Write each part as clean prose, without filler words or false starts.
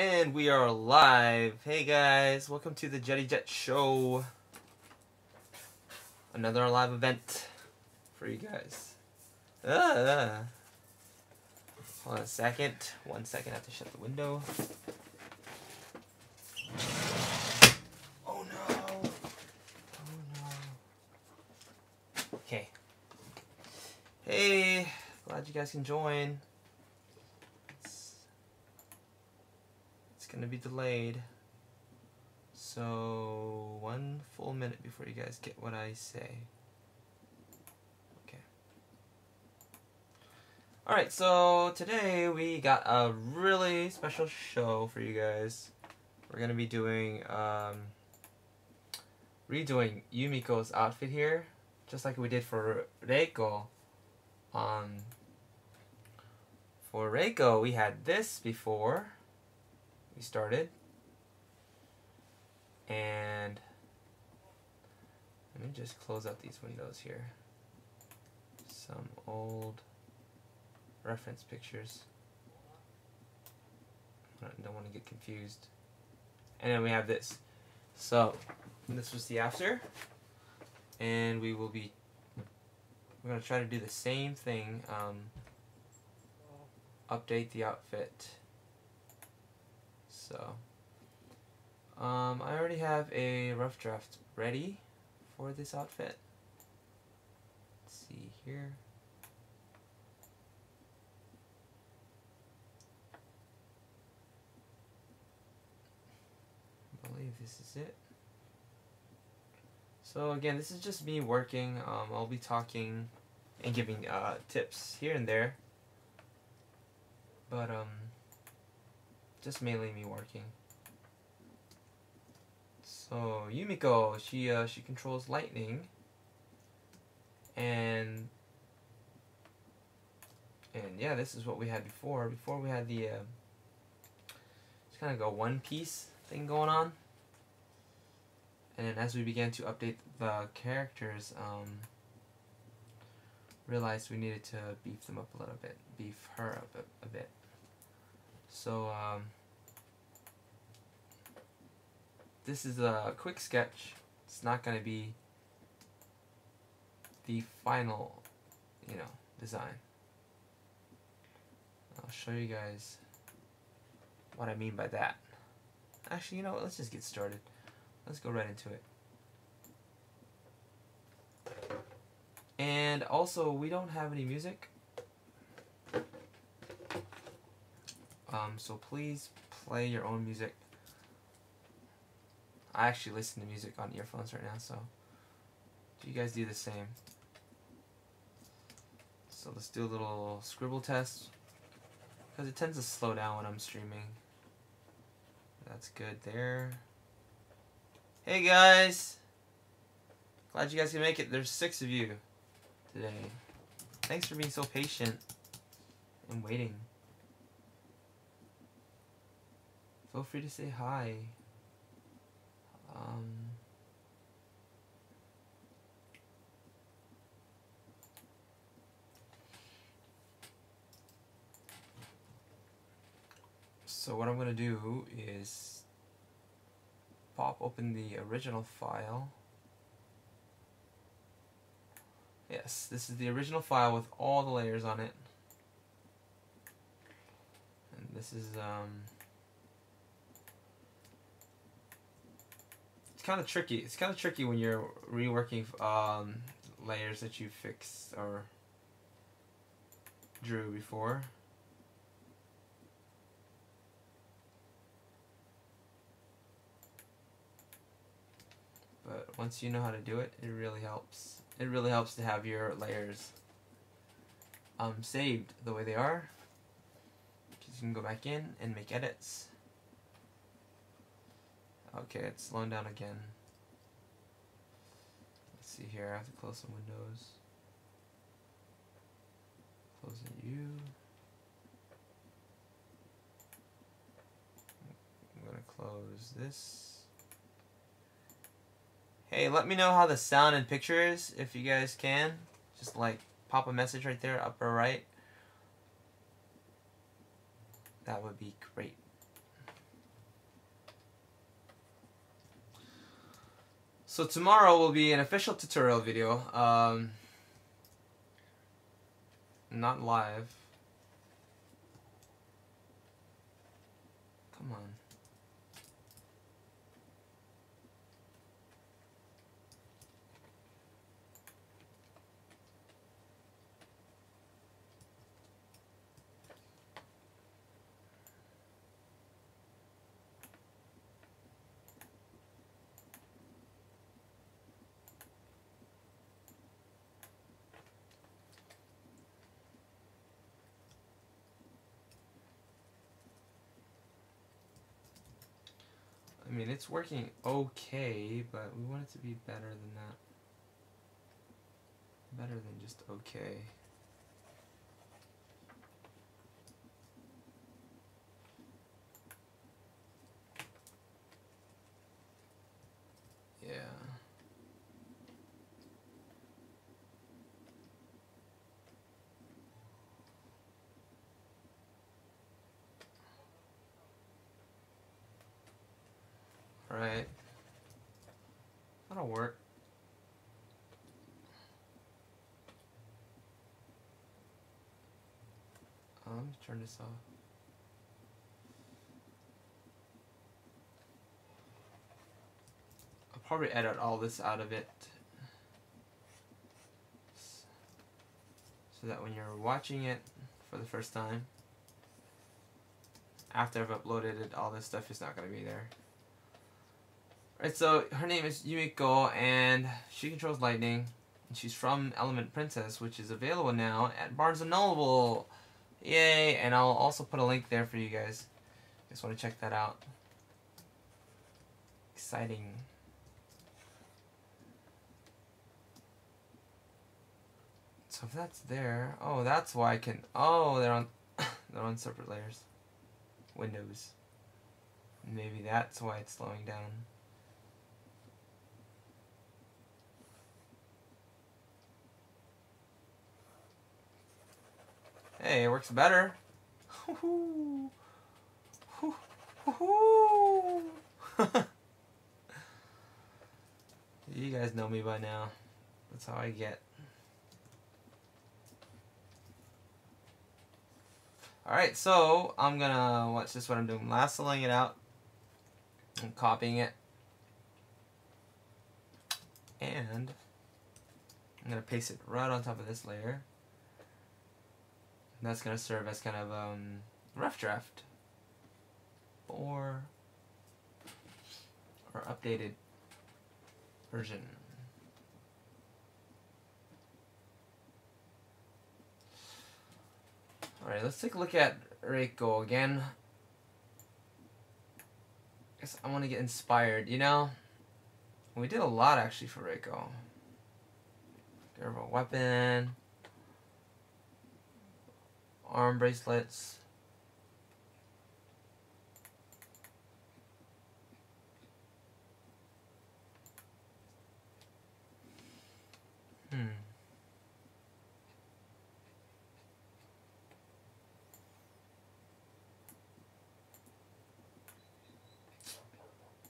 And we are live. Hey guys, welcome to the Jetty Jet Show. Another live event for you guys. Hold on a second. 1 second, I have to shut the window. Oh no. Oh no. Okay. Hey, glad you guys can join. It's gonna be delayed. So 1 full minute before you guys get what I say. Okay. Alright, so today we got a really special show for you guys. We're gonna be doing redoing Yumiko's outfit here, just like we did for Reiko. For Reiko we had this before we started. And let me just close out these windows here. Some old reference pictures. I don't want to get confused. And then we have this. So this was the after, and we're gonna try to do the same thing. Update the outfit. So I already have a rough draft ready for this outfit. Let's see here. I believe this is it. So again, this is just me working. I'll be talking and giving tips here and there, but just mainly me working. So Yumiko, she controls lightning, and yeah, this is what we had before. Before we had the it's kind of a one-piece thing going on, and then as we began to update the characters, realized we needed to beef them up a little bit, beef her up a bit. So this is a quick sketch. It's not going to be the final, design. I'll show you guys what I mean by that. Actually, you know what? Let's just get started. Let's go right into it. And also, we don't have any music. So please play your own music. I actually listen to music on earphones right now, so do you guys do the same? So let's do a little scribble test, because it tends to slow down when I'm streaming. That's good there. Hey guys! Glad you guys can make it. There's 6 of you today. Thanks for being so patient and waiting. Feel free to say hi. So what I'm going to do is pop open the original file. Yes, this is the original file with all the layers on it. And this is it's kind of tricky. It's kind of tricky when you're reworking layers that you fixed or drew before. But once you know how to do it, it really helps. It really helps to have your layers saved the way they are, because you can go back in and make edits. Okay, it's slowing down again. Let's see here, I have to close some windows. Closing you. I'm gonna close this. Hey, let me know how the sound and picture is, if you guys can. Just like pop a message right there, upper right. That would be great. So tomorrow will be an official tutorial video. Not live. Come on. I mean, it's working okay, but we want it to be better than that. Better than just okay. Yeah. Alright. That'll work. Let me turn this off. I'll probably edit all this out of it, so that when you're watching it for the first time, after I've uploaded it, all this stuff is not going to be there. Alright, so her name is Yumiko, and she controls lightning, and she's from Element Princess, which is available now at Barnes & Noble. Yay! And I'll also put a link there for you guys. Just want to check that out. Exciting. So if that's there, oh, that's why I can. Oh, they're on, they're on separate layers, windows. Maybe that's why it's slowing down. Hey, it works better. You guys know me by now. That's how I get. Alright, so I'm gonna watch this. What I'm doing, lassoing it out. I'm copying it. And I'm gonna paste it right on top of this layer. And that's gonna serve as kind of rough draft or updated version. Alright, let's take a look at Reiko again. I guess I want to get inspired, you know? We did a lot actually for Reiko. Durable weapon, arm bracelets.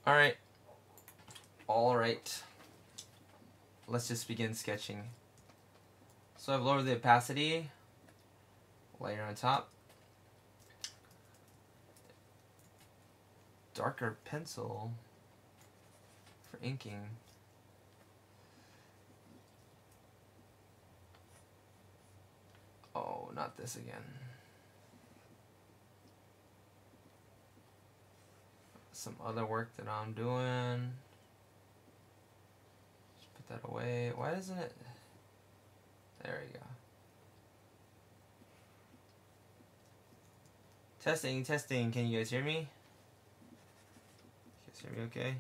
Alright. Alright. Let's just begin sketching. So I've lowered the opacity. Layer on top. Darker pencil for inking. Oh, not this again. Some other work that I'm doing. Just put that away. Why isn't it? There you go. Testing, testing. Can you guys hear me? You guys hear me okay?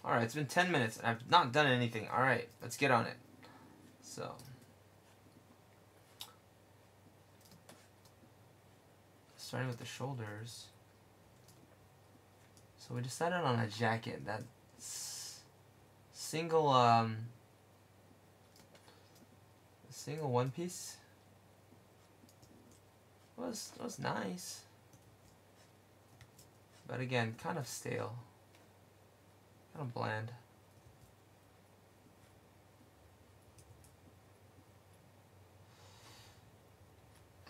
Alright, it's been 10 minutes and I've not done anything. Alright, let's get on it. So, starting with the shoulders. So we decided on a jacket that's single Single One Piece was nice, but again, kind of stale, kind of bland.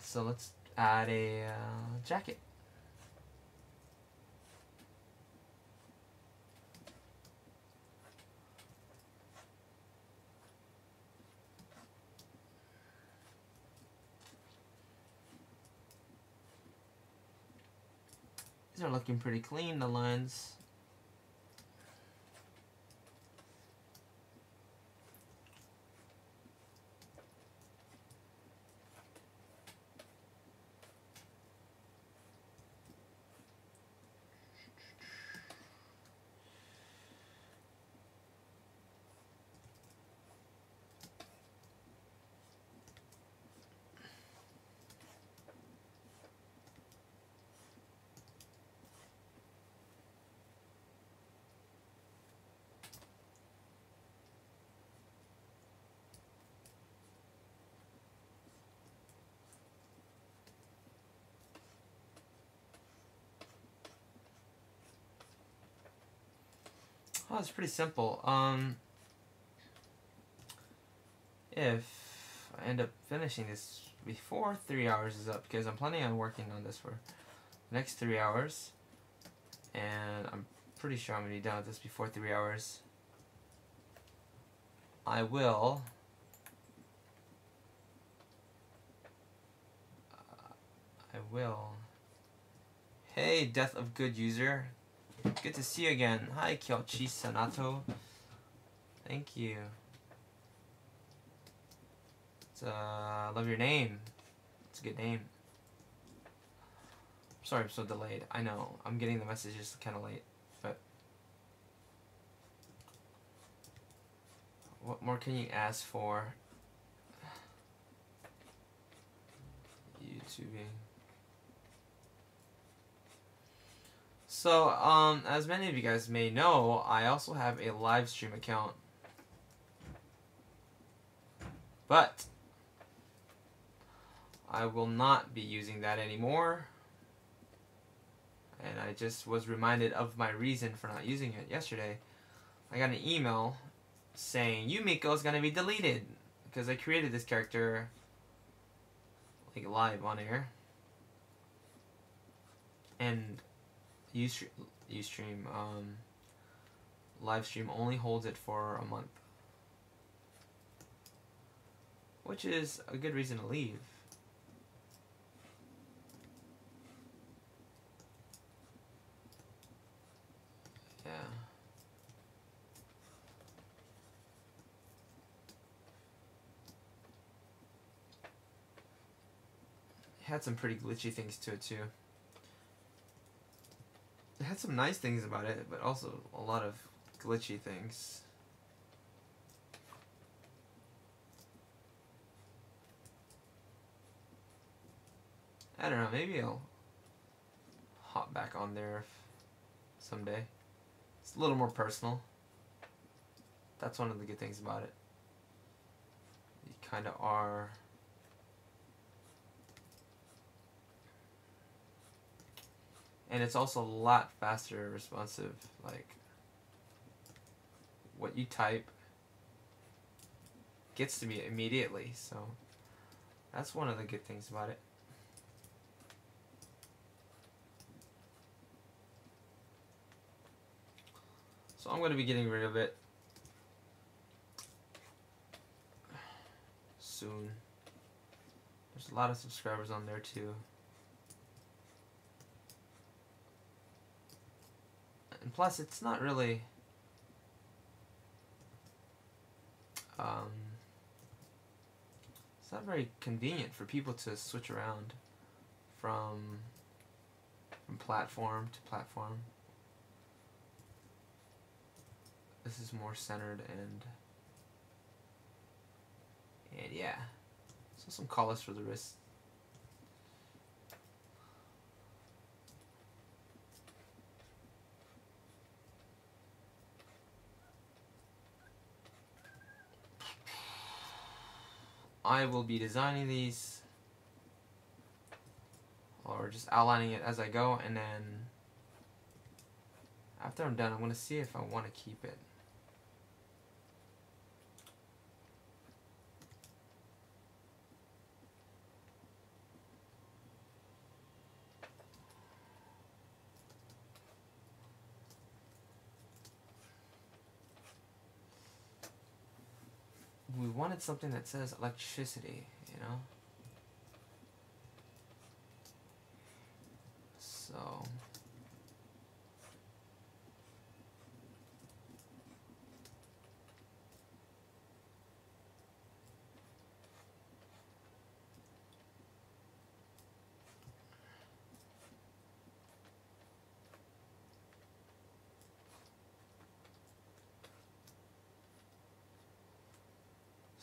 So let's add a jacket. These are looking pretty clean, the lines. Oh, it's pretty simple. If I end up finishing this before 3 hours is up, because I'm planning on working on this for the next 3 hours, and I'm pretty sure I'm going to be done with this before 3 hours, I will Hey, Death of Good User. Good to see you again. Hi, Kyochi Sanato. Thank you. I love your name. It's a good name. Sorry I'm so delayed. I know. I'm getting the messages kind of late. But what more can you ask for? YouTubing. So, as many of you guys may know, I also have a live stream account. But I will not be using that anymore. And I just was reminded of my reason for not using it yesterday. I got an email saying Yumiko is going to be deleted because I created this character like live on air. And Ustream live stream only holds it for a month, which is a good reason to leave. Yeah. It had some pretty glitchy things to it too. It had some nice things about it, but also a lot of glitchy things. I don't know, maybe I'll hop back on there someday. It's a little more personal. That's one of the good things about it. You kind of are... And it's also a lot faster responsive. Like, what you type gets to me immediately. So, that's one of the good things about it. So, I'm going to be getting rid of it soon. There's a lot of subscribers on there too. And plus, it's not really it's not very convenient for people to switch around from platform to platform. This is more centered and yeah. So some collars for the wrist. I will be designing these, or just outlining it as I go, and then after I'm done, I'm going to see if I want to keep it. We wanted something that says electricity, you know? So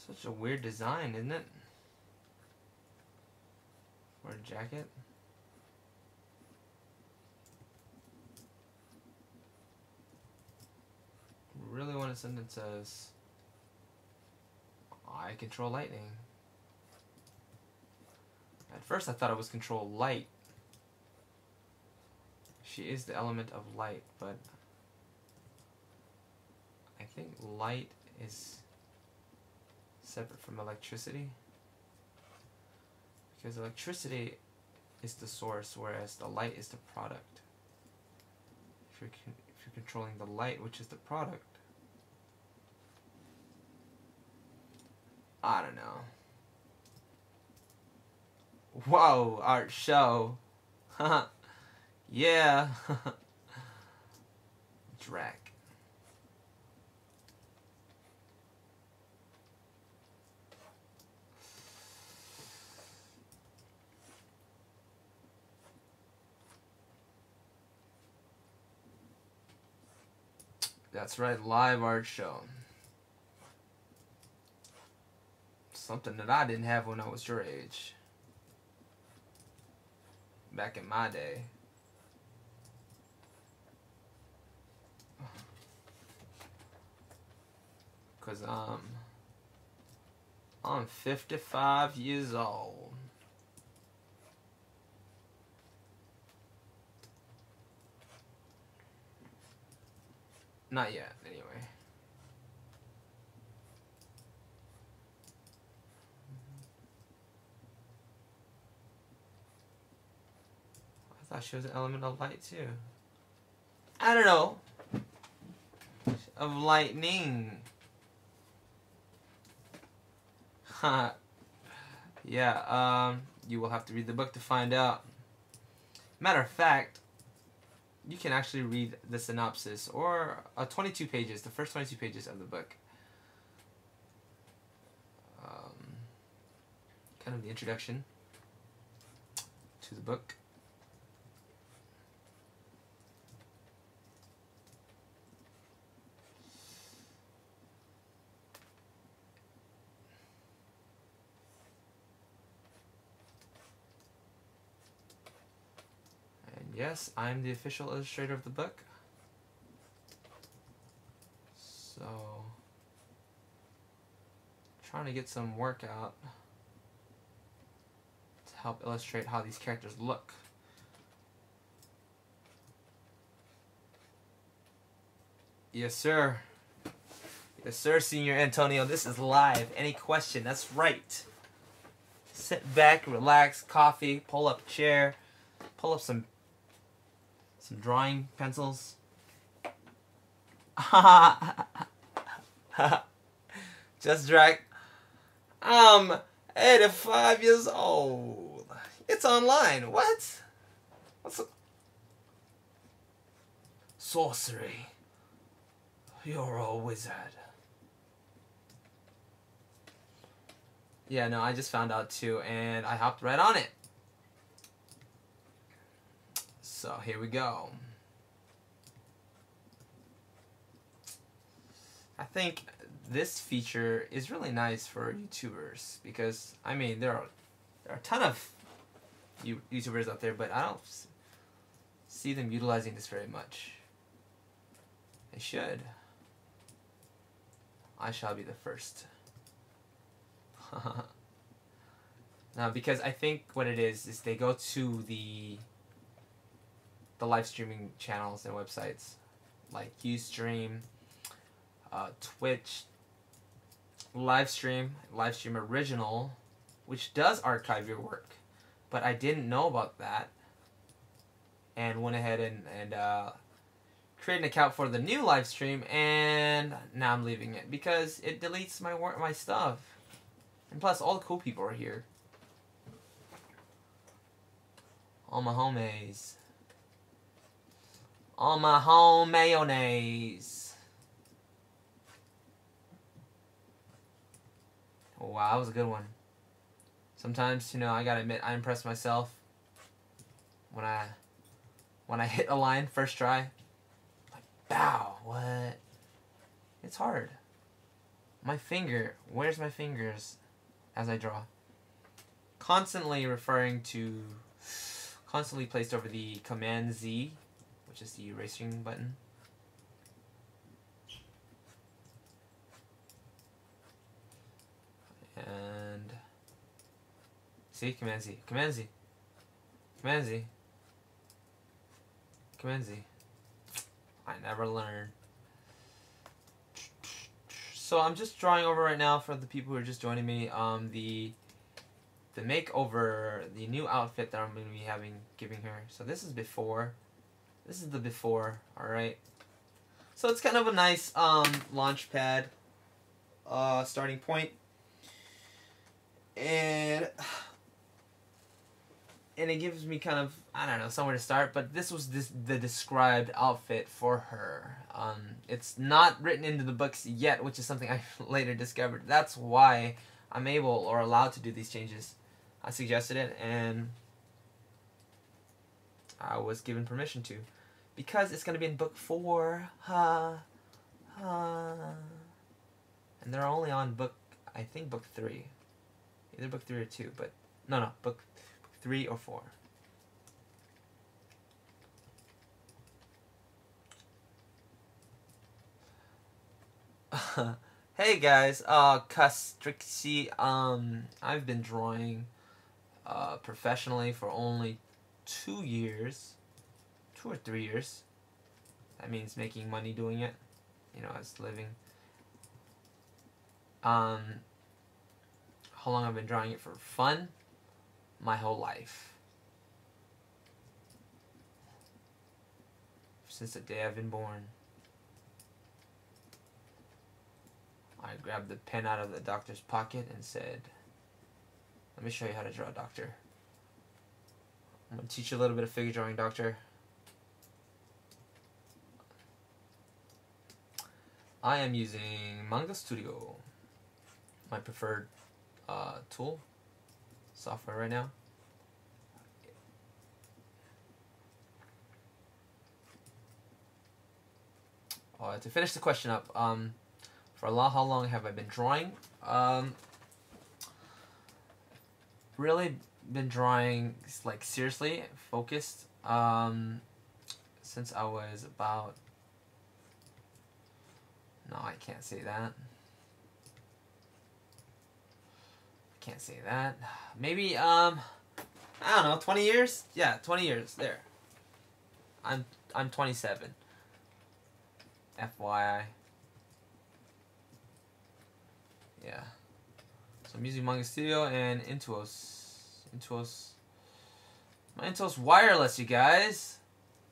such a weird design, isn't it? For a jacket. Really wanted something that says I control lightning. At first I thought it was control light. She is the element of light, but I think light is separate from electricity, because electricity is the source, whereas the light is the product. If you're controlling the light, which is the product, I don't know. Whoa, art show. Yeah. Drac. That's right, live art show. Something that I didn't have when I was your age. Back in my day. Cause I'm 55 years old. Not yet, anyway. I thought she was an element of light too. I don't know. Of lightning. Yeah, you will have to read the book to find out. Matter of fact, you can actually read the synopsis, or 22 pages, the first 22 pages of the book. Kind of the introduction to the book. Yes, I'm the official illustrator of the book. So, trying to get some work out to help illustrate how these characters look. Yes, sir. Yes, sir, Senior Antonio. This is live. Any question? That's right. Sit back, relax, coffee, pull up a chair, pull up some drawing pencils. Just Drac. I'm 85 years old. It's online. What? What's sorcery? You're a wizard. Yeah, no, I just found out too, and I hopped right on it. So here we go. I think this feature is really nice for YouTubers, because I mean there are a ton of YouTubers out there, but I don't see them utilizing this very much. They should. I shall be the first. Because I think what it is they go to the live streaming channels and websites like Ustream, Twitch, Livestream Original, which does archive your work, but I didn't know about that, and went ahead and create an account for the new live stream, and now I'm leaving it because it deletes my stuff, and plus all the cool people are here, all my homies, all my home mayonnaise. Oh, wow, that was a good one. Sometimes, I gotta admit, I impress myself when I hit a line first try. Like, bow, what? It's hard. Where's my fingers as I draw? Constantly placed over the Command Z, which is the erasing button. And see, Command Z, Command Z, Command Z, Command Z. I never learn. So I'm just drawing over right now for the people who are just joining me. The makeover, the new outfit that I'm going to be giving her. So this is before. This is the before. All right. So it's kind of a nice launch pad, starting point. And it gives me kind of, I don't know, somewhere to start, but this was the described outfit for her. It's not written into the books yet, which is something I later discovered. That's why I'm able or allowed to do these changes. I suggested it, and I was given permission to, because it's going to be in book 4. And they're only on I think book 3. Either book 3 or 2, but no, book 3 or 4. Hey guys, Castrixie, I've been drawing professionally for only 2 years, 2 or 3 years. That means making money doing it, as living. How long I've been drawing it for fun? My whole life. Since the day I've been born. I grabbed the pen out of the doctor's pocket and said, "Let me show you how to draw, doctor. I'm going to teach you a little bit of figure drawing, doctor." I am using Manga Studio, my preferred tool, software right now. To finish the question up, for how long have I been drawing? Really been drawing, like, seriously focused, since I was about, no, I can't say that. Can't say that. Maybe, I don't know, 20 years? Yeah, 20 years, there. I'm 27. FYI. Yeah. So I'm using Manga Studio and Intuos. My Intuos wireless, you guys.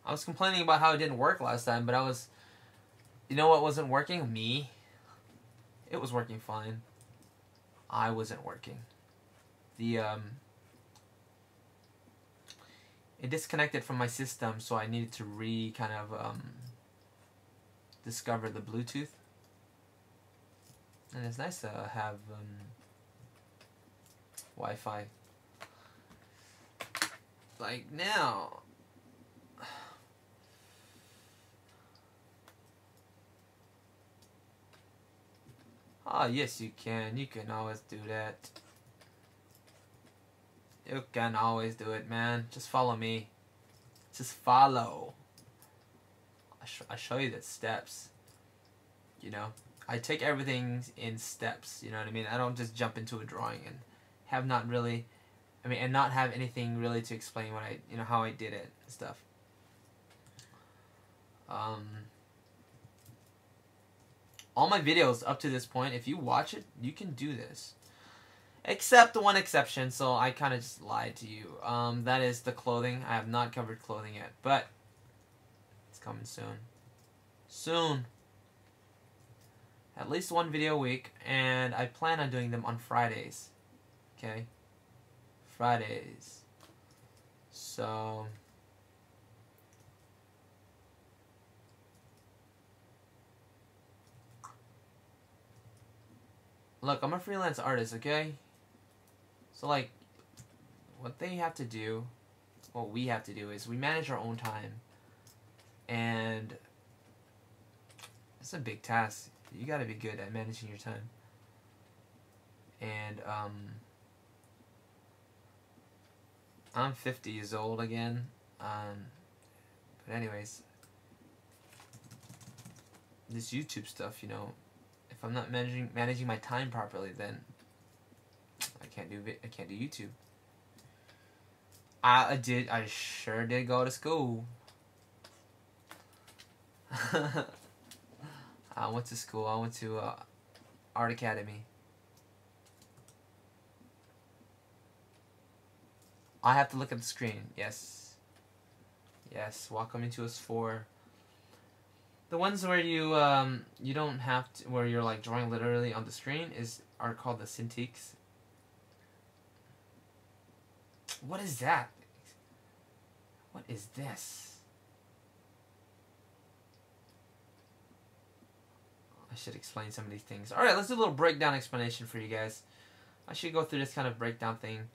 I was complaining about how it didn't work last time, but you know what wasn't working? Me. It was working fine. I wasn't working. It disconnected from my system, so I needed to discover the Bluetooth. And it's nice to have Wi-Fi. Like now. Ah, yes, you can. You can always do that. You can always do it, man. Just follow me. Just follow. I show you the steps. I take everything in steps. You know what I mean? I don't just jump into a drawing and have not really I mean, and not have anything really to explain what how I did it and stuff. All my videos up to this point, if you watch it, you can do this. Except one exception, so I kind of just lied to you. That is the clothing. I have not covered clothing yet, but it's coming soon. Soon. At least one video a week, and I plan on doing them on Fridays. Okay? Fridays. So... Look, I'm a freelance artist, okay? So, like, what they have to do, what we have to do is we manage our own time. And it's a big task. You gotta be good at managing your time. And, I'm 50 years old again. But anyways, this YouTube stuff, you know, if I'm not managing my time properly, then I can't do YouTube. I sure did go to school. I went to school. I went to Art Academy. I have to look at the screen. Yes. Yes. Welcome into us 4. The ones where you you don't have to, where you're like drawing literally on the screen are called the Cintiqs. What is that? What is this? I should explain some of these things. Alright, let's do a little breakdown explanation for you guys. I should go through this kind of breakdown thing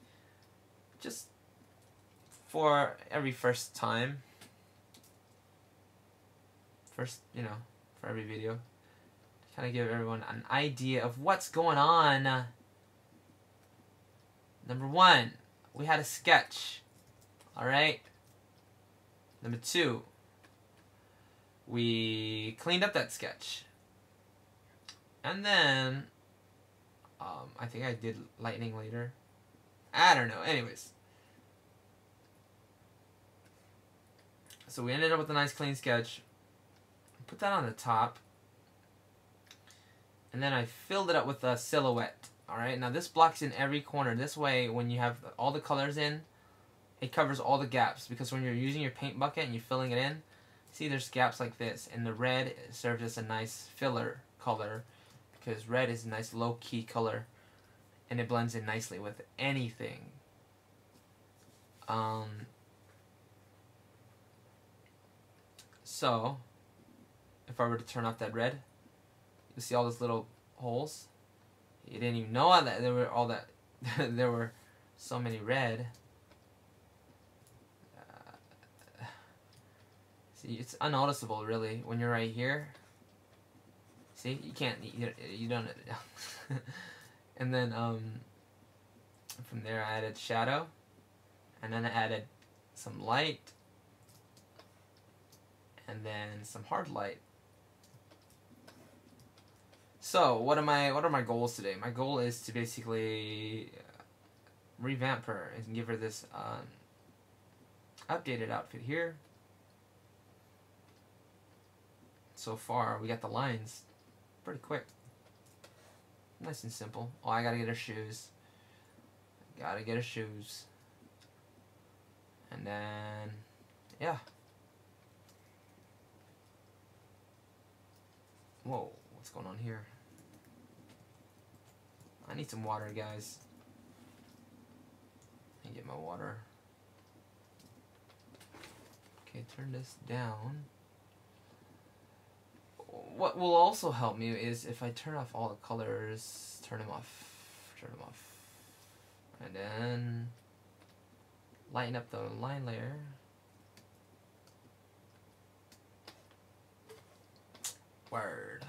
just for every first time. First, you know, for every video. Kind of give everyone an idea of what's going on. Number 1, we had a sketch. Alright? Number 2, we cleaned up that sketch. And then, I think I did lightning later. I don't know. Anyways. So we ended up with a nice clean sketch. Put that on the top. And then I filled it up with a silhouette. Alright, now this blocks in every corner. This way, when you have all the colors in, it covers all the gaps. Because when you're using your paint bucket and you're filling it in, see there's gaps like this. And the red serves as a nice filler color. Because red is a nice low-key color. And it blends in nicely with anything. So, if I were to turn off that red, you see all those little holes? You didn't even know that there were all that. There were so many red. See, it's unnoticeable really when you're right here. See, you can't. You don't. And then from there I added shadow, and then I added some light, and then some hard light. So what are my goals today? My goal is to basically revamp her and give her this updated outfit here. So far we got the lines pretty quick, nice and simple. Oh, I gotta get her shoes. Gotta get her shoes, and then yeah. Whoa, what's going on here? I need some water, guys. Let me get my water. Okay, turn this down. What will also help me is if I turn off all the colors, turn them off, and then lighten up the line layer. Word.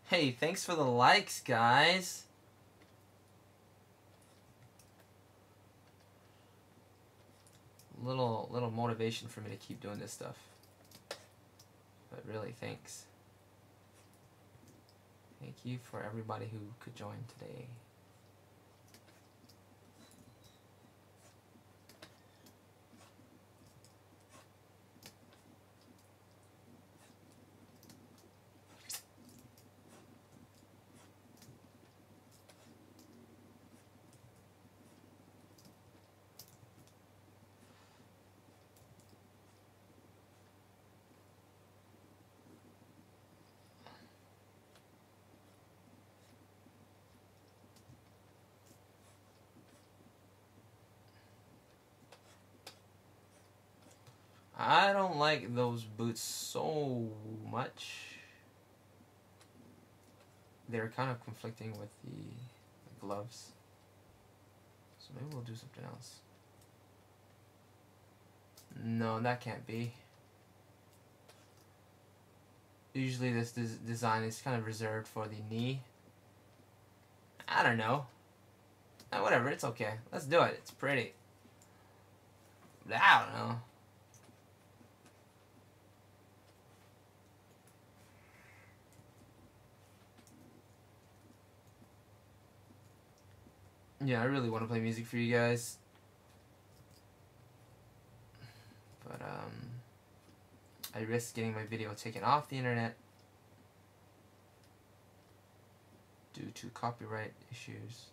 Hey, thanks for the likes, guys. Little motivation for me to keep doing this stuff. But really, thanks. Thank you for everybody who could join today. I don't like those boots so much. They're kind of conflicting with the gloves. So maybe we'll do something else. No, that can't be. Usually this design is kind of reserved for the knee. I don't know. Whatever, it's okay. Let's do it. It's pretty. But I don't know. Yeah, I really want to play music for you guys. But, I risk getting my video taken off the internet due to copyright issues.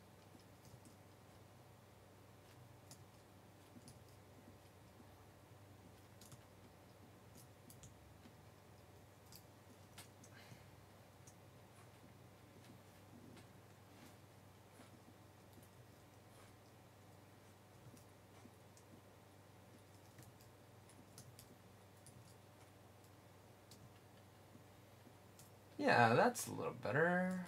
Yeah, that's a little better.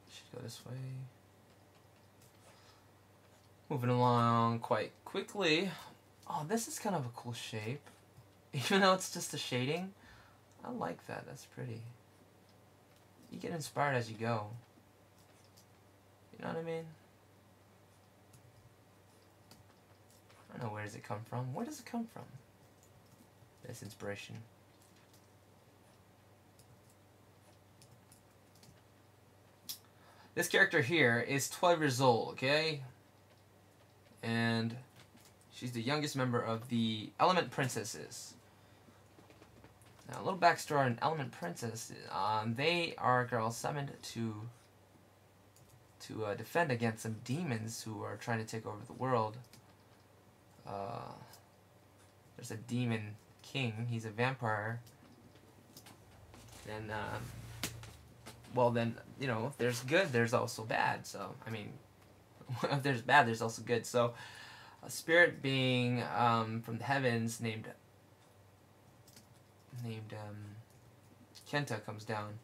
Should go this way. Moving along quite quickly. Oh, this is kind of a cool shape. Even though it's just a shading, I like that. That's pretty. You get inspired as you go. You know what I mean? I don't know, where does it come from? Where does it come from? This inspiration. This character here is 12 years old, okay? And she's the youngest member of the Element Princesses. Now, a little backstory on Element Princess. They are girls summoned to defend against some demons who are trying to take over the world. There's a demon king. He's a vampire. And well then, you know, if there's good, there's also bad. So, I mean, if there's bad, there's also good. So, a spirit being from the heavens named Kenta comes down,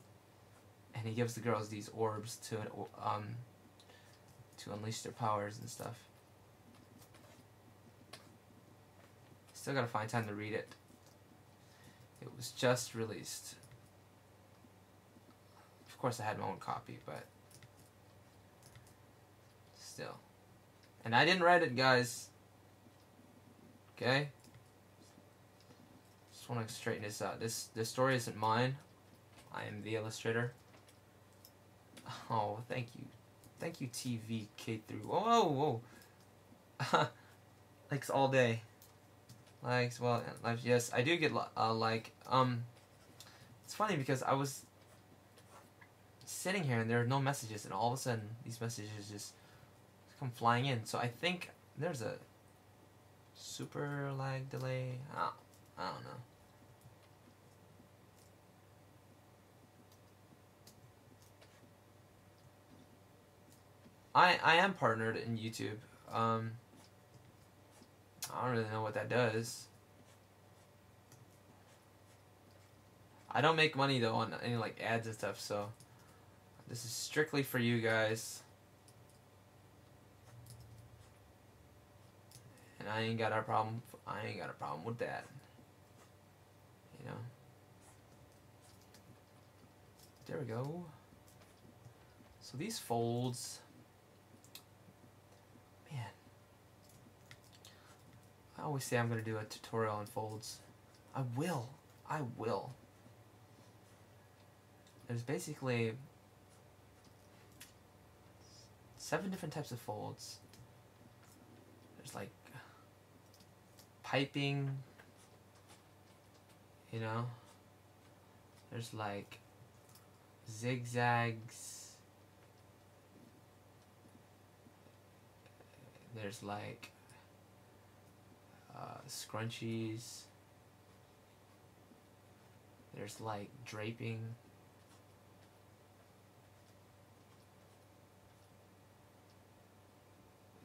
and he gives the girls these orbs to unleash their powers and stuff. Still gotta find time to read it. It was just released. Of course, I had my own copy, but still. And I didn't write it, guys. Okay? Just want to straighten this out. This story isn't mine. I am the illustrator. Oh, thank you. Thank you, TVK3. Whoa, whoa. Likes all day. Likes, well, yes, I do get it's funny because I was sitting here and there are no messages, and all of a sudden these messages just come flying in. So I think there's a super lag delay. I don't know. I am partnered in YouTube. I don't really know what that does. I don't make money though on any like ads and stuff, so this is strictly for you guys. And I ain't got a problem with that. You know. There we go. So these folds, man, I always say I'm going to do a tutorial on folds. I will. there's basically 7 different types of folds. There's like piping, you know, there's like zigzags, there's like scrunchies, there's like draping,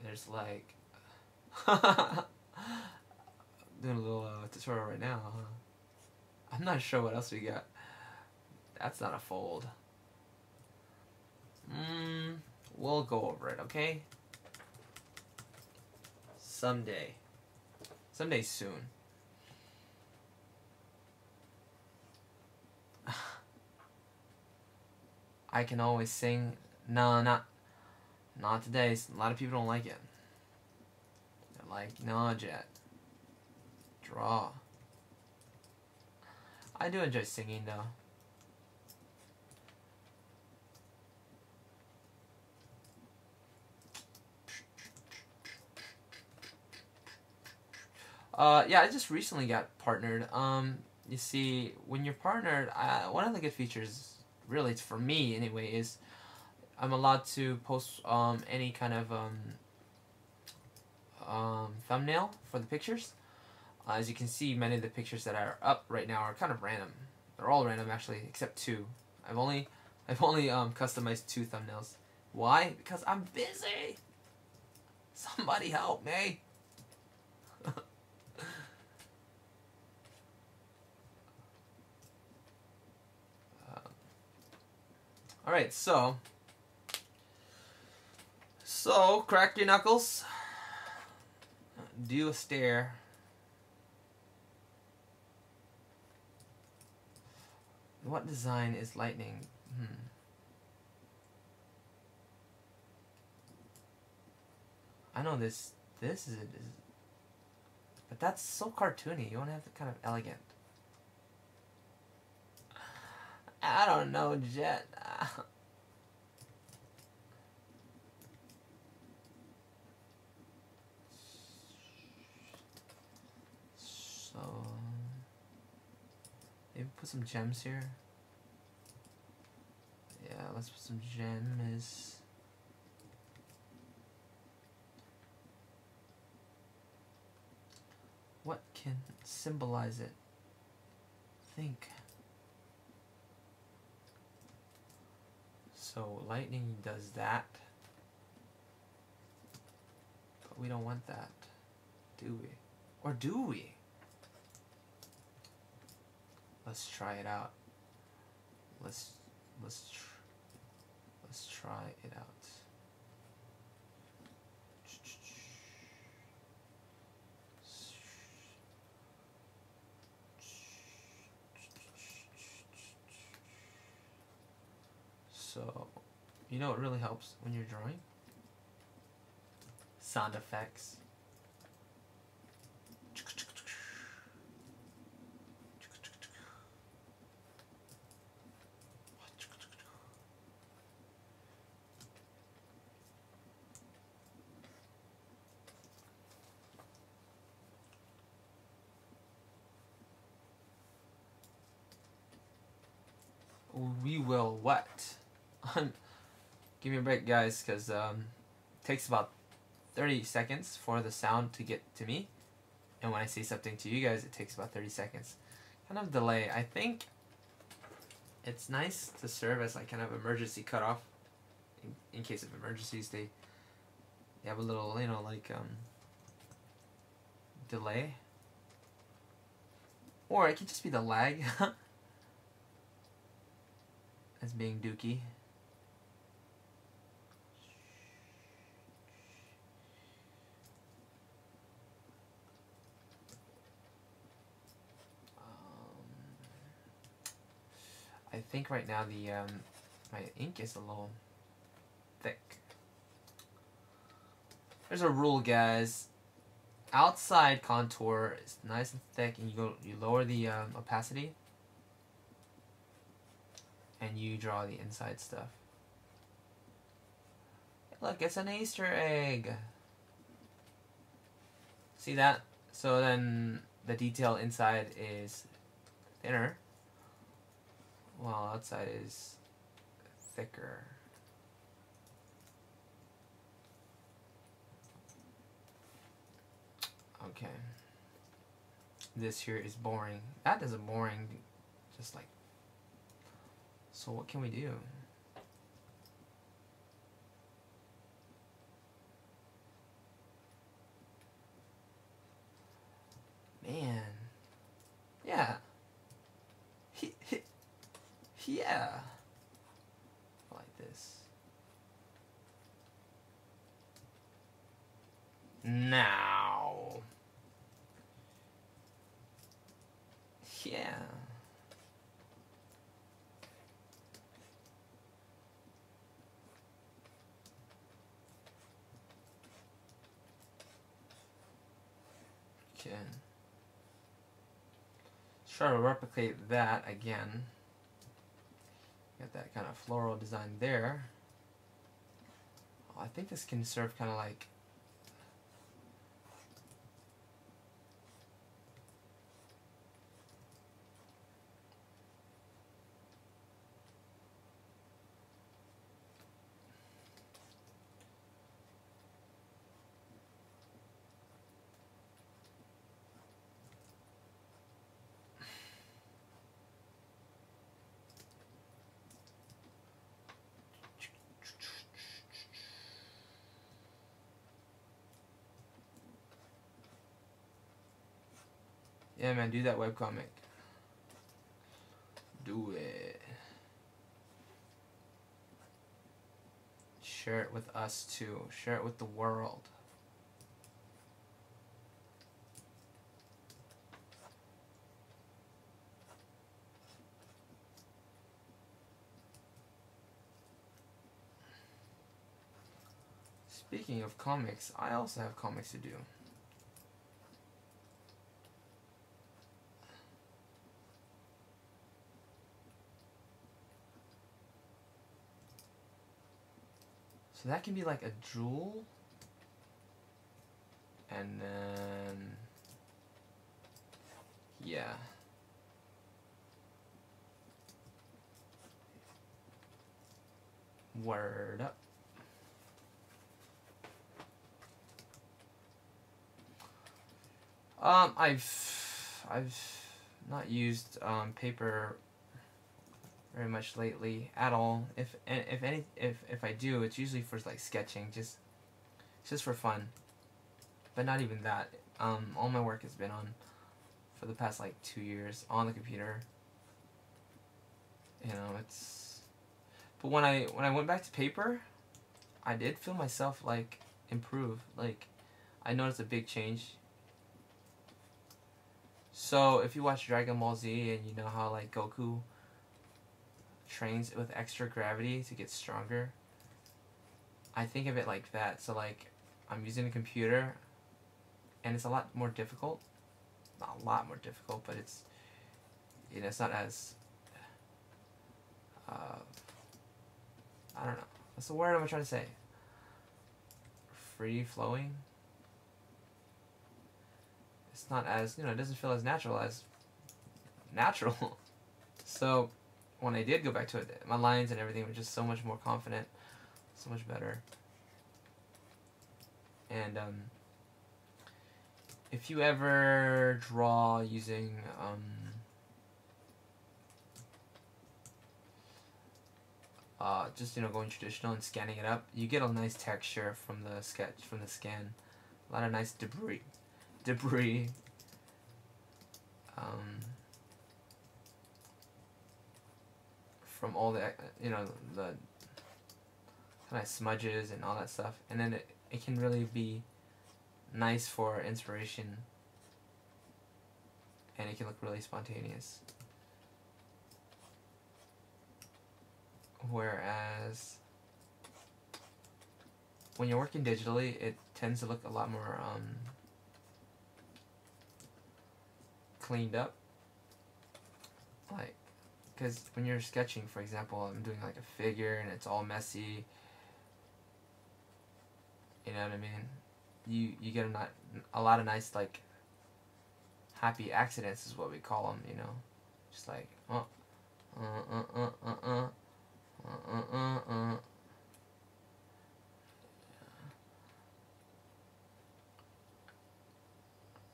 there's like doing a little tutorial right now, huh? I'm not sure what else we got. That's not a fold. We'll go over it, okay? Someday. Someday soon. I can always sing. No, not today. A lot of people don't like it. They're like, no, Jet. Draw. I do enjoy singing though. Yeah, I just recently got partnered. You see, when you're partnered, one of the good features, really, for me anyway, is I'm allowed to post any kind of thumbnail for the pictures. As you can see, many of the pictures that are up right now are kind of random. They're all random actually, except 2. I've only customized 2 thumbnails. Why? Because I'm busy. Somebody help me. Alright, so crack your knuckles, do a stare. What design is lightning? I know this is it, but that's so cartoony. You want to have the kind of elegant. I don't know, Jet. So maybe put some gems here. Yeah, let's put some gems. What can symbolize it? Think. So lightning does that, but we don't want that, do we? Or do we? Let's try it out. Let's try it out. So, you know what really helps when you're drawing? Sound effects. We will what? Give me a break, guys, because it takes about 30 seconds for the sound to get to me, and when I say something to you guys, it takes about 30 seconds. Kind of delay. I think it's nice to serve as like kind of emergency cutoff. In case of emergencies, they have a little, you know, like delay, or it could just be the lag as being dookie. I think right now the my ink is a little thick. There's a rule, guys. Outside contour is nice and thick, and you lower the opacity, and you draw the inside stuff. Look, it's an Easter egg. See that? So then the detail inside is thinner, while outside is thicker. Okay. This here is boring. That is a boring, just like. So what can we do? Man. Yeah. Yeah. Like this. Now. Yeah. Okay. Try to replicate that again. Got that kind of floral design there. Oh, I think this can serve kind of like yeah, man, do that webcomic. Do it. Share it with us too. Share it with the world. Speaking of comics, I also have comics to do. So that can be like a jewel, and then yeah. Word up. I've not used paper very much lately at all. If I do, it's usually for like sketching, just for fun. But not even that. All my work has been on for the past like 2 years on the computer. You know, it's. But when I went back to paper, I did feel myself like improve. Like, I noticed a big change. So if you watch Dragon Ball Z and you know how like Goku trains with extra gravity to get stronger, I think of it like that. So like, I'm using a computer and it's a lot more difficult. Not a lot more difficult, but it's, you know, it's not as I don't know. What's the word I'm trying to say? Free flowing? It's not as, you know, it doesn't feel as natural as natural. So when I did go back to it, my lines and everything were just so much more confident, so much better. And if you ever draw using just, you know, going traditional and scanning it up, you get a nice texture from the sketch, from the scan. A lot of nice debris. From all the, you know, the kind of smudges and all that stuff. And then it can really be nice for inspiration. And it can look really spontaneous. Whereas when you're working digitally, it tends to look a lot more cleaned up. Like, because when you're sketching, for example, I'm doing like a figure and it's all messy. You know what I mean? You get a lot of nice, like, happy accidents is what we call them, you know? Just like,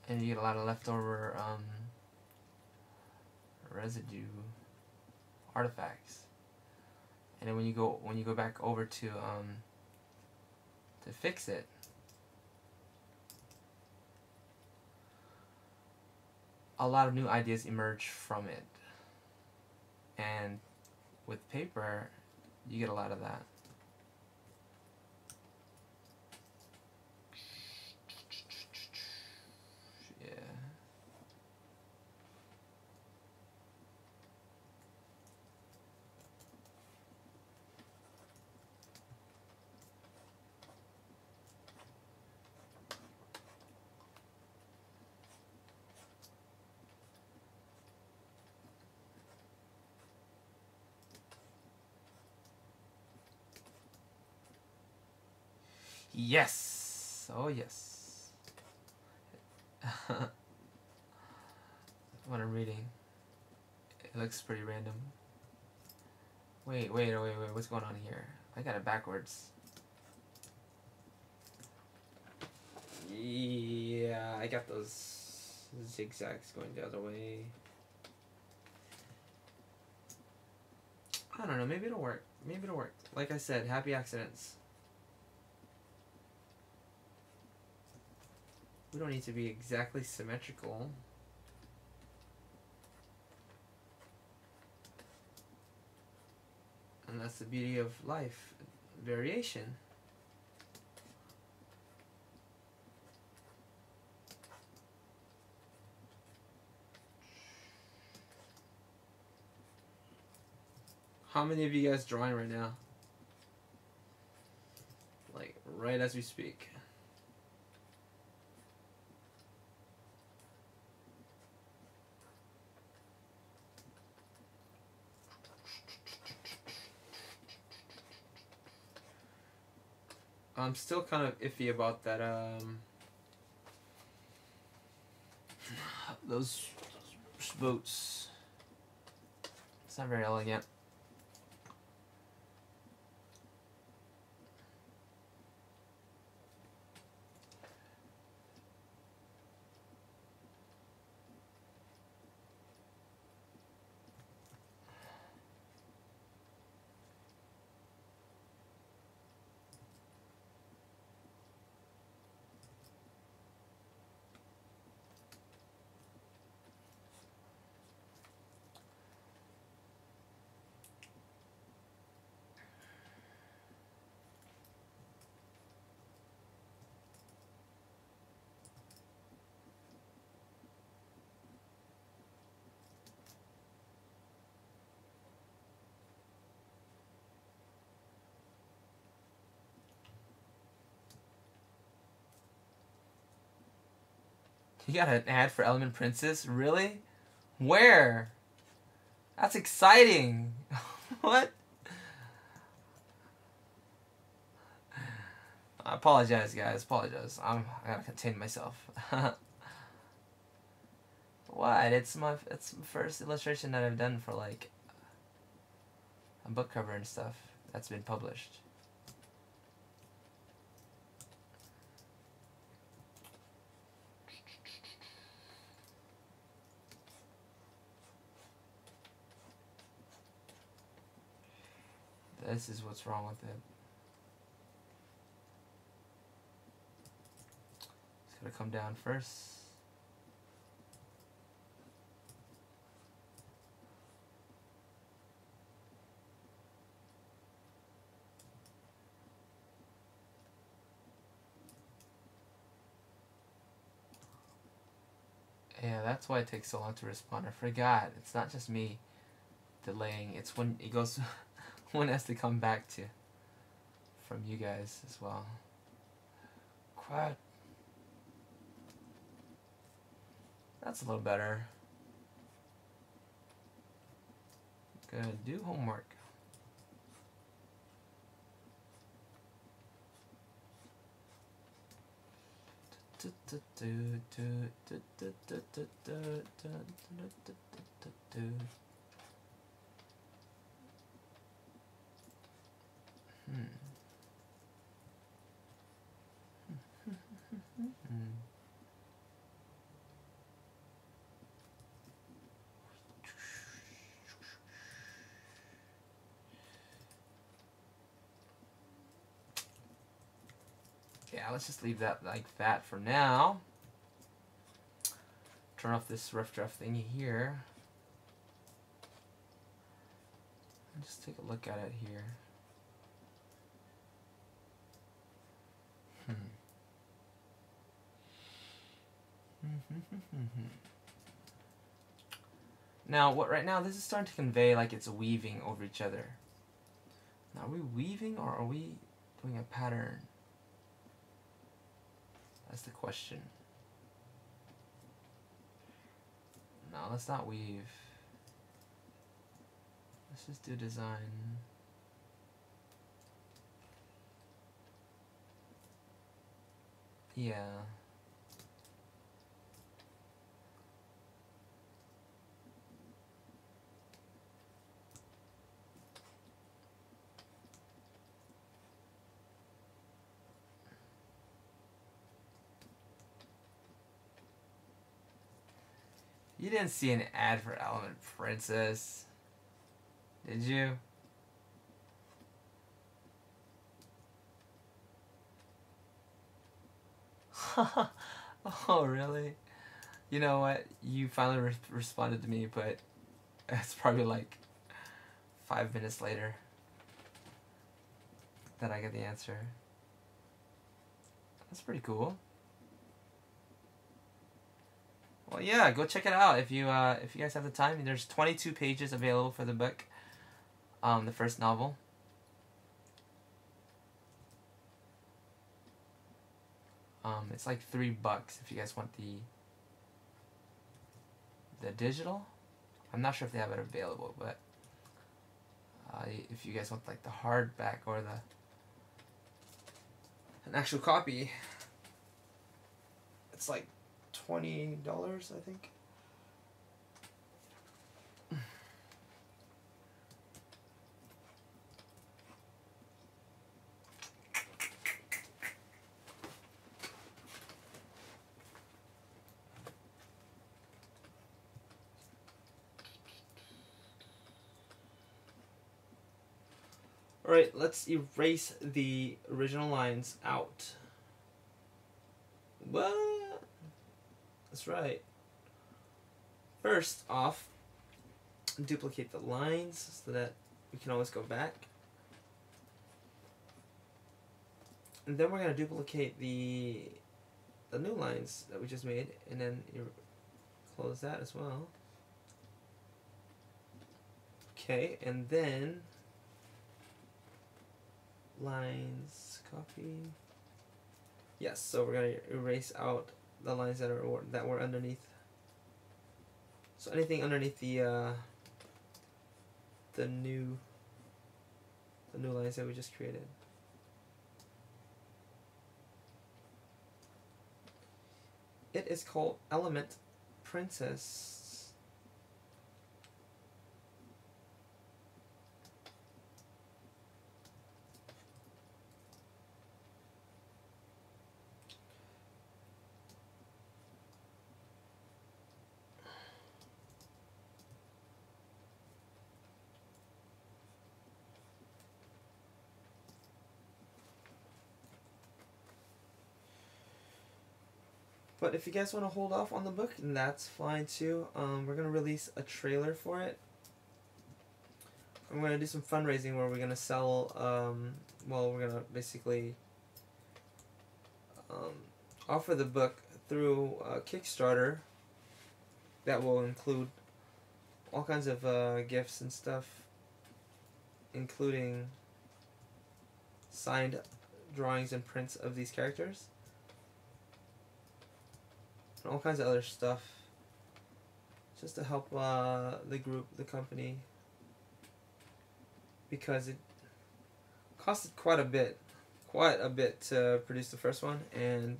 and you get a lot of leftover residue artifacts. And then when you go back over to fix it, a lot of new ideas emerge from it. And with paper, you get a lot of that. Yeah. Yes! Oh, yes. What I'm reading. It looks pretty random. Wait, what's going on here? I got it backwards. Yeah, I got those zigzags going the other way. I don't know, maybe it'll work. Maybe it'll work. Like I said, happy accidents. We don't need to be exactly symmetrical. And that's the beauty of life. Variation. How many of you guys drawing right now? Like, right as we speak. I'm still kind of iffy about that, those boats. It's not very elegant. You got an ad for Element Princess? Really? Where? That's exciting. What? I apologize, guys. Apologize. I gotta contain myself. What? It's the first illustration that I've done for like a book cover and stuff that's been published. This is what's wrong with it. It's gonna come down first. Yeah, that's why it takes so long to respond. I forgot. It's not just me delaying. It's when it goes, one has to come back to from you guys as well. Quiet. That's a little better. Good. Do homework. Yeah, let's just leave that like that for now. Turn off this rough draft thingy here. And just take a look at it here. Now, what right now, this is starting to convey like it's weaving over each other. Now, are we weaving or are we doing a pattern? That's the question. No, let's not weave. Let's just do design. Yeah. You didn't see an ad for Element Princess, did you? Oh, really? You know what? You finally responded to me, but it's probably like 5 minutes later that I get the answer. That's pretty cool. Well, yeah, go check it out if you guys have the time. There's 22 pages available for the book, the first novel. It's like $3 if you guys want the digital. I'm not sure if they have it available, but if you guys want like the hardback or an actual copy, it's like $20, I think. Alright, let's erase the original lines out. What? That's right. First off, duplicate the lines so that we can always go back. And then we're going to duplicate the new lines that we just made, and then you close that as well. Okay, and then lines, copy. Yes, so we're going to erase out the lines that were underneath. So anything underneath the new lines that we just created. It is called Element Princess. But if you guys want to hold off on the book, then that's fine too. We're going to release a trailer for it. I'm going to do some fundraising where we're going to sell, well, we're going to basically offer the book through Kickstarter that will include all kinds of gifts and stuff, including signed drawings and prints of these characters. And all kinds of other stuff, just to help the group, the company, because it costed quite a bit to produce the first one, and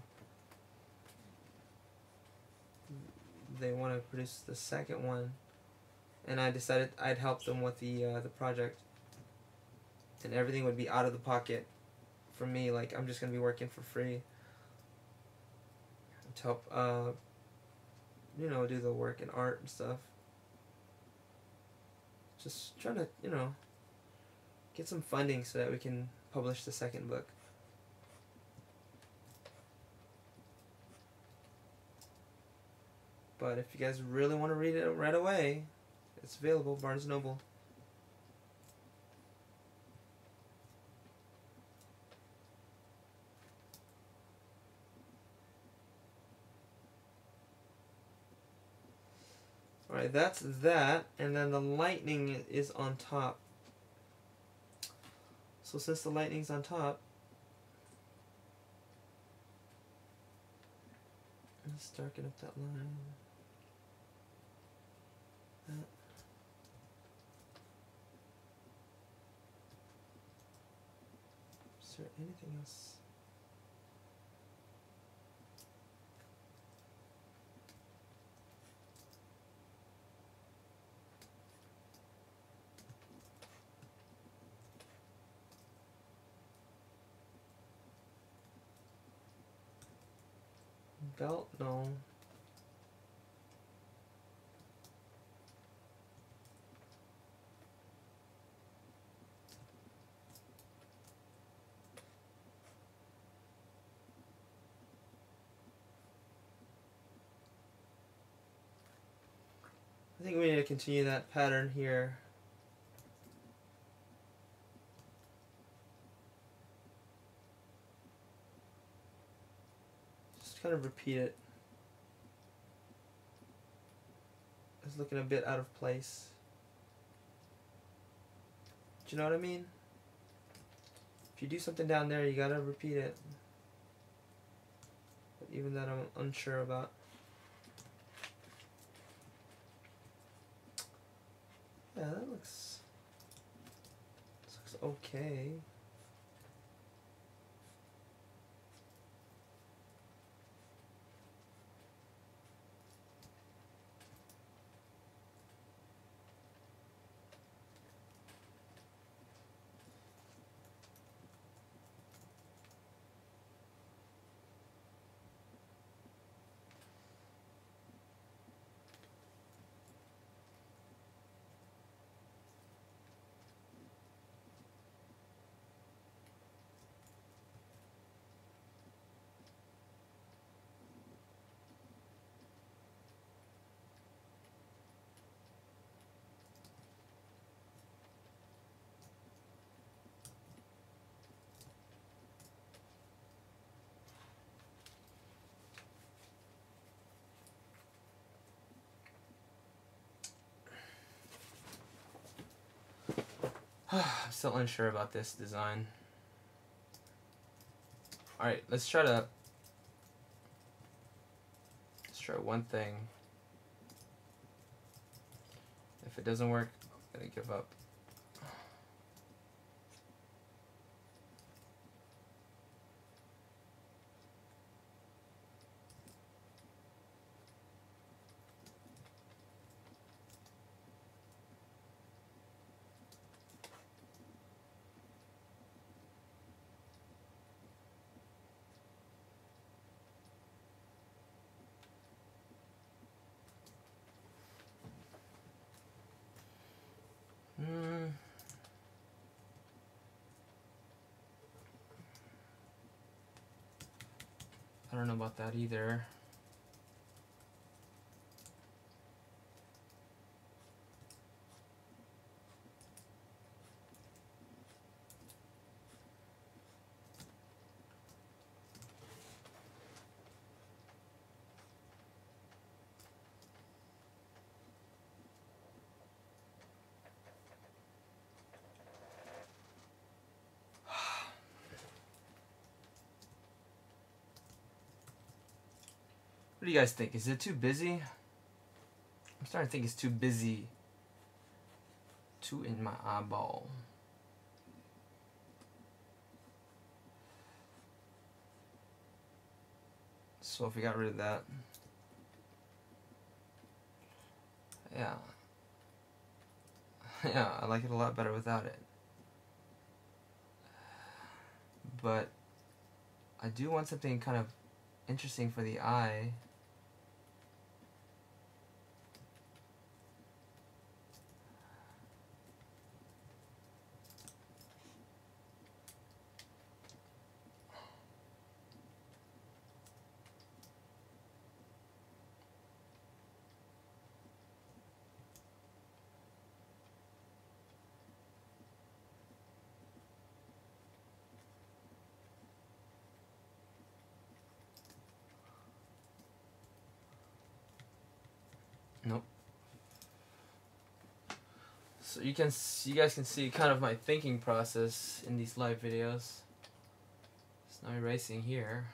they want to produce the second one, and I decided I'd help them with the project, and everything would be out of the pocket for me. Like, I'm just gonna be working for free to help you know, do the work and art and stuff. Just trying to, you know, get some funding so that we can publish the second book. But if you guys really want to read it right away, it's available, Barnes & Noble. Alright, that's that, and then the lightning is on top. So since the lightning's on top, let's darken up that line. That. Is there anything else? Belt? No. I think we need to continue that pattern here. Just kind of repeat it. It's looking a bit out of place. Do you know what I mean? If you do something down there, you gotta repeat it. But even that I'm unsure about. Yeah, that looks okay. I'm still unsure about this design. Alright, let's try one thing. If it doesn't work, I'm gonna give up. I don't know about that either. What do you guys think? Is it too busy? I'm starting to think it's too busy. Too in my eyeball. So if we got rid of that, yeah, yeah, I like it a lot better without it. But I do want something kind of interesting for the eye. Nope. So you guys can see kind of my thinking process in these live videos. So now erasing here.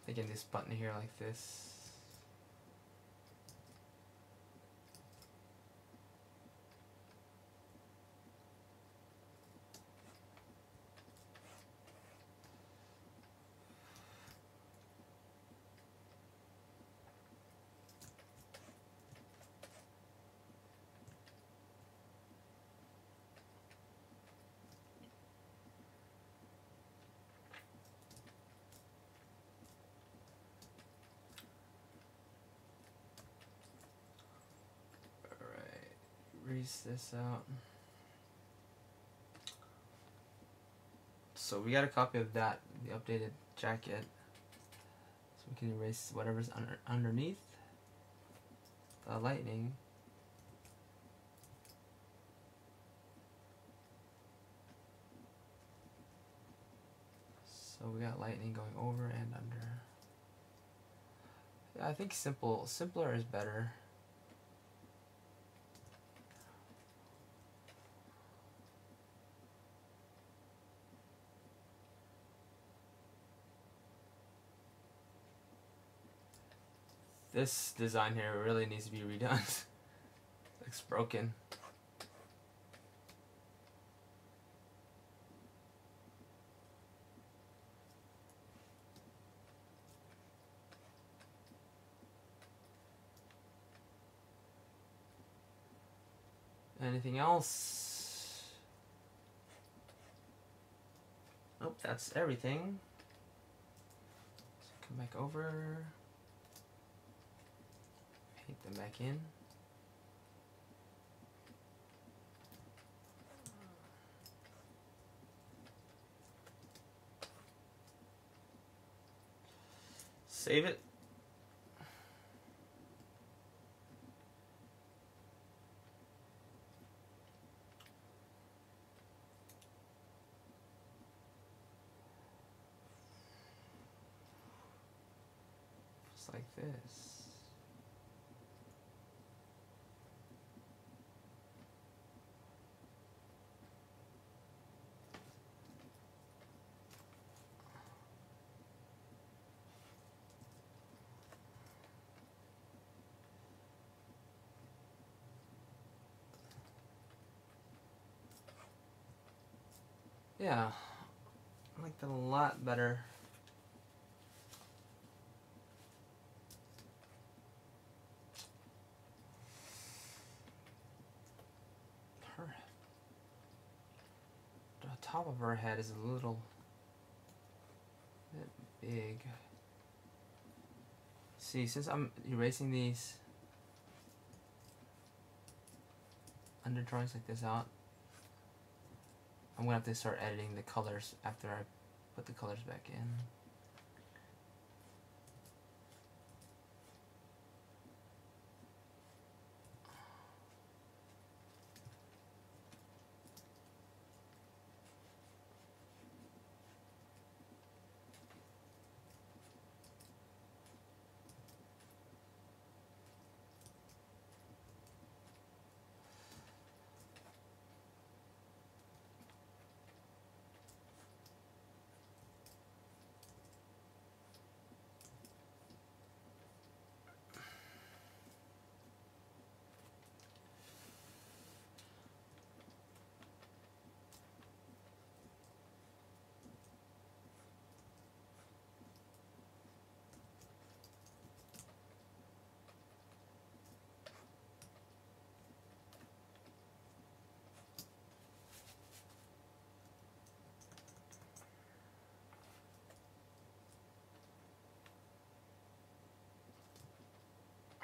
Again, this button here like this. Erase this out. So we got a copy of that, the updated jacket. So we can erase whatever's underneath the lightning. So we got lightning going over and under. Yeah, I think simpler is better. This design here really needs to be redone. Looks broken. Anything else? Nope, that's everything. So come back over. Paint them back in. Save it. Just like this. Yeah, I like that a lot better. The top of her head is a little bit big. See, since I'm erasing these under drawings like this out, I'm gonna have to start editing the colors after I put the colors back in.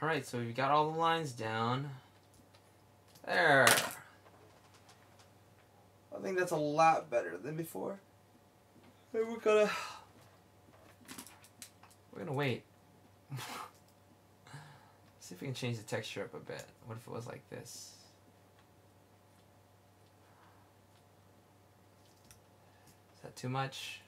Alright, so we've got all the lines down. There. I think that's a lot better than before. And we're gonna wait. See if we can change the texture up a bit. What if it was like this? Is that too much?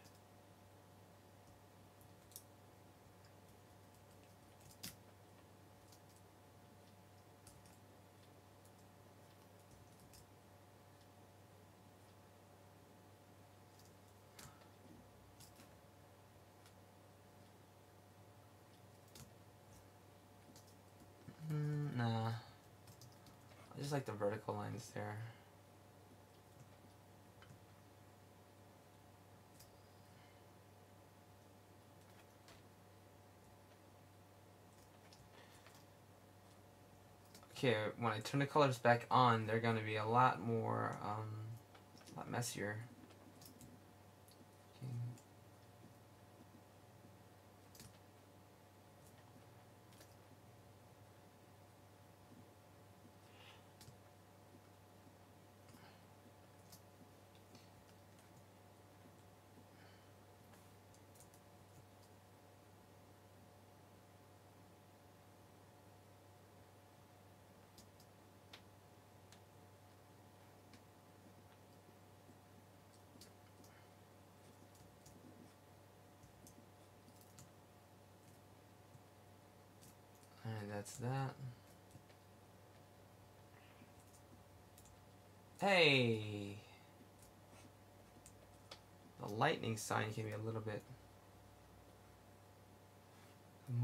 Nah. I just like the vertical lines there. Okay, when I turn the colors back on, they're going to be a lot more, a lot messier. Okay. And that's that. Hey! The lightning sign can be a little bit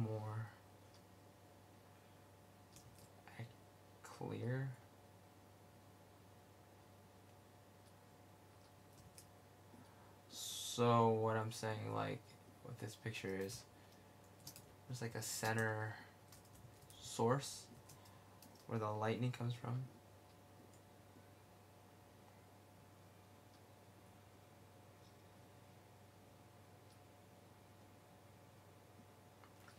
more clear. So what I'm saying, like, with this picture is there's like a center source where the lightning comes from.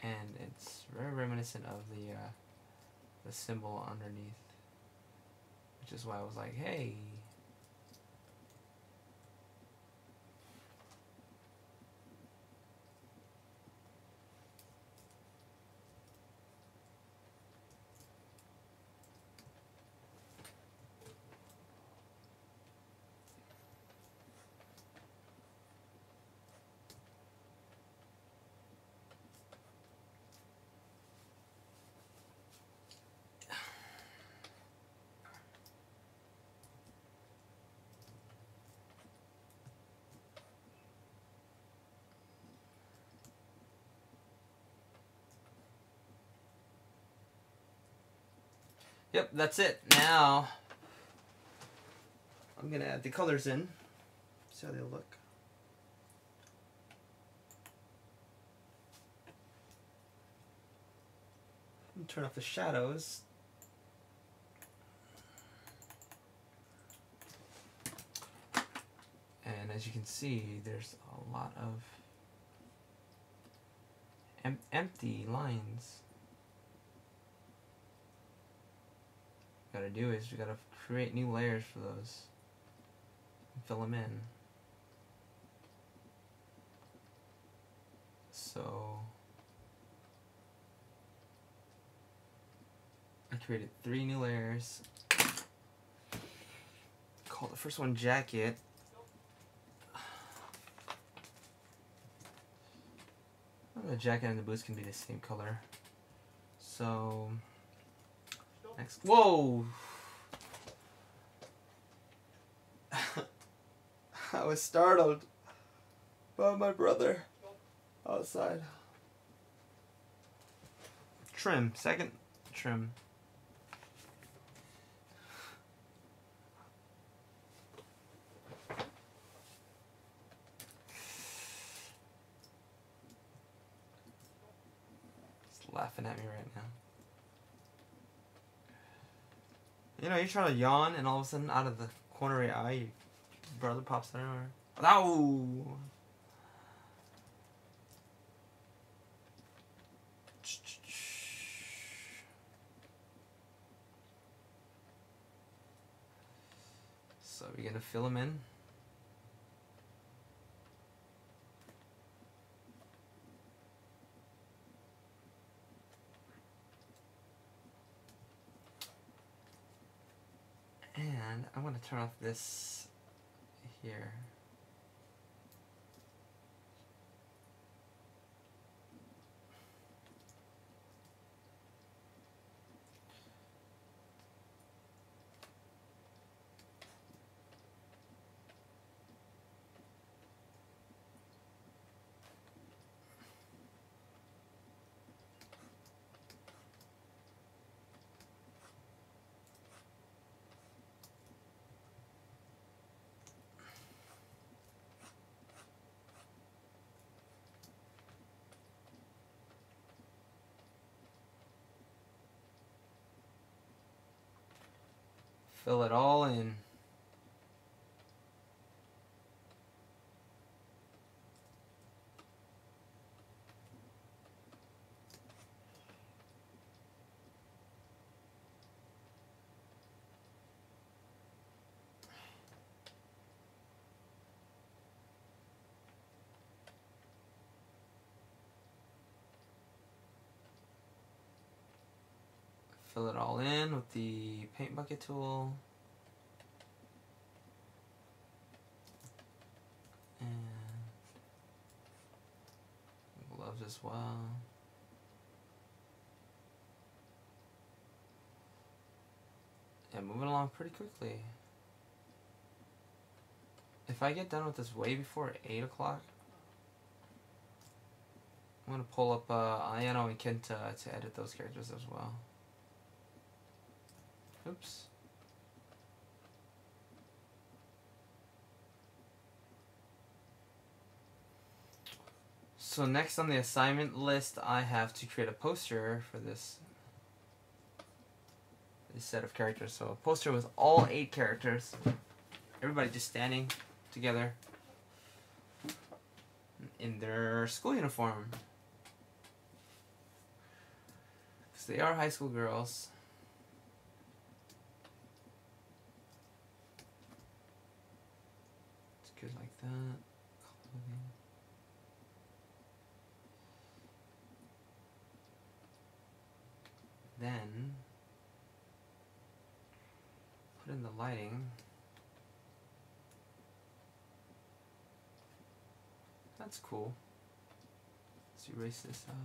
And it's very reminiscent of the symbol underneath, which is why I was like, hey. Yep, that's it. Now, I'm going to add the colors in. See how they look. And turn off the shadows. And as you can see, there's a lot of empty lines. What we gotta do is we gotta create new layers for those and fill them in. So I created 3 new layers. Call the first one jacket. The jacket and the boots can be the same color. So next, whoa! I was startled by my brother outside. Trim, second trim. He's laughing at me right now. You know, you're trying to yawn and all of a sudden out of the corner of your eye, your brother pops out. Ow! So we're gonna fill them in. And I'm gonna turn off this here. Fill it all in. Fill it all in with the paint bucket tool. And gloves as well. Yeah, moving along pretty quickly. If I get done with this way before 8 o'clock, I'm gonna pull up Ayano and Kenta to edit those characters as well. Oops. So next on the assignment list, I have to create a poster for this set of characters. So a poster with all 8 characters. Everybody just standing together in their school uniform. Because they are high school girls. It's good like that. Clothing. Then put in the lighting. That's cool. Let's erase this out.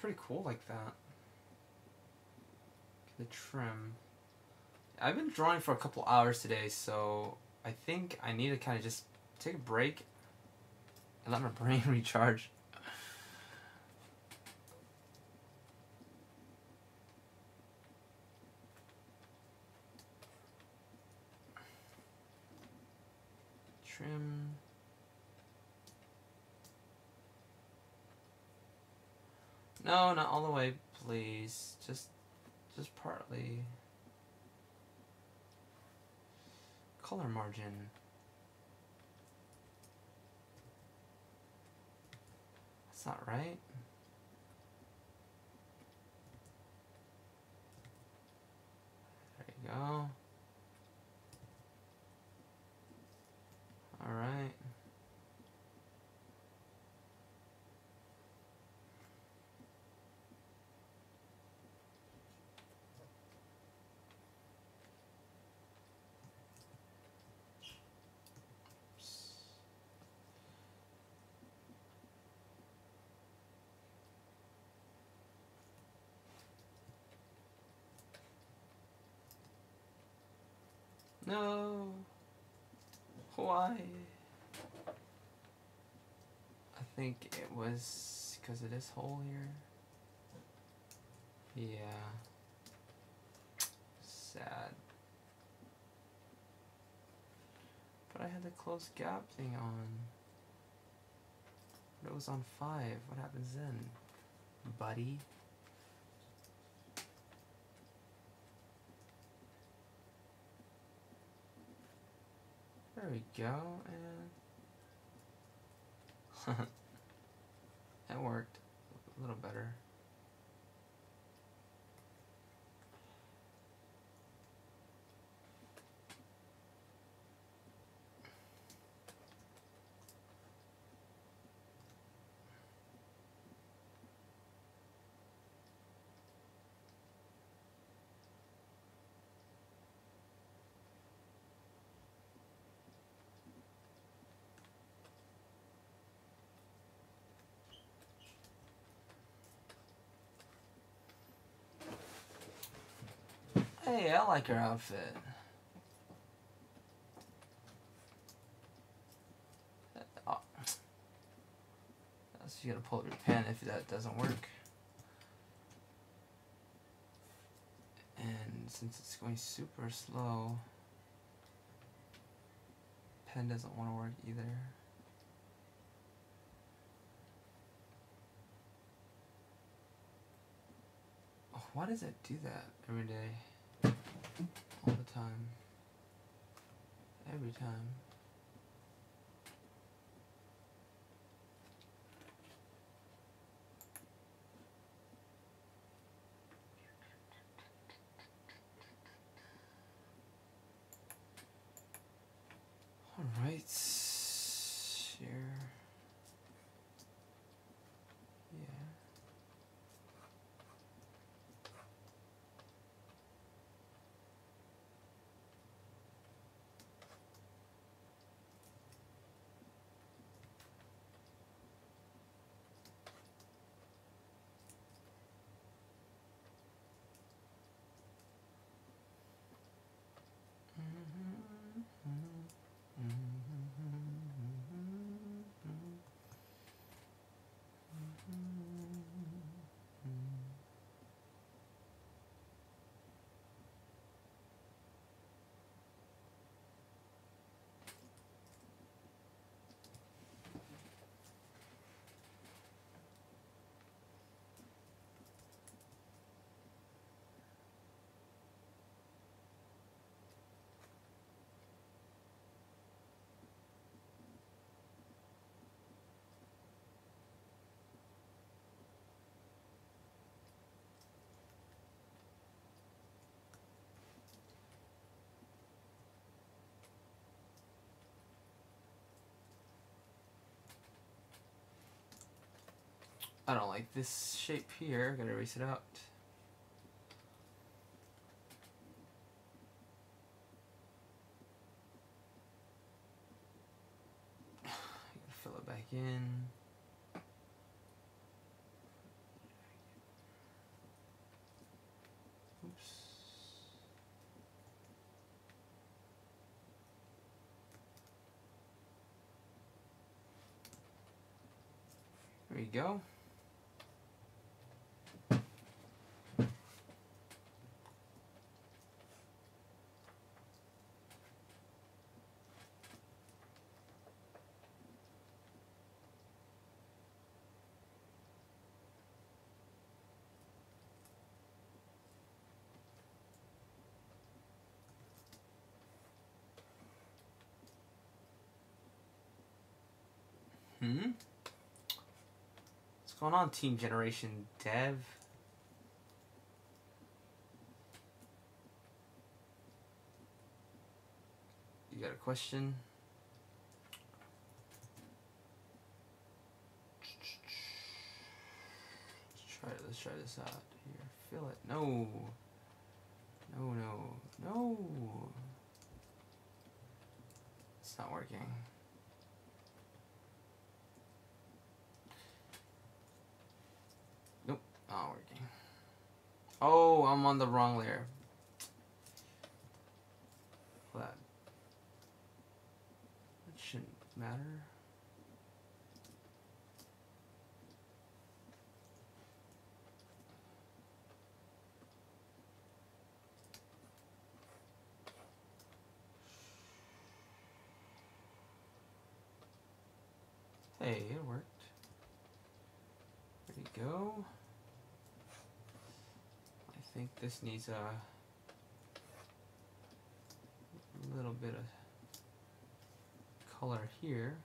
Pretty cool like that. The trim. I've been drawing for a couple hours today, so I think I need to kind of just take a break and let my brain recharge. Trim. No, not all the way, please. Just partly. Color margin. That's not right. There you go. All right. No. Why? I think it was because of this hole here. Yeah. Sad. But I had the close gap thing on. But it was on 5. What happens then, buddy? There we go, and that worked a little better. Hey, I like your outfit. Oh. So you gotta pull up your pen if that doesn't work. And since it's going super slow, pen doesn't want to work either. Oh, why does it do that every day? All the time. Every time. Alright. Share. Yeah. I don't like this shape here. Gotta erase it out. Gotta fill it back in. Oops. There you go. What's going on, Team Generation Dev? You got a question? Let's try this out here. Fill it. No. No, no, no. It's not working. Nope, not working. Oh, I'm on the wrong layer. Flat. shouldn't matter. Hey, it worked. There you go. I think this needs a little bit of color here.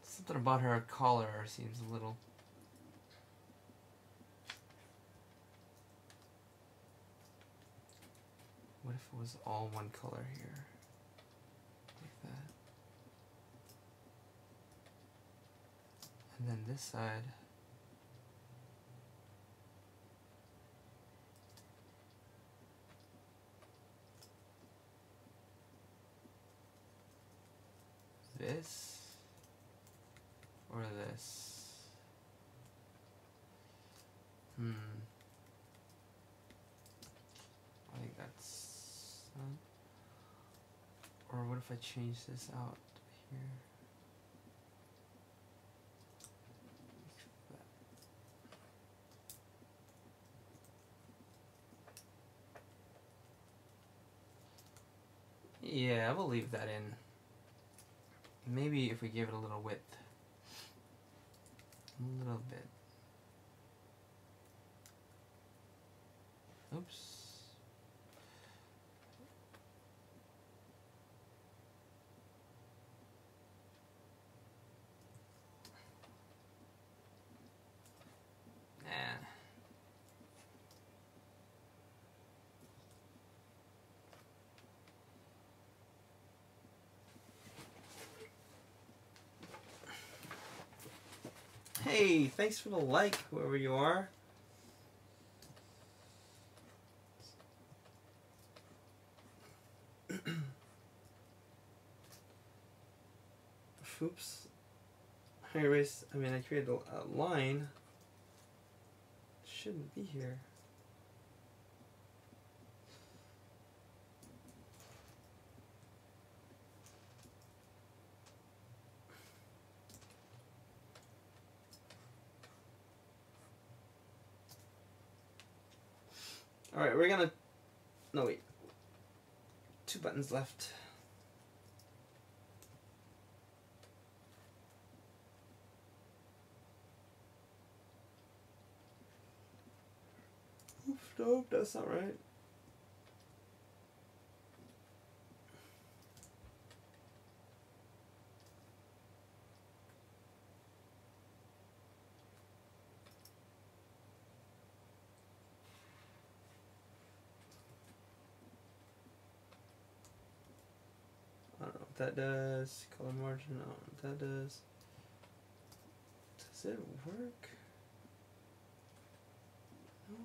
Something about her collar seems a little. What if it was all one color here? Like that. And then this side. This or this? I think that's. Or what if I change this out here? Yeah, we'll leave that in. Maybe if we give it a little width. A little bit. Oops. Nah. Hey, thanks for the like, whoever you are. Oops. I erased, I created a line. It shouldn't be here. Alright, we're gonna... No, wait. 2 buttons left. Oof, nope, that's not right. I don't know what that does. Color margin, I don't know what that does. Does it work? No.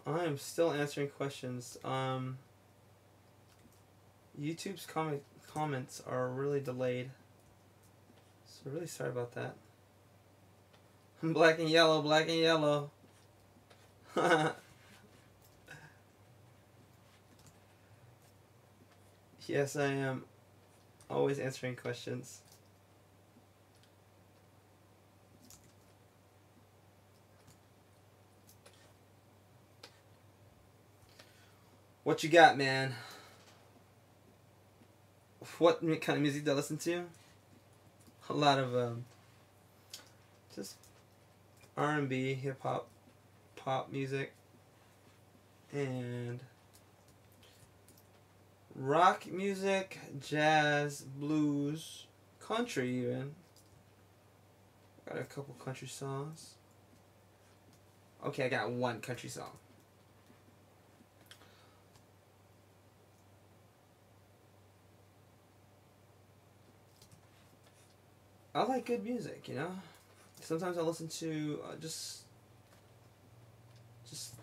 I am still answering questions. YouTube's comments are really delayed. So really sorry about that. Black and yellow, black and yellow. Yes, I am always answering questions. What you got, man? What kind of music do I listen to? A lot of just R&B, hip hop, pop music. and rock music, jazz, blues, country even. Got a couple country songs. Okay, I got one country song. I like good music, you know? Sometimes I listen to just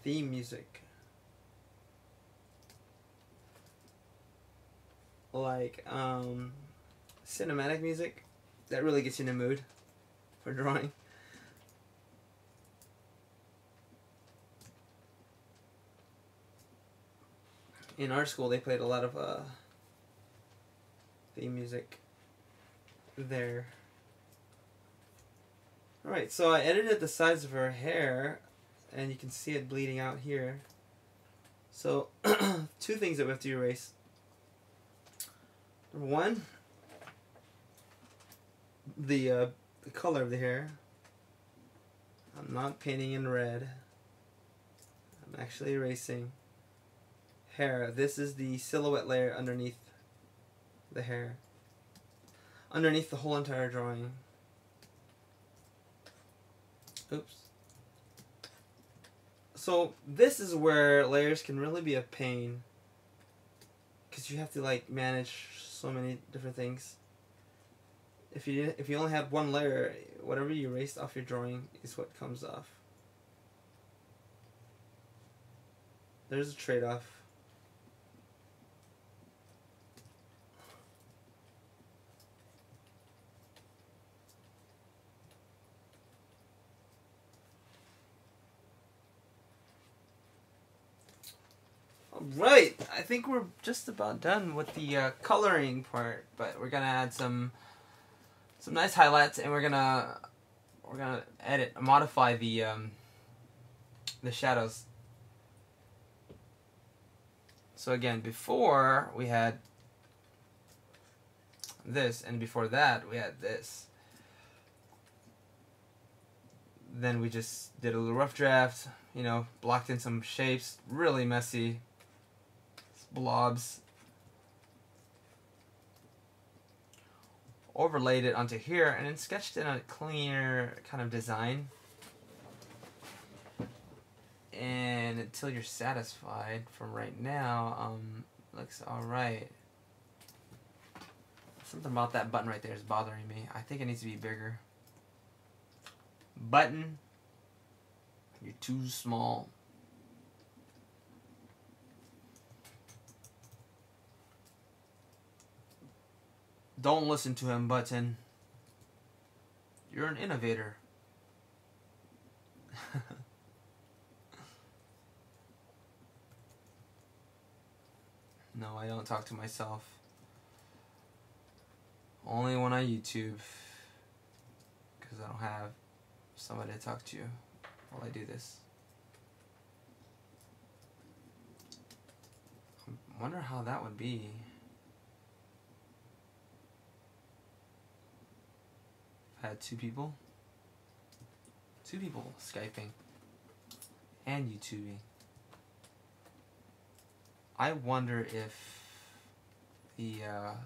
theme music. Like cinematic music that really gets you in the mood for drawing. In art school, they played a lot of theme music there. Alright, so I edited the sides of her hair, and you can see it bleeding out here. So, two things that we have to erase. Number one, the color of the hair. I'm not painting in red. I'm actually erasing hair. This is the silhouette layer underneath the hair. Underneath the whole entire drawing. Oops. So this is where layers can really be a pain, because you have to like manage so many different things. If you only had one layer, whatever you erased off your drawing is what comes off. There's a trade-off. Right, I think we're just about done with the coloring part, but we're gonna add some nice highlights, and we're gonna modify the shadows. So again, before we had this, and before that we had this. Then we just did a little rough draft, you know, blocked in some shapes, really messy blobs, overlaid it onto here, and then sketched in a cleaner kind of design. And until you're satisfied from right now, looks alright. Something about that button right there is bothering me. I think it needs to be bigger. Button, you're too small. Don't listen to him, Button. You're an innovator. No, I don't talk to myself. Only when I YouTube. Because I don't have somebody to talk to while I do this. I wonder how that would be. I had two people Skyping and YouTubing. I wonder if the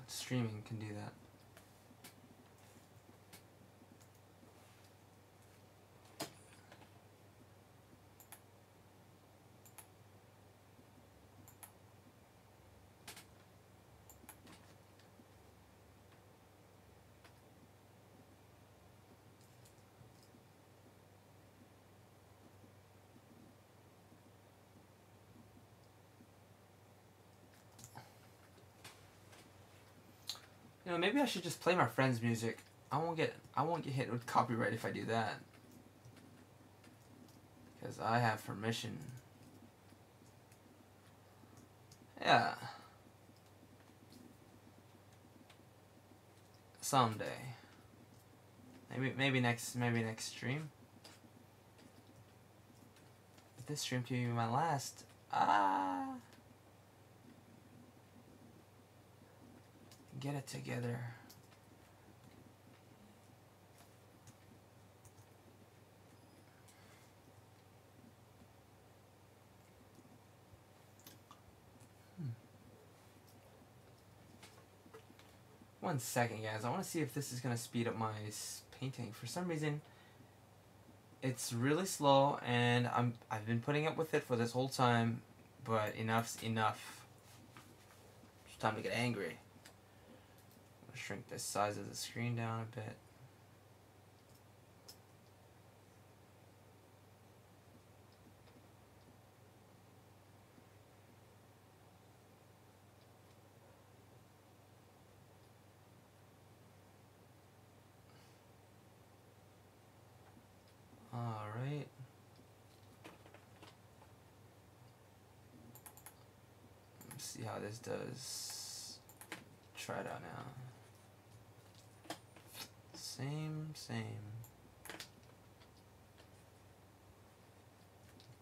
streaming can do that. You know, maybe I should just play my friend's music. I won't get hit with copyright if I do that. Because I have permission. Yeah. Someday. Maybe next stream. If this stream can be my last. Get it together. 1 second, guys. I want to see if this is going to speed up my painting. For some reason, it's really slow, and I've been putting up with it for this whole time, but enough's enough. It's time to get angry. I'm going to shrink the size of the screen down a bit. Alright. Let's see how this does. Try it out now. Same.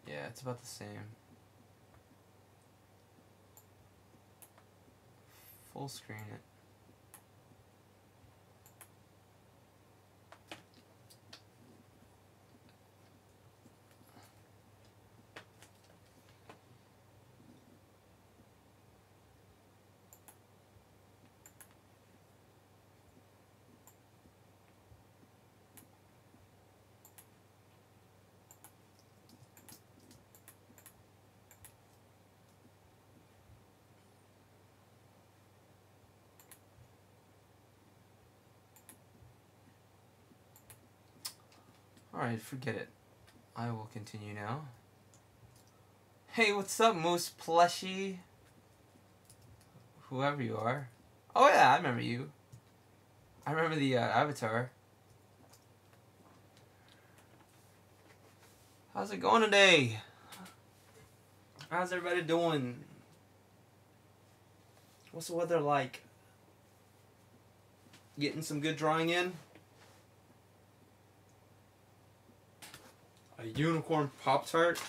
Yeah, it's about the same. Full screen it. Alright, forget it. I will continue now. Hey, what's up, Moose Plushie? Whoever you are. Oh yeah, I remember you. I remember the avatar. How's it going today? How's everybody doing? What's the weather like? Getting some good drawing in? A unicorn Pop-Tart?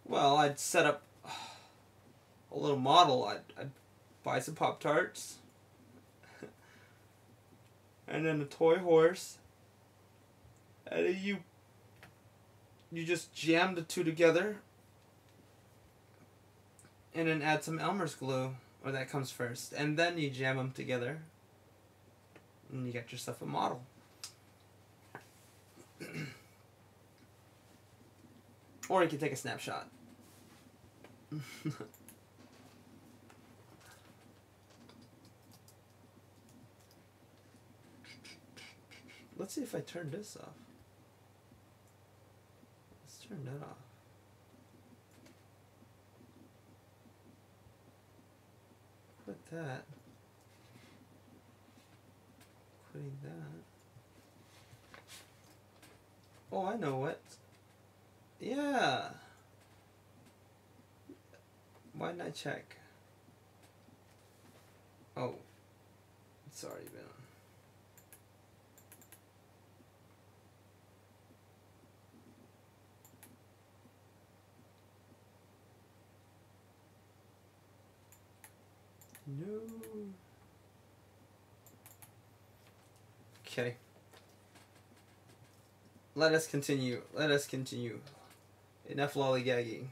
Well, I'd set up a little model. I'd buy some Pop-Tarts. And then a toy horse. And then you just jam the two together. And then add some Elmer's glue. Or that comes first. And then you jam them together. And you get yourself a model. Or you can take a snapshot. Let's see if I turn this off. Let's turn that off. Quit that. Quitting that. Oh, I know what. Yeah. Why didn't I check? Oh, it's already been on. No. Okay. Let us continue. Let us continue. Enough lollygagging.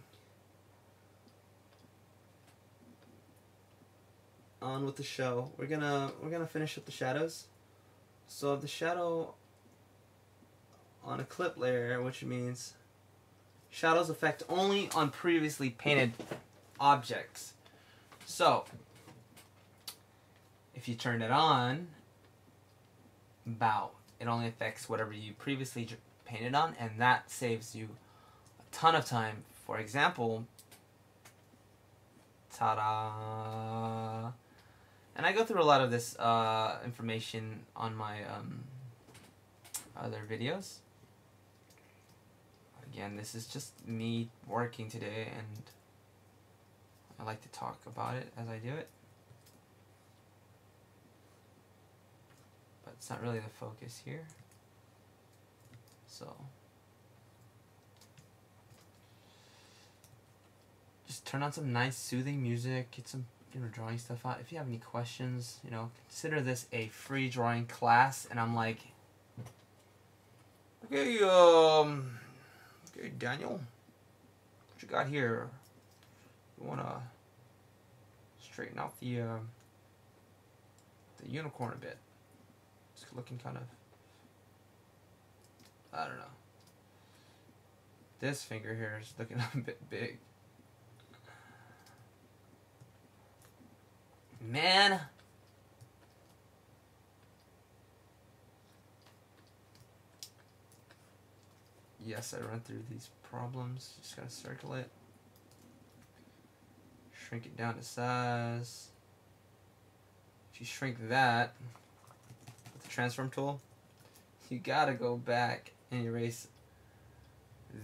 On with the show. We're gonna finish up the shadows. So the shadow on a clip layer, which means shadows affect only on previously painted objects. So if you turn it on, it only affects whatever you previously painted on, and that saves you a ton of time. For example, ta-da! And I go through a lot of this information on my other videos. Again, this is just me working today, and I like to talk about it as I do it. But it's not really the focus here. So just turn on some nice soothing music, get some drawing stuff out. If you have any questions, consider this a free drawing class. And I'm like, okay, Daniel, what you got here? You wanna straighten out the the unicorn a bit. It's looking kind of, I don't know. This finger here is looking a bit big. Man. Yes, I run through these problems. Just gotta circle it. Shrink it down to size. If you shrink that with the transform tool, you gotta go back and erase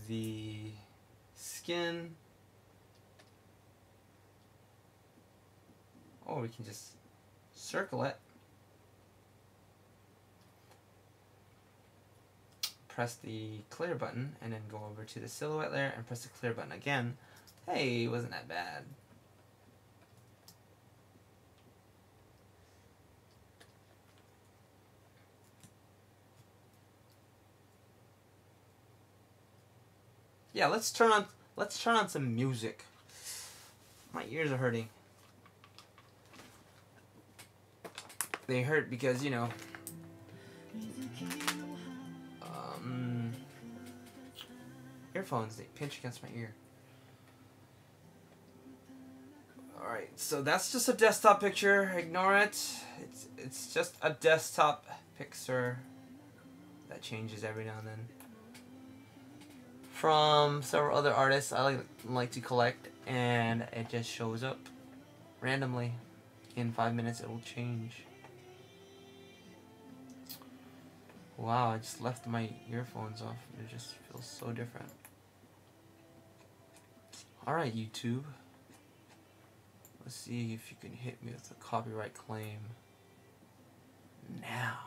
the skin. Or we can just circle it. Press the clear button and then go over to the silhouette layer and press the clear button again. Hey, wasn't that bad. Yeah, let's turn on some music. My ears are hurting. They hurt because, you know, earphones, they pinch against my ear. Alright, so that's just a desktop picture. Ignore it. It's just a desktop picture that changes every now and then. From several other artists I like to collect, and it just shows up randomly. In 5 minutes it will change. Wow, I just left my earphones off. It just feels so different. Alright, YouTube. Let's see if you can hit me with a copyright claim now.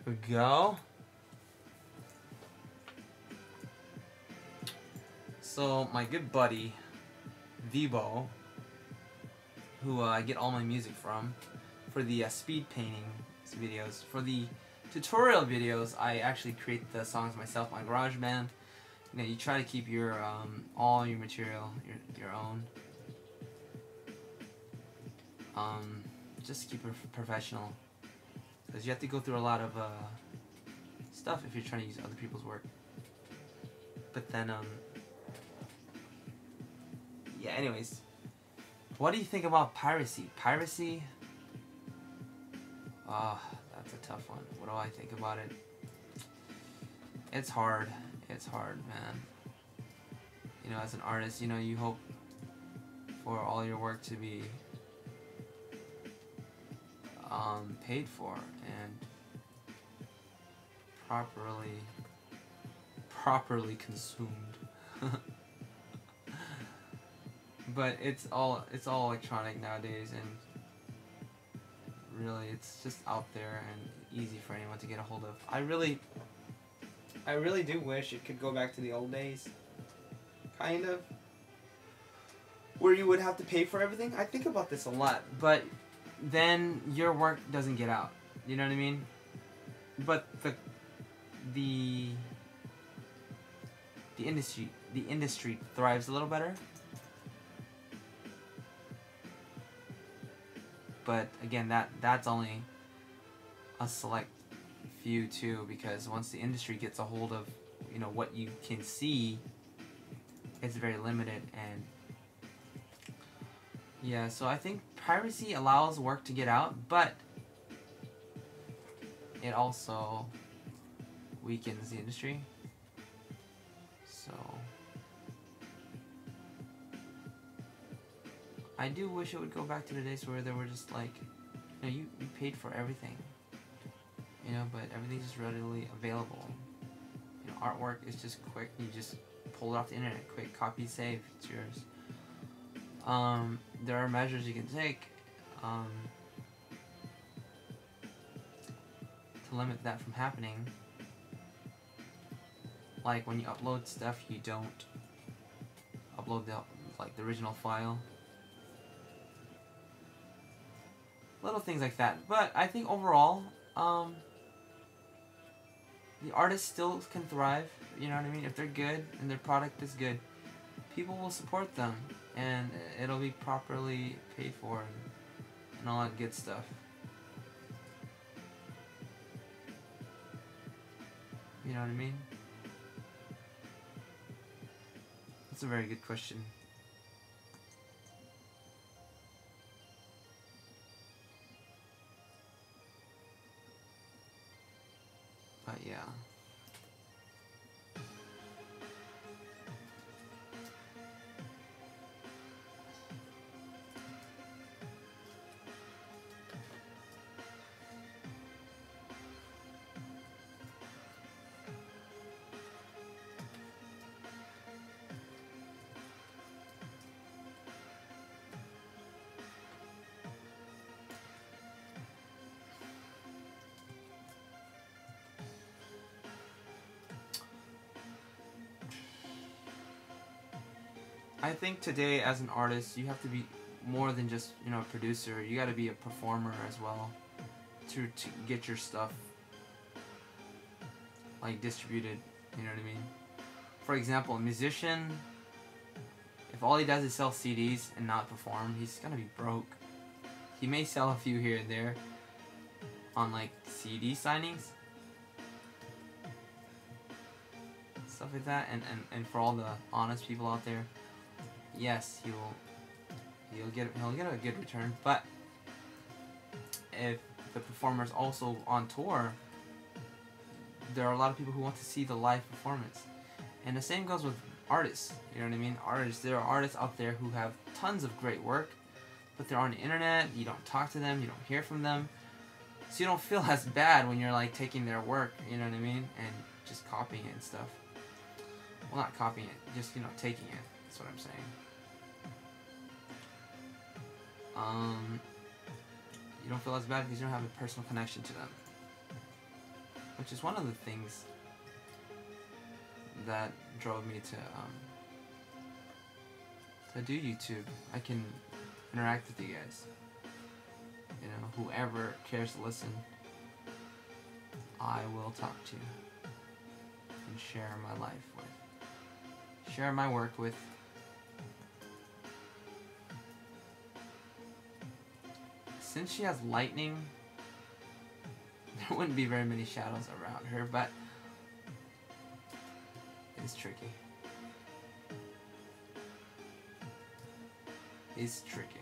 Here we go. So my good buddy Vibo, who I get all my music from, for the speed painting videos, for the tutorial videos, I actually create the songs myself on GarageBand. You know, you try to keep your all your material your own. Just keep it professional, because you have to go through a lot of stuff if you're trying to use other people's work. But then yeah, anyways, what do you think about piracy? Piracy? That's a tough one. What do I think about it? It's hard. It's hard, man. You know, as an artist, you know, you hope for all your work to be paid for and properly consumed. But it's all electronic nowadays, and really it's just out there and easy for anyone to get a hold of. I really do wish it could go back to the old days, kind of, where you would have to pay for everything. I think about this a lot, but then your work doesn't get out. You know what I mean? But the industry thrives a little better. But again, that's only a select few too, because once the industry gets a hold of, you know, what you can see, it's very limited. And yeah, so I think piracy allows work to get out, but it also weakens the industry. So I do wish it would go back to the days where they were just like, you know, you paid for everything, you know, but everything's just readily available. You know, artwork is just quick. You just pull it off the internet, quick, copy, save, it's yours. There are measures you can take to limit that from happening. Like when you upload stuff, you don't upload the original file. Little things like that. But I think overall, the artists still can thrive. You know what I mean? If they're good and their product is good, people will support them, and it'll be properly paid for and all that good stuff. You know what I mean? That's a very good question. But yeah. I think today, as an artist, you have to be more than just, you know, a producer. You got to be a performer as well to get your stuff like distributed. You know what I mean? For example, a musician, if all he does is sell CDs and not perform, he's gonna be broke. He may sell a few here and there on like CD signings, stuff like that. And for all the honest people out there, yes, he'll get a good return. But if the performer's also on tour, there are a lot of people who want to see the live performance. And the same goes with artists. You know what I mean? Artists. There are artists out there who have tons of great work, but they're on the internet. You don't talk to them. You don't hear from them. So you don't feel as bad when you're like taking their work. You know what I mean? And just copying it and stuff. Well, not copying it. Just, you know, taking it. That's what I'm saying. You don't feel as bad because you don't have a personal connection to them. Which is one of the things that drove me to do YouTube. I can interact with you guys. You know, whoever cares to listen, I will talk to and share my life with, share my work with. Since she has lightning, there wouldn't be very many shadows around her, but it's tricky. It's tricky.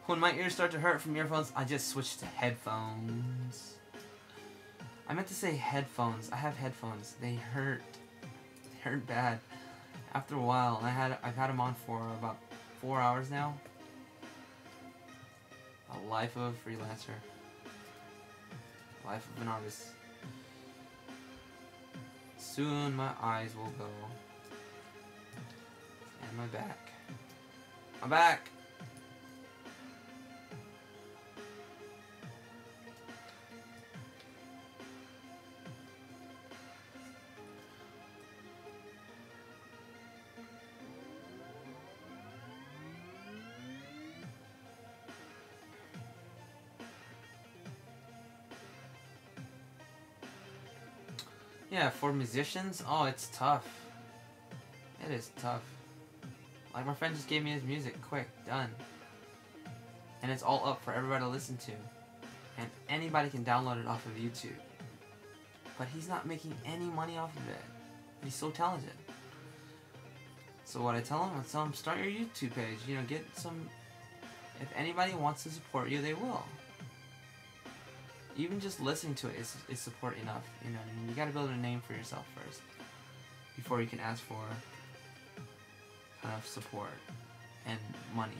When my ears start to hurt from earphones, I just switch to headphones. I meant to say headphones. I have headphones. They hurt. They hurt bad. After a while, I've had them on for about 4 hours now. A life of a freelancer. Life of an artist. Soon my eyes will go. And my back. My back! Yeah, for musicians, oh, it's tough. It is tough. Like, my friend just gave me his music, quick, done. And it's all up for everybody to listen to. And anybody can download it off of YouTube. But he's not making any money off of it. He's so talented. So what I tell him, start your YouTube page. You know, get some... If anybody wants to support you, they will. Even just listening to it is support enough. You know what I mean? You gotta build a name for yourself first before you can ask for kind of support and money.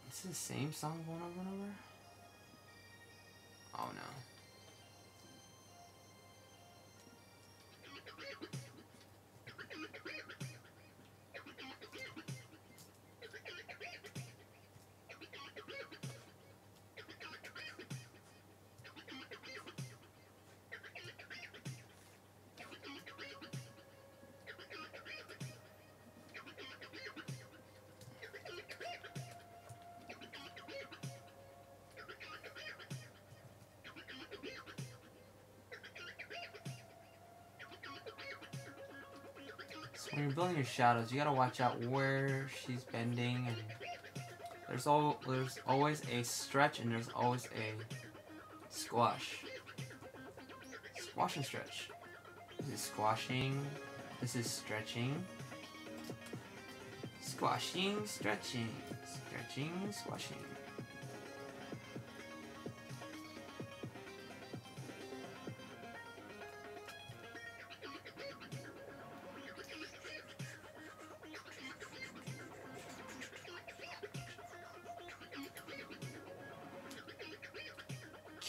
It's the same song going over and over? Oh no. When you're building your shadows, you gotta watch out where she's bending, and there's always a stretch and there's always a squash. Squash and stretch. This is squashing. This is stretching. Squashing, stretching. Stretching, squashing.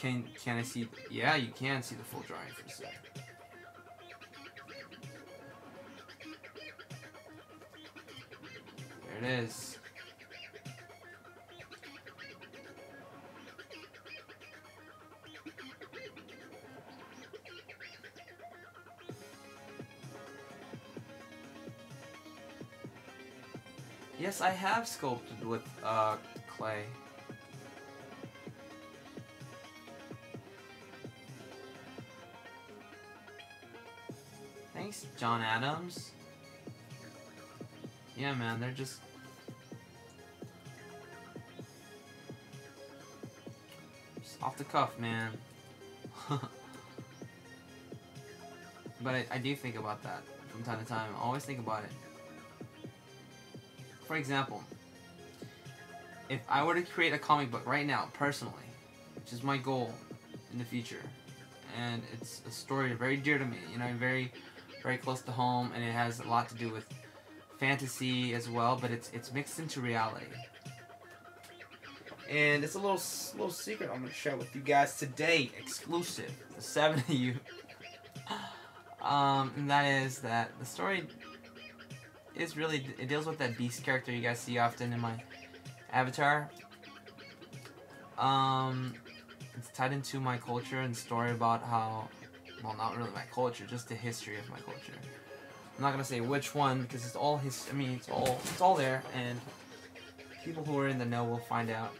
Can I see? Yeah, you can see the full drawing for a sec. There it is. Yes, I have sculpted with clay. Thanks, John Adams. Yeah, man, they're just off the cuff, man. But I do think about that from time to time. I always think about it. For example, if I were to create a comic book right now, personally, which is my goal in the future, and it's a story very dear to me, you know, very, very close to home, and it has a lot to do with fantasy as well, but it's mixed into reality. And it's a little secret I'm going to share with you guys today, exclusive, the 7 of you. And that is that the story is really, it deals with that beast character you guys see often in my avatar. It's tied into my culture and story about how, well, not really my culture, just the history of my culture. I'm not gonna say which one because it's all I mean, it's all there, and people who are in the know will find out.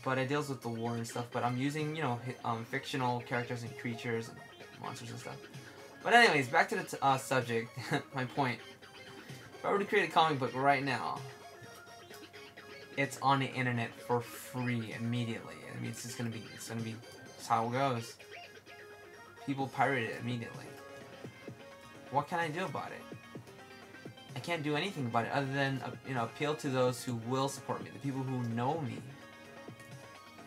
But it deals with the war and stuff. But I'm using, you know, fictional characters and creatures and monsters and stuff. But anyways, back to the subject. My point. If I were to create a comic book right now, it's on the internet for free immediately. I mean, it's gonna be that's how it goes. People pirate it immediately. What can I do about it? I can't do anything about it other than you know, appeal to those who will support me, the people who know me.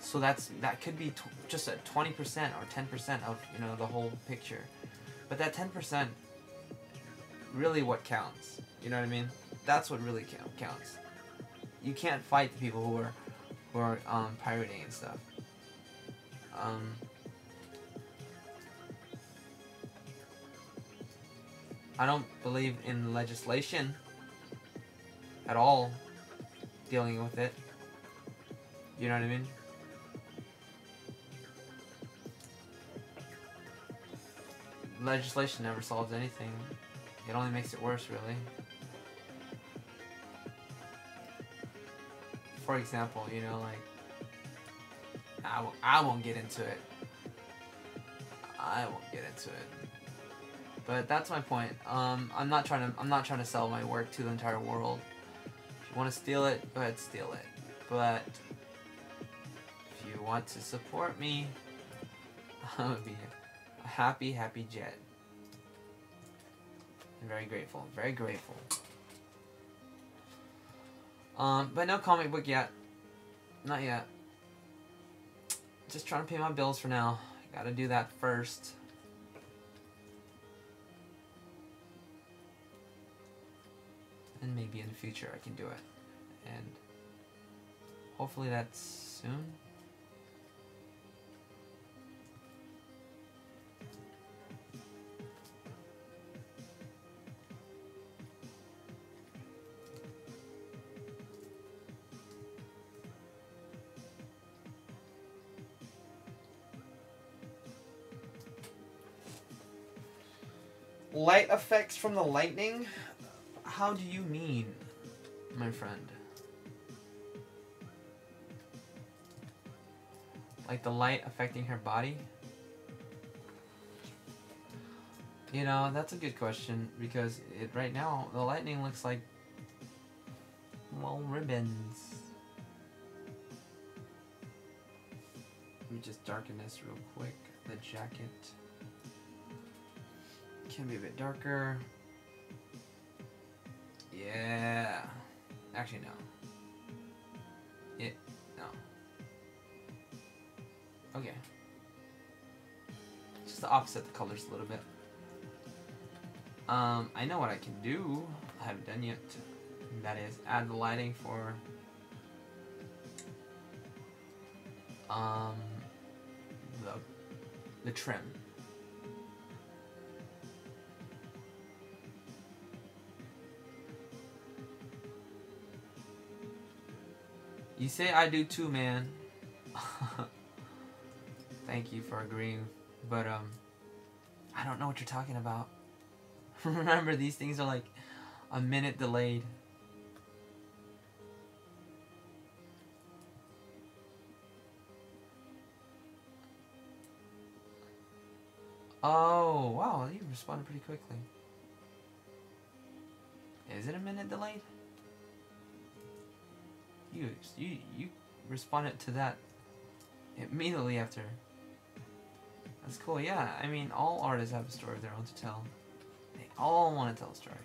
So that could be just a 20% or 10% of, you know, the whole picture. But that 10% really what counts. You know what I mean? That's what really counts. You can't fight the people who are pirating and stuff. I don't believe in legislation at all dealing with it. You know what I mean? Legislation never solves anything. It only makes it worse, really. For example, you know, like, I won't get into it. I won't get into it. But that's my point. I'm not trying to sell my work to the entire world. If you want to steal it, go ahead, steal it. But if you want to support me, I would be a happy jet. I'm very grateful. Very grateful. But no comic book yet. Not yet. Just trying to pay my bills for now. Gotta do that first. And maybe in the future I can do it. And hopefully that's soon. Light effects from the lightning? How do you mean, my friend? Like the light affecting her body? You know, that's a good question because right now the lightning looks like, well, ribbons. Let me just darken this real quick. The jacket can be a bit darker. Yeah. Actually, no. No. Okay. Just to offset the colors a little bit. I know what I can do. I haven't done yet. And that is add the lighting for the trim. You say I do too, man. Thank you for agreeing, but I don't know what you're talking about. Remember, these things are like a minute delayed. Oh, wow, you responded pretty quickly. Is it a minute delayed? You responded to that immediately after. That's cool, yeah. I mean, all artists have a story of their own to tell. They all want to tell a story.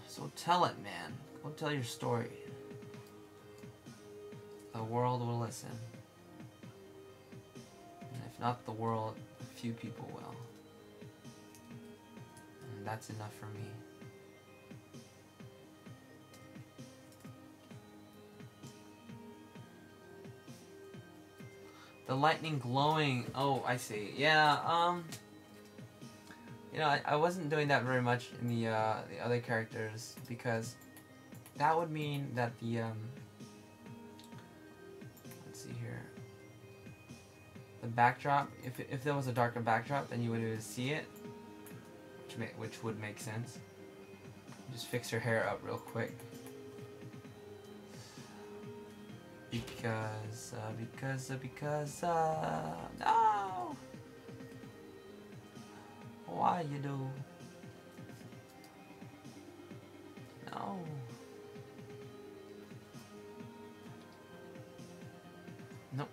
So tell it, man. Go tell your story. The world will listen. And if not the world, a few people will. And that's enough for me. The lightning glowing. Oh, I see. Yeah, you know, I wasn't doing that very much in the other characters because that would mean that the let's see here, the backdrop. If there was a darker backdrop, then you would be able to see it, which would make sense. Just fix your hair up real quick because no. Why you do? No. Nope.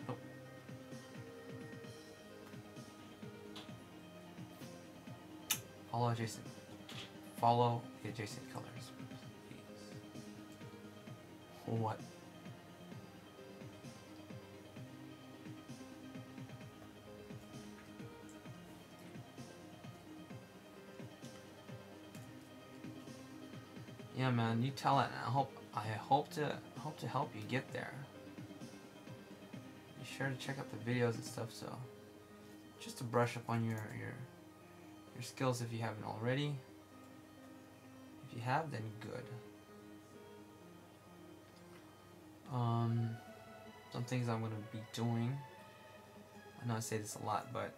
Nope. Follow adjacent. Follow the adjacent colors, please. What? Yeah, man, you tell it, and I hope to help you get there. Be sure to check out the videos and stuff, so just to brush up on your skills if you haven't already. If you have, then good. Some things I'm gonna be doing. I know I say this a lot, but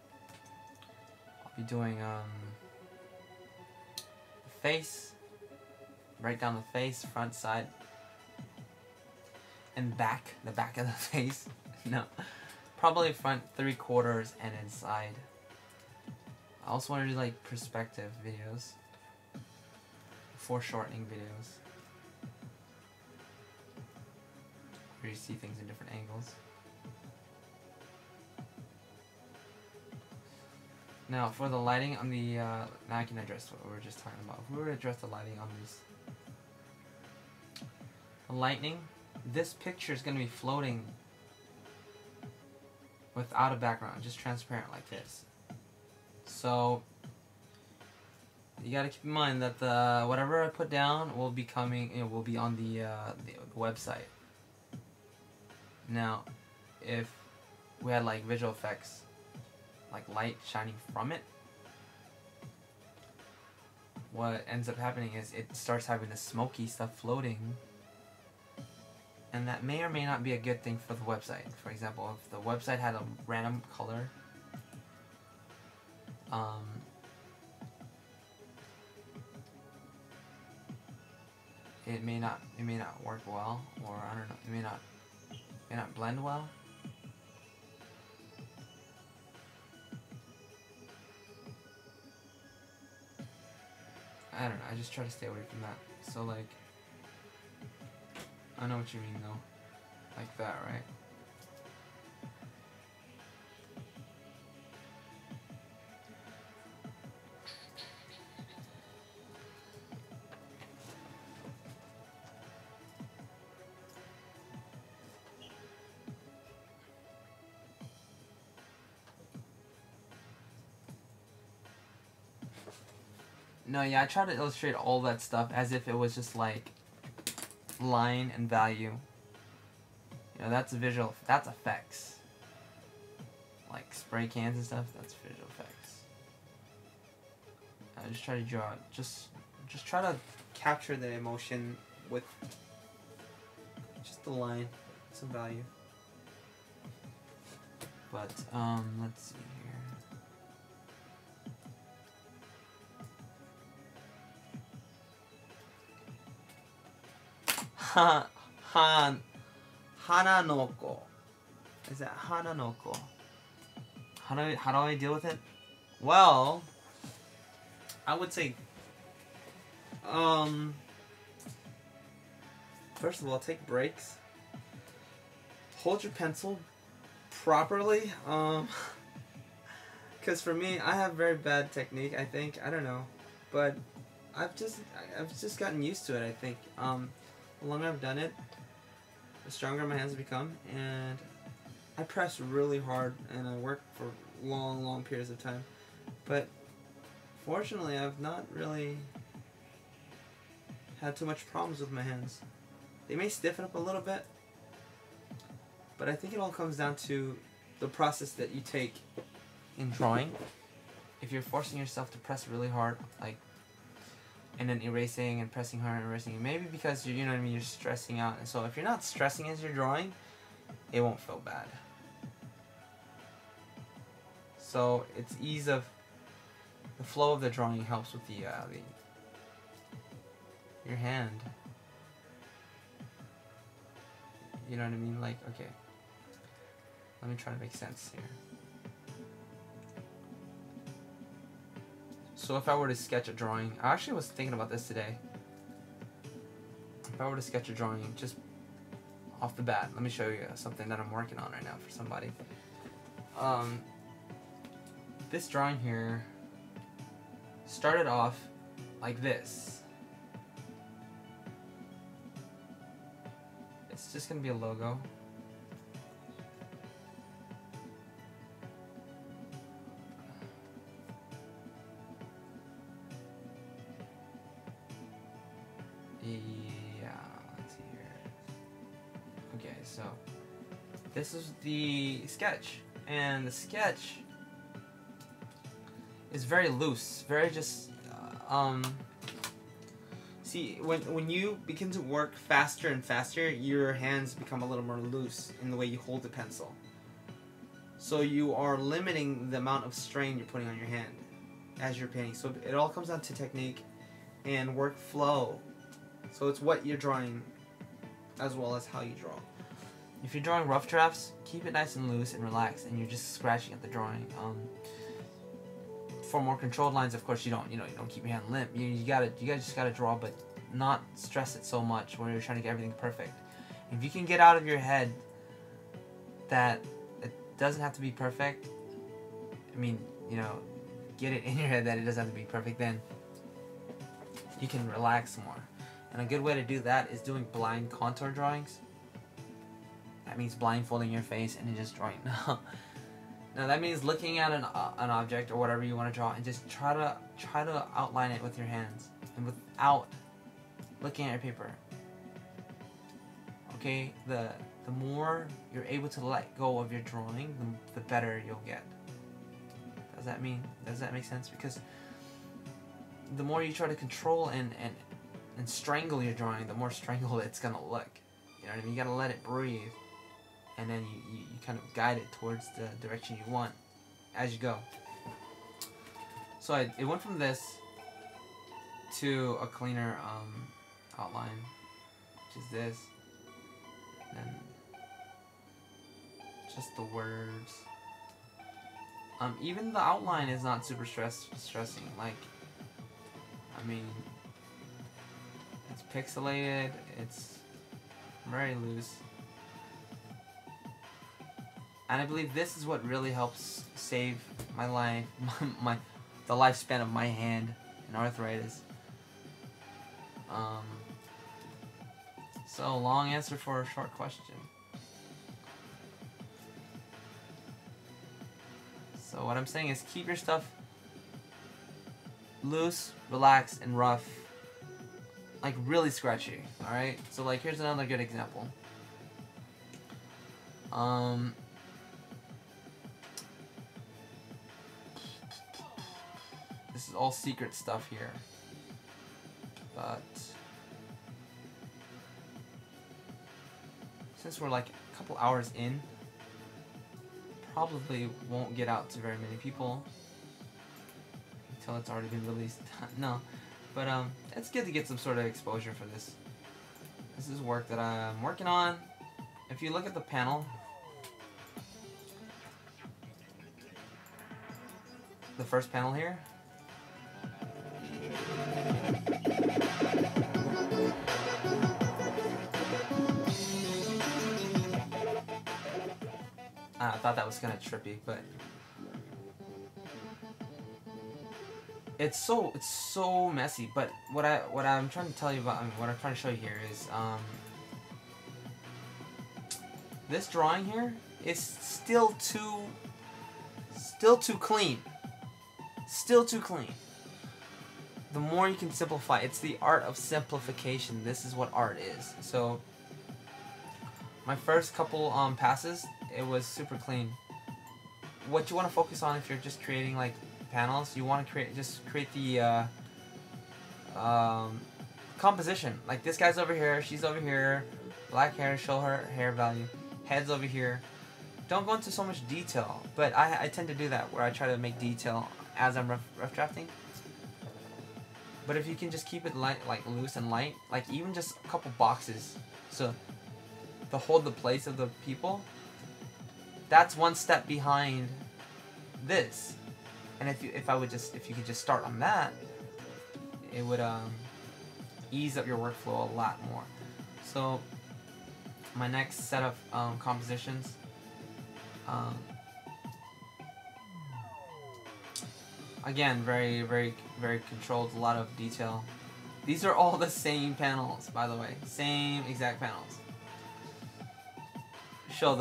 I'll be doing the face. Right down the face, front, side, and back. The back of the face. No. Probably front 3/4 and inside. I also want to do like perspective videos. Foreshortening videos. Where you see things in different angles. Now for the lighting on the, now I can address what we were just talking about. If we were to address the lighting on these lightning, this picture is going to be floating without a background, just transparent like this. So you got to keep in mind that the whatever I put down will be coming, it will be on the website. Now, if we had like visual effects, like light shining from it, what ends up happening is it starts having the smoky stuff floating. And that may or may not be a good thing for the website. For example, if the website had a random color, it may not work well, or I don't know, it may not blend well. I don't know, I just try to stay away from that. So like, I know what you mean though. Like that, right? No, yeah, I try to illustrate all that stuff as if it was just like line and value. You know, that's visual, that's effects. Like spray cans and stuff, that's visual effects. I just try to draw, just try to capture the emotion with just the line, some value. But, let's see here. Hananoko. Is that Hananoko? How do I deal with it? Well, I would say, first of all, take breaks. Hold your pencil properly. Because for me, I have very bad technique, I think. I don't know. But I've just gotten used to it, I think. The longer I've done it, the stronger my hands become, and I press really hard and I work for long periods of time. But fortunately, I've not really had too much problems with my hands. They may stiffen up a little bit, but I think it all comes down to the process that you take in drawing. If you're forcing yourself to press really hard, like, and then erasing and pressing hard and erasing, maybe because you know what I mean, you're stressing out. And so if you're not stressing as you're drawing, it won't feel bad. So it's ease of the flow of the drawing helps with your hand. You know what I mean? Like, okay, let me try to make sense here. So if I were to sketch a drawing, I actually was thinking about this today. If I were to sketch a drawing, just off the bat, let me show you something that I'm working on right now for somebody. This drawing here started off like this. It's just gonna be a logo. Yeah, let's see here. Okay, so this is the sketch, and the sketch is very loose, very just see, when you begin to work faster and faster, your hands become a little more loose in the way you hold the pencil. So you are limiting the amount of strain you're putting on your hand as you're painting. So it all comes down to technique and workflow. So it's what you're drawing as well as how you draw. If you're drawing rough drafts, keep it nice and loose and relaxed, and you're just scratching at the drawing. For more controlled lines, of course, you don't keep your hand limp. You just gotta draw, but not stress it so much where you're trying to get everything perfect. If you can get out of your head that it doesn't have to be perfect, I mean, you know, get it in your head that it doesn't have to be perfect, then you can relax more. And a good way to do that is doing blind contour drawings. That means blindfolding your face and then just drawing. Now that means looking at an object or whatever you want to draw and just try to outline it with your hands and without looking at your paper. Okay, the more you're able to let go of your drawing, the better you'll get. Does that make sense? Because the more you try to control and strangle your drawing, the more strangled it's gonna look. You know what I mean? You gotta let it breathe, and then you kind of guide it towards the direction you want as you go. So it went from this to a cleaner outline, which is this, and just the words. Even the outline is not super stressing. Like, I mean, it's pixelated. It's very loose. And I believe this is what really helps save my life, the lifespan of my hand in arthritis. So, long answer for a short question. So what I'm saying is keep your stuff loose, relaxed, and rough. Like really scratchy, alright? So like here's another good example. This is all secret stuff here. But since we're like a couple hours in, probably won't get out to very many people until it's already been released. No, but it's good to get some sort of exposure for this. This is work that I'm working on. If you look at the panel, the first panel here, I thought that was kind of trippy, but it's so messy. But what I'm trying to tell you about, what I'm trying to show you here is this drawing here is still too clean. Still too clean. The more you can simplify, it's the art of simplification. This is what art is. So my first couple passes, it was super clean. What you want to focus on if you're just creating like panels, you want to create the composition. Like this guy's over here, she's over here, black hair, show her hair value, head's over here. Don't go into so much detail, but I tend to do that where I try to make detail as I'm rough drafting. But if you can just keep it light, like loose and light, like even just a couple boxes, so to hold the place of the people, that's one step behind this. And if you could just start on that, it would ease up your workflow a lot more. So my next set of compositions, again, very controlled, a lot of detail. These are all the same panels, by the way, same exact panels. We show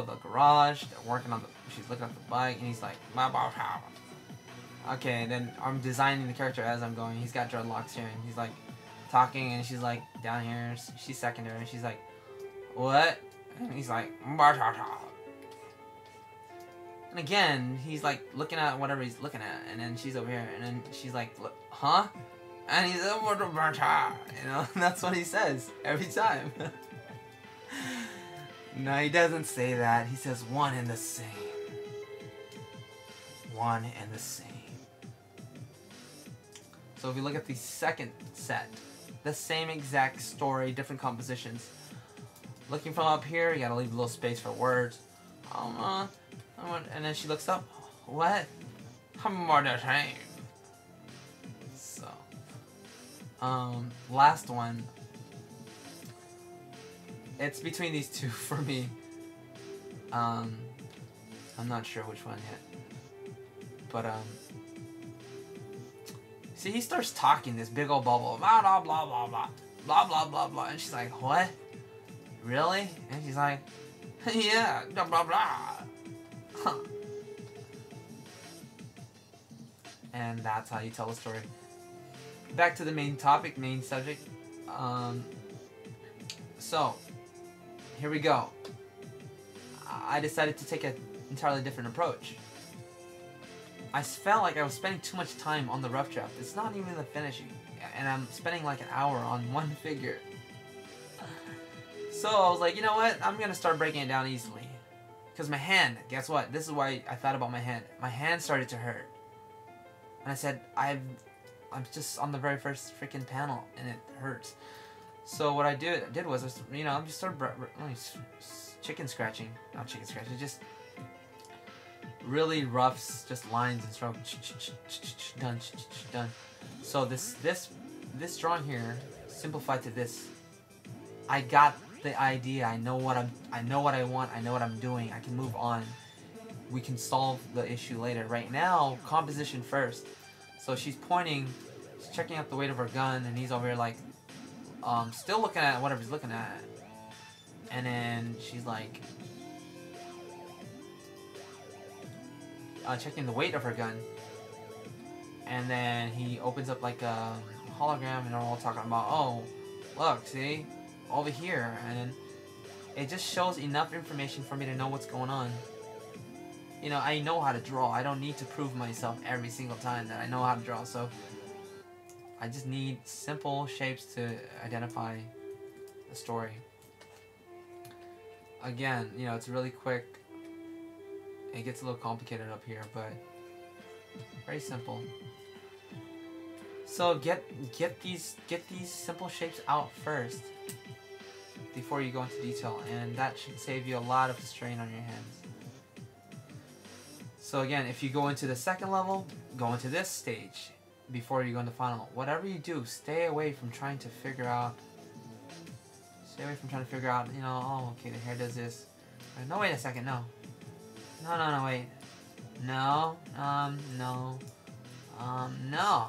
the garage. They're working on she's looking at the bike, and he's like, okay. And then I'm designing the character as I'm going. He's got dreadlocks here, and he's like talking, and she's like down here. She's secondary, and she's like, what? And he's like, and again, he's like looking at whatever he's looking at, and then she's over here, and then she's like, huh? And he's like, you know, that's what he says every time. No, he doesn't say that. He says one and the same. One and the same. So if you look at the second set, the same exact story, different compositions. Looking from up here, you gotta leave a little space for words. And then she looks up. What? More the same. So, last one. It's between these two for me. I'm not sure which one yet. But, see, he starts talking this big old bubble. Blah, blah, blah, blah, blah. Blah, blah, blah, blah. And she's like, what? Really? And she's like, yeah, blah, blah, blah. Huh. And that's how you tell a story. Back to the main topic, main subject. So, here we go. I decided to take an entirely different approach. I felt like I was spending too much time on the rough draft. It's not even the finishing. And I'm spending like an hour on one figure. So I was like, you know what? I'm going to start breaking it down easily. Because my hand, guess what? This is why I thought about my hand. My hand started to hurt. And I said, I'm just on the very first freaking panel, and it hurts. So what I did was, you know, I'm just sort of chicken scratching, not chicken scratching, just really rough, just lines and stroke, done, done. So this drawing here, simplified to this. I got the idea. I know what I want. I know what I'm doing. I can move on. We can solve the issue later. Right now, composition first. So she's pointing, she's checking out the weight of her gun, and he's over here like, still looking at whatever he's looking at. And then she's like, checking the weight of her gun. And then he opens up like a hologram, and they're all talking about, oh, look, see, over here. And then it just shows enough information for me to know what's going on. You know, I know how to draw. I don't need to prove myself every single time that I know how to draw. So I just need simple shapes to identify the story. Again, you know, it's really quick. It gets a little complicated up here, but very simple. So get these simple shapes out first before you go into detail, and that should save you a lot of strain on your hands. So again, if you go into the second level, go into this stage before you go into final. Whatever you do, stay away from trying to figure out. Stay away from trying to figure out. You know, oh, okay, the hair does this. No, wait a second, no. No, wait. No, no, no. No.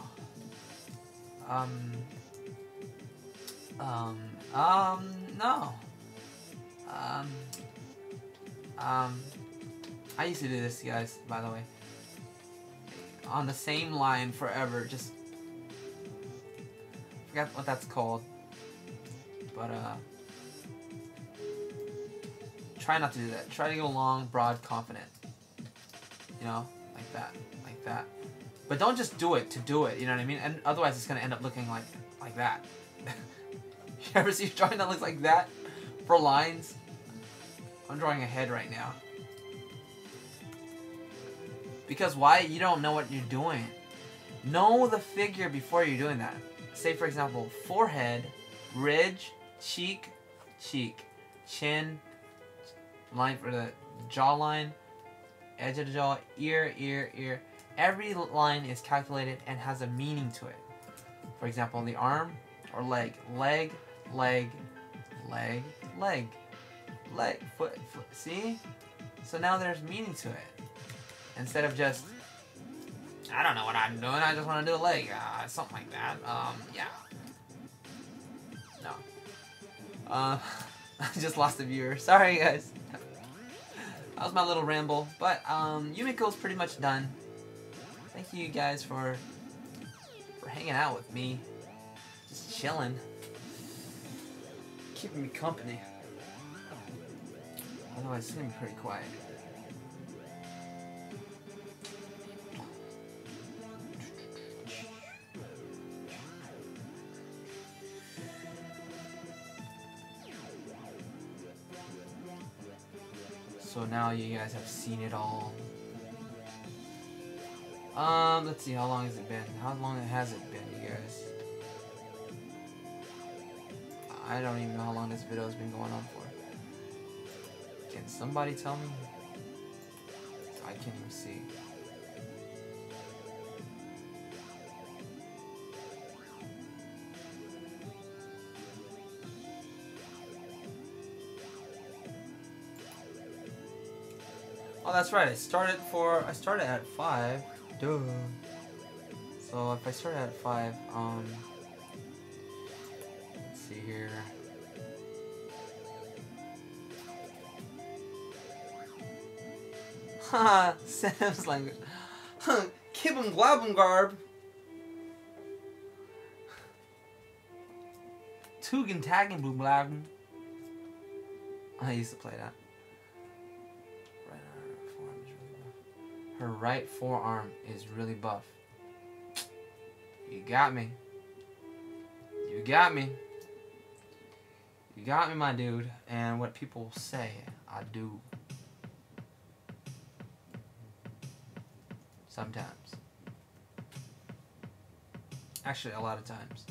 I used to do this, guys, by the way. On the same line forever, just forgot what that's called. But try not to do that. Try to go long, broad, confident. You know, like that, like that. But don't just do it to do it, you know what I mean? And otherwise it's gonna end up looking like that. You ever see a drawing that looks like that for lines? I'm drawing a head right now. Because why? You don't know what you're doing. Know the figure before you're doing that. Say, for example, forehead, ridge, cheek, cheek, chin, line for the jawline, edge of the jaw, ear, ear, ear. Every line is calculated and has a meaning to it. For example, the arm or leg, leg, leg, leg, leg, leg, foot, foot. See? So now there's meaning to it. Instead of just, I don't know what I'm doing, I just want to do a leg, something like that. Yeah. No. I just lost a viewer. Sorry, guys. That was my little ramble. But, Yumiko's pretty much done. Thank you guys for hanging out with me. Just chilling. Keeping me company. Otherwise, it's going to be pretty quiet. So now you guys have seen it all. Let's see, how long has it been? How long has it been, you guys? I don't even know how long this video has been going on for. Can somebody tell me? I can't even see. Oh, that's right. I started at 5. Duh. So if I started at 5, let's see here. Haha, Sam's language. Kibbum glabum garb. Tugin tagging boom blabum. I used to play that. Her right forearm is really buff. You got me. You got me. You got me, my dude. And what people say, I do. Sometimes. Actually, a lot of times.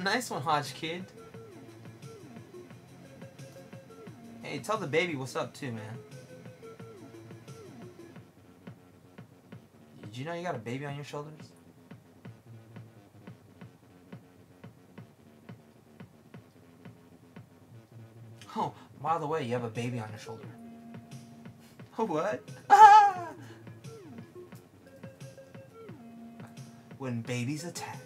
Nice one, Hodge Kid. Hey, tell the baby what's up too, man. Did you know you got a baby on your shoulders? Oh, by the way, you have a baby on your shoulder. What? Ah! When babies attack.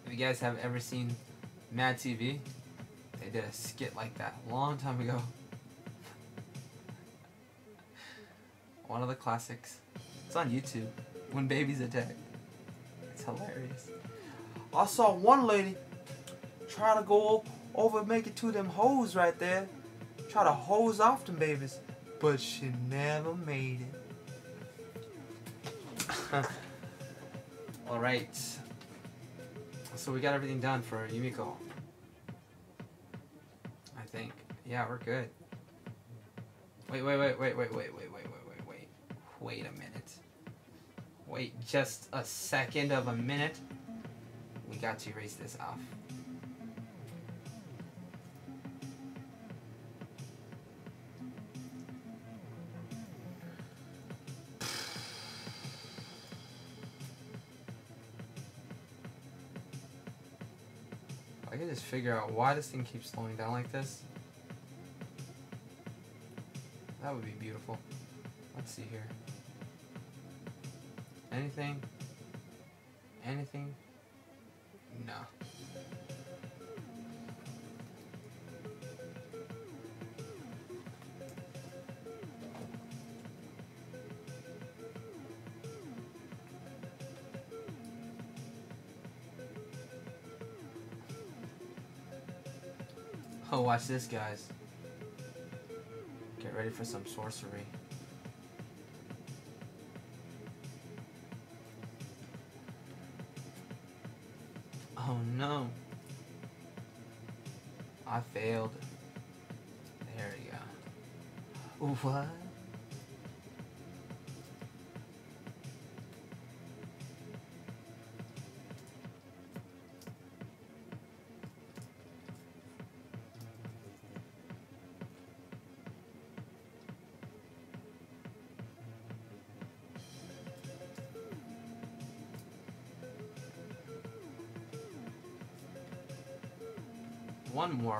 If you guys have ever seen Mad TV, they did a skit like that a long time ago. One of the classics. It's on YouTube. When babies attack. It's hilarious. I saw one lady try to go over and make it to them hoes right there. Try to hose off them babies. But she never made it. Alright. So we got everything done for Yumiko. I think. Yeah, we're good. Wait a minute. Wait just a second of a minute. We got to erase this off. I can just figure out why this thing keeps slowing down like this. That would be beautiful. Let's see here. Anything? Anything? No. Oh, watch this, guys. Get ready for some sorcery. Oh no. I failed. There we go. What?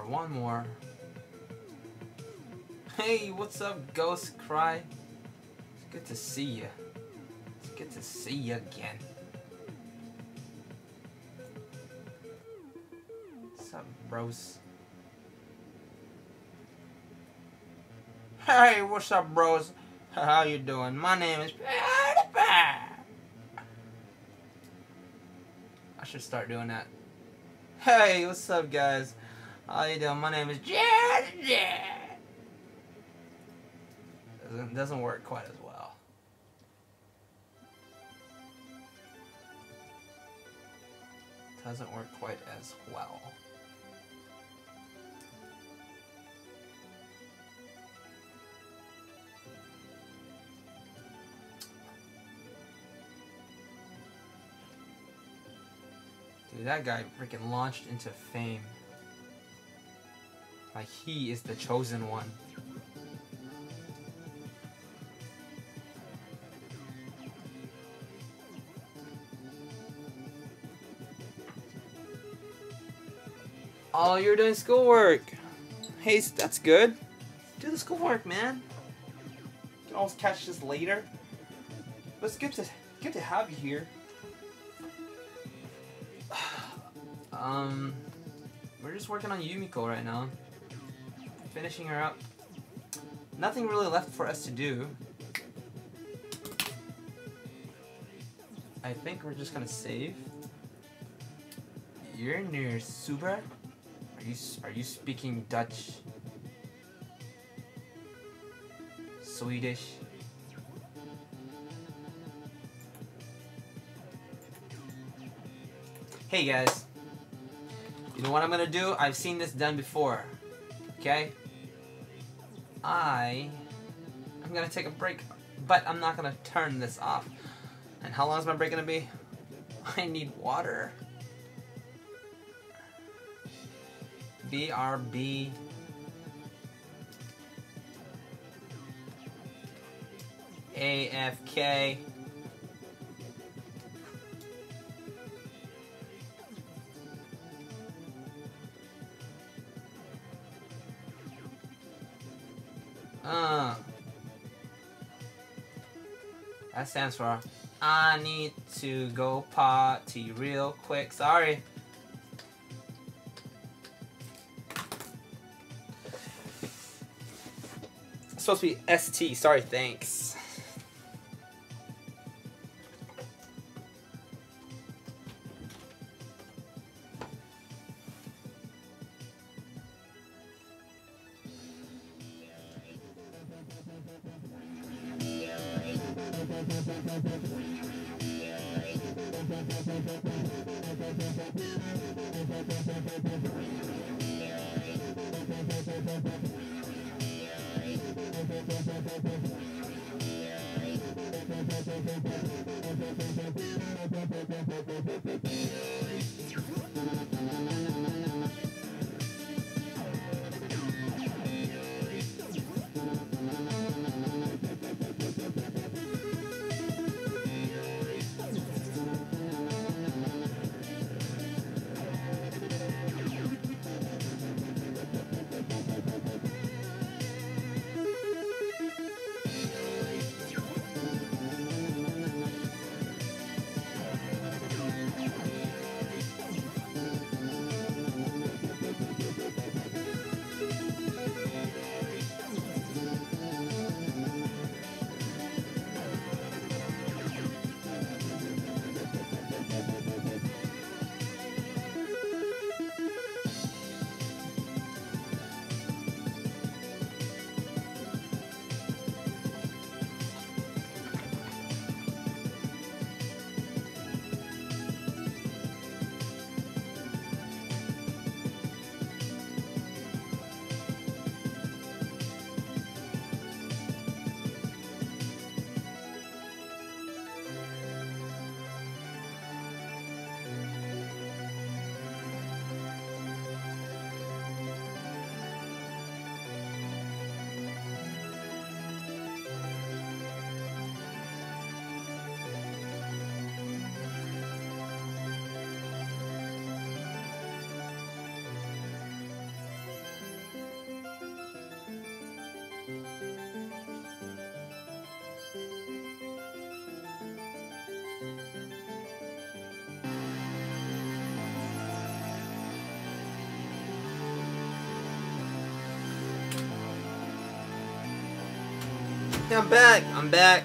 One more. Hey, what's up, Ghost Cry? It's good to see you. It's good to see you again. What's up, bros? Hey, what's up, bros? How you doing? My name is I should start doing that. Hey, what's up, guys? How you doing? My name is doesn't work quite as well. Doesn't work quite as well. Dude, that guy freaking launched into fame. Like he is the chosen one. Oh, you're doing schoolwork. Hey, that's good. Do the schoolwork, man. You can always catch this later. But it's good to have you here. We're just working on Yumiko right now. Finishing her up. Nothing really left for us to do. I think we're just gonna save. You're near Suba? Are Are you speaking Dutch? Swedish? Hey guys, you know what I'm gonna do? I've seen this done before. Okay? I'm gonna take a break, but I'm not gonna turn this off. And how long is my break gonna be? I need water. BRB. AFK. That stands for I need to go potty real quick. Sorry. It's supposed to be ST. Sorry, thanks. Yeah, I'm back. I'm back.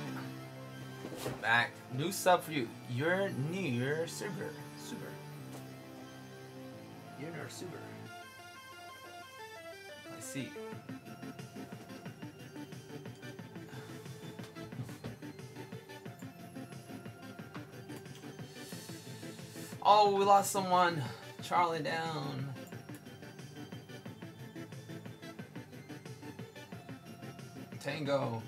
Back. New sub for you. You're new. You're super. You're super. I see. Oh, we lost someone. Charlie down. Tango.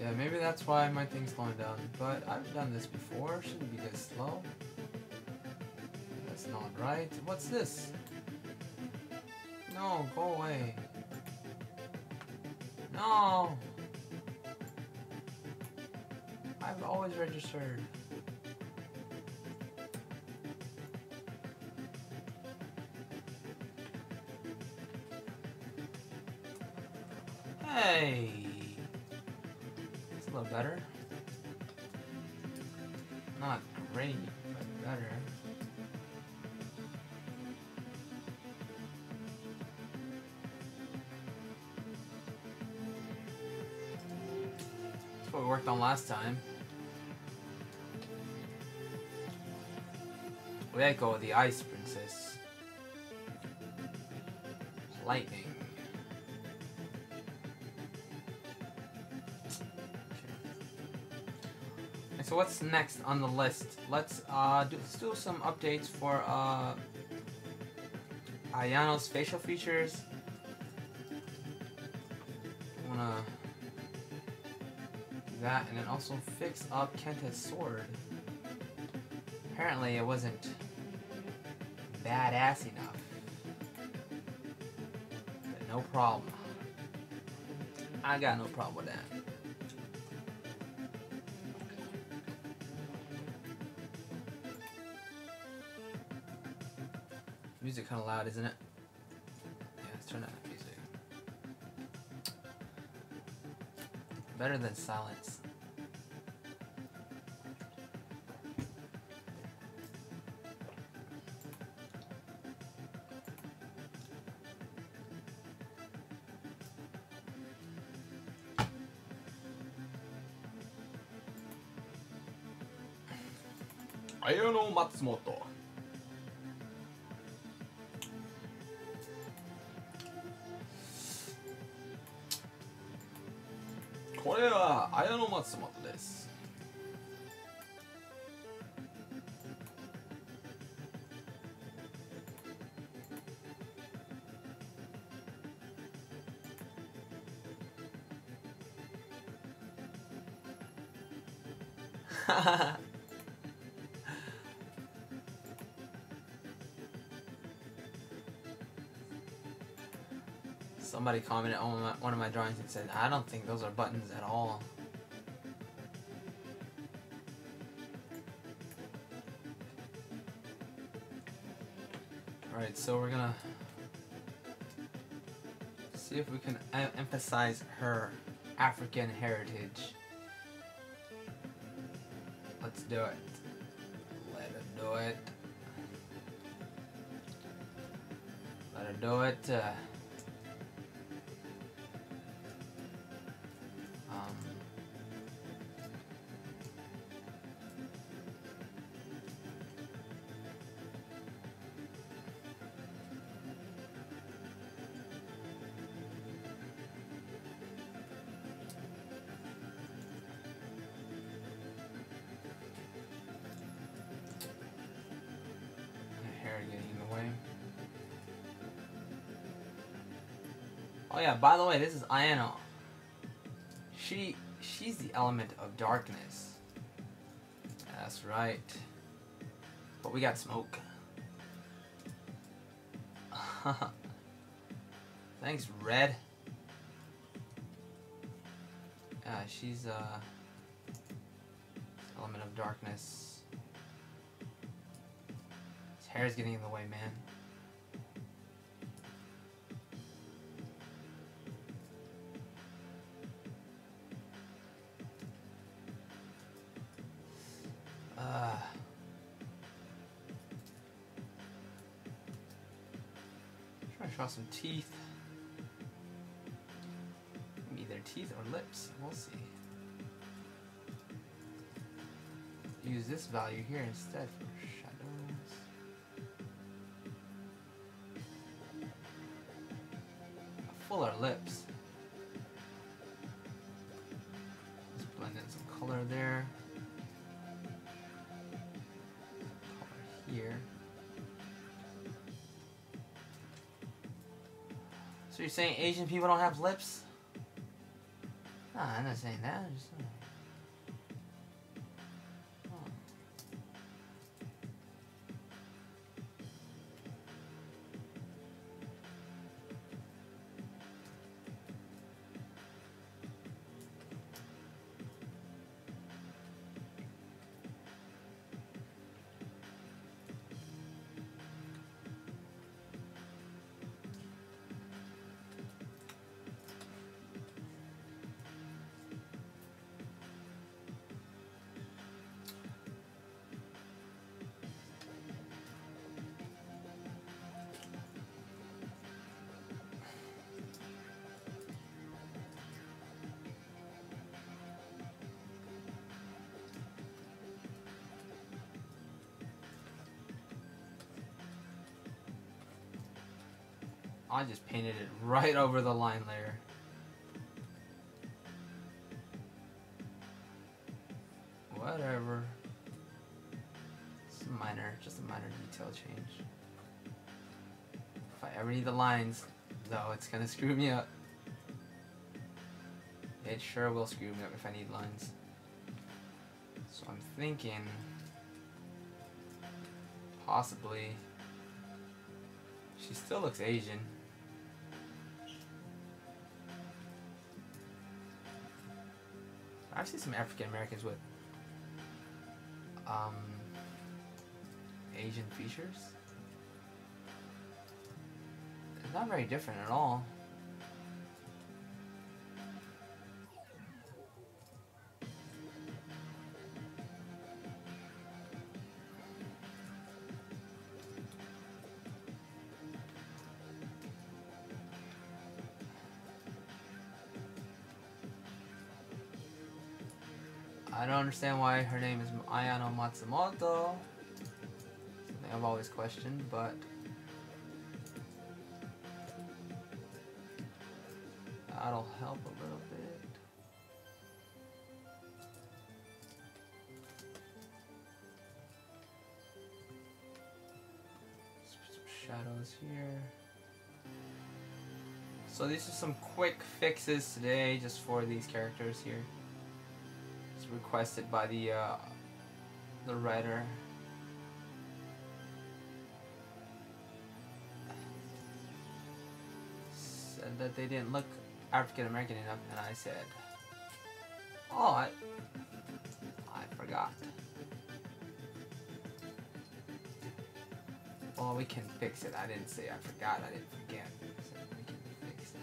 Yeah, maybe that's why my thing's slowing down. But I've done this before. Shouldn't be this slow. That's not right. What's this? No, go away. No. I've always registered. Hey. It's a little better. Not great, but better. worked on last time. Yumiko, the Ice Princess. Lightning. Okay. So what's next on the list? Let's do some updates for Ayano's facial features. I wanna do that, and then also fix up Kenta's sword. Apparently it wasn't badass enough. But no problem. I got no problem with that. Music kind of loud, isn't it? Yeah, let's turn down the music. Better than silence. Ayano Matsumoto. これは綾野松本です。Somebody commented on one of my drawings and said, I don't think those are buttons at all. Alright, so we're gonna see if we can emphasize her African heritage. Let's do it. Let her do it. Let her do it. Oh yeah, by the way, this is Ayano. She's the element of darkness. That's right. But we got smoke. Thanks, Red. She's element of darkness. His hair's getting in the way, man. Trying to draw some teeth. Either teeth or lips. We'll see. Use this value here instead for shadows. Fuller lips. Let's blend in some color there. Here. So you're saying Asian people don't have lips? Nah, I'm not saying that. I'm just saying. I just painted it right over the line layer. Whatever. It's just a minor detail change. If I ever need the lines, though, it's gonna screw me up. It sure will screw me up if I need lines. So I'm thinking possibly she still looks Asian. I've seen some African Americans with Asian features. It's not very different at all. I don't understand why her name is Ayano Matsumoto. Something I've always questioned, but that'll help a little bit. Let's put some shadows here. So these are some quick fixes today just for these characters here. Requested by the writer. Said that they didn't look African American enough, and I said, "Oh, I forgot." Well, we can fix it. I didn't say I forgot. I didn't forget. I said we can fix it.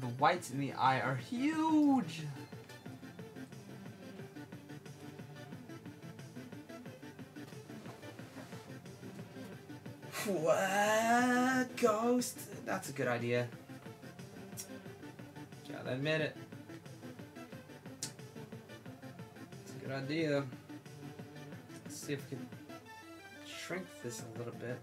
The whites in the eye are huge. What? Ghost? That's a good idea. Gotta admit it. It's a good idea. Let's see if we can shrink this a little bit.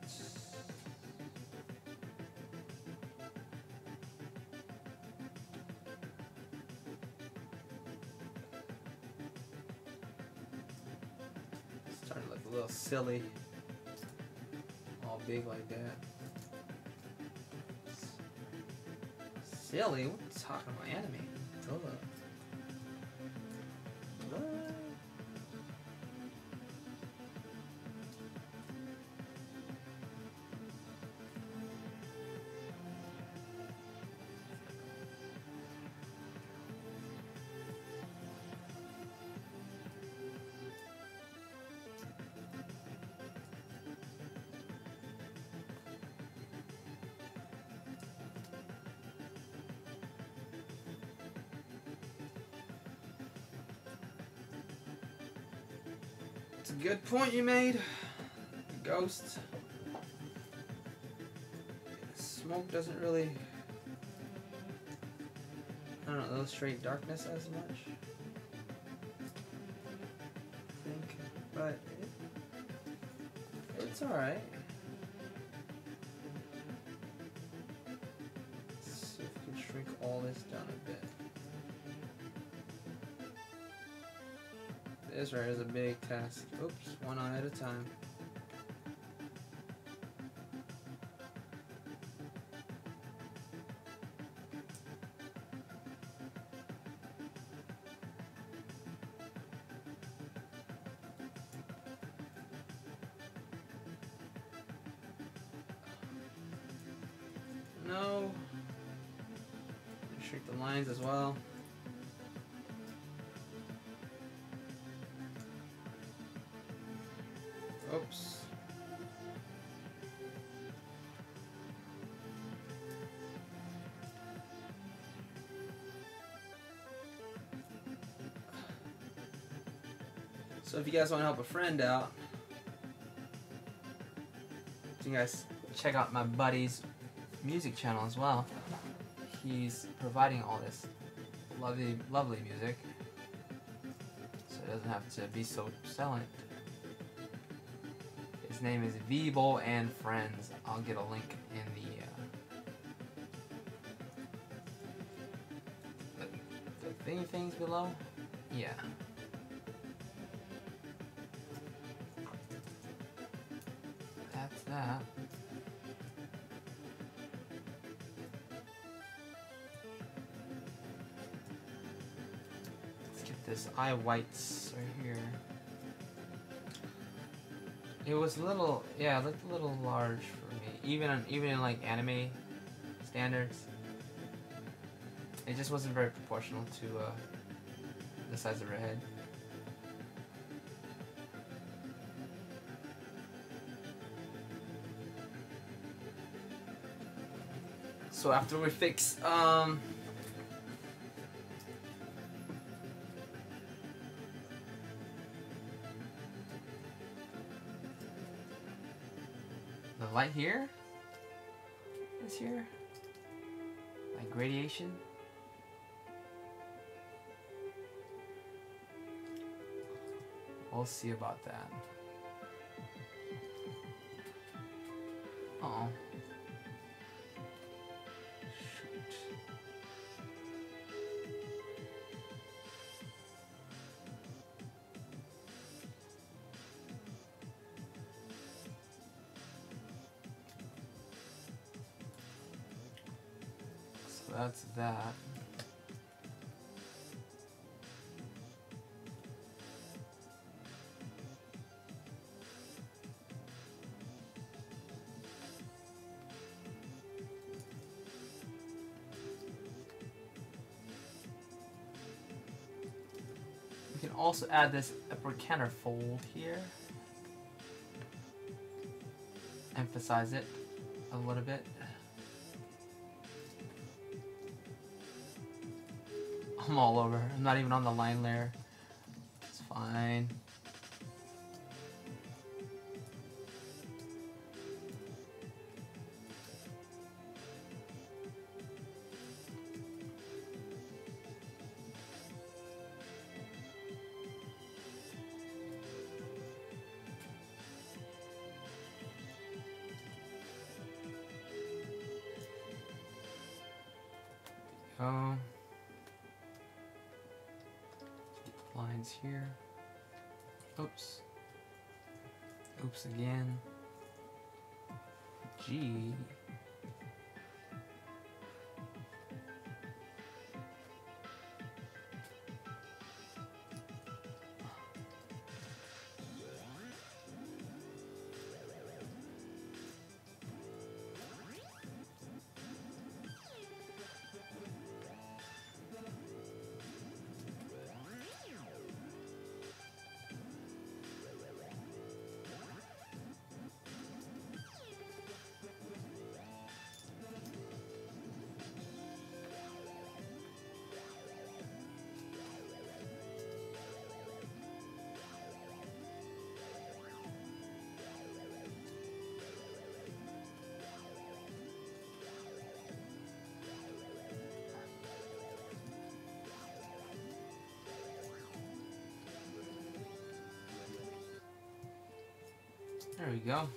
Starting to look a little silly. All big like that. Silly? What are you talking about? Anime? Hold up. What? It's a good point you made. Ghost. Smoke doesn't really, I don't know, illustrate darkness as much, I think, but it's alright. Let's see if we can shrink all this down a bit. This right is a big task. Oops, one eye at a time. No. Shrink the lines as well. Oops. So if you guys want to help a friend out, you guys check out my buddy's music channel as well. He's providing all this lovely, lovely music. So it doesn't have to be so silent. His name is Vibo and Friends. I'll get a link in the thingy things below. Yeah. That's that. Let's get this eye whites right here. It was a little, yeah, it looked a little large for me, even in like anime standards. It just wasn't very proportional to the size of her head. So after we fix the light here is here, like gradation. We'll see about that. Uh-oh. Shoot. So that's that. We can also add this upper canter fold here. Emphasize it a little bit. I'm all over. I'm not even on the line layer. It's fine. Go. Lines here. Oops. Oops again. G. There we go.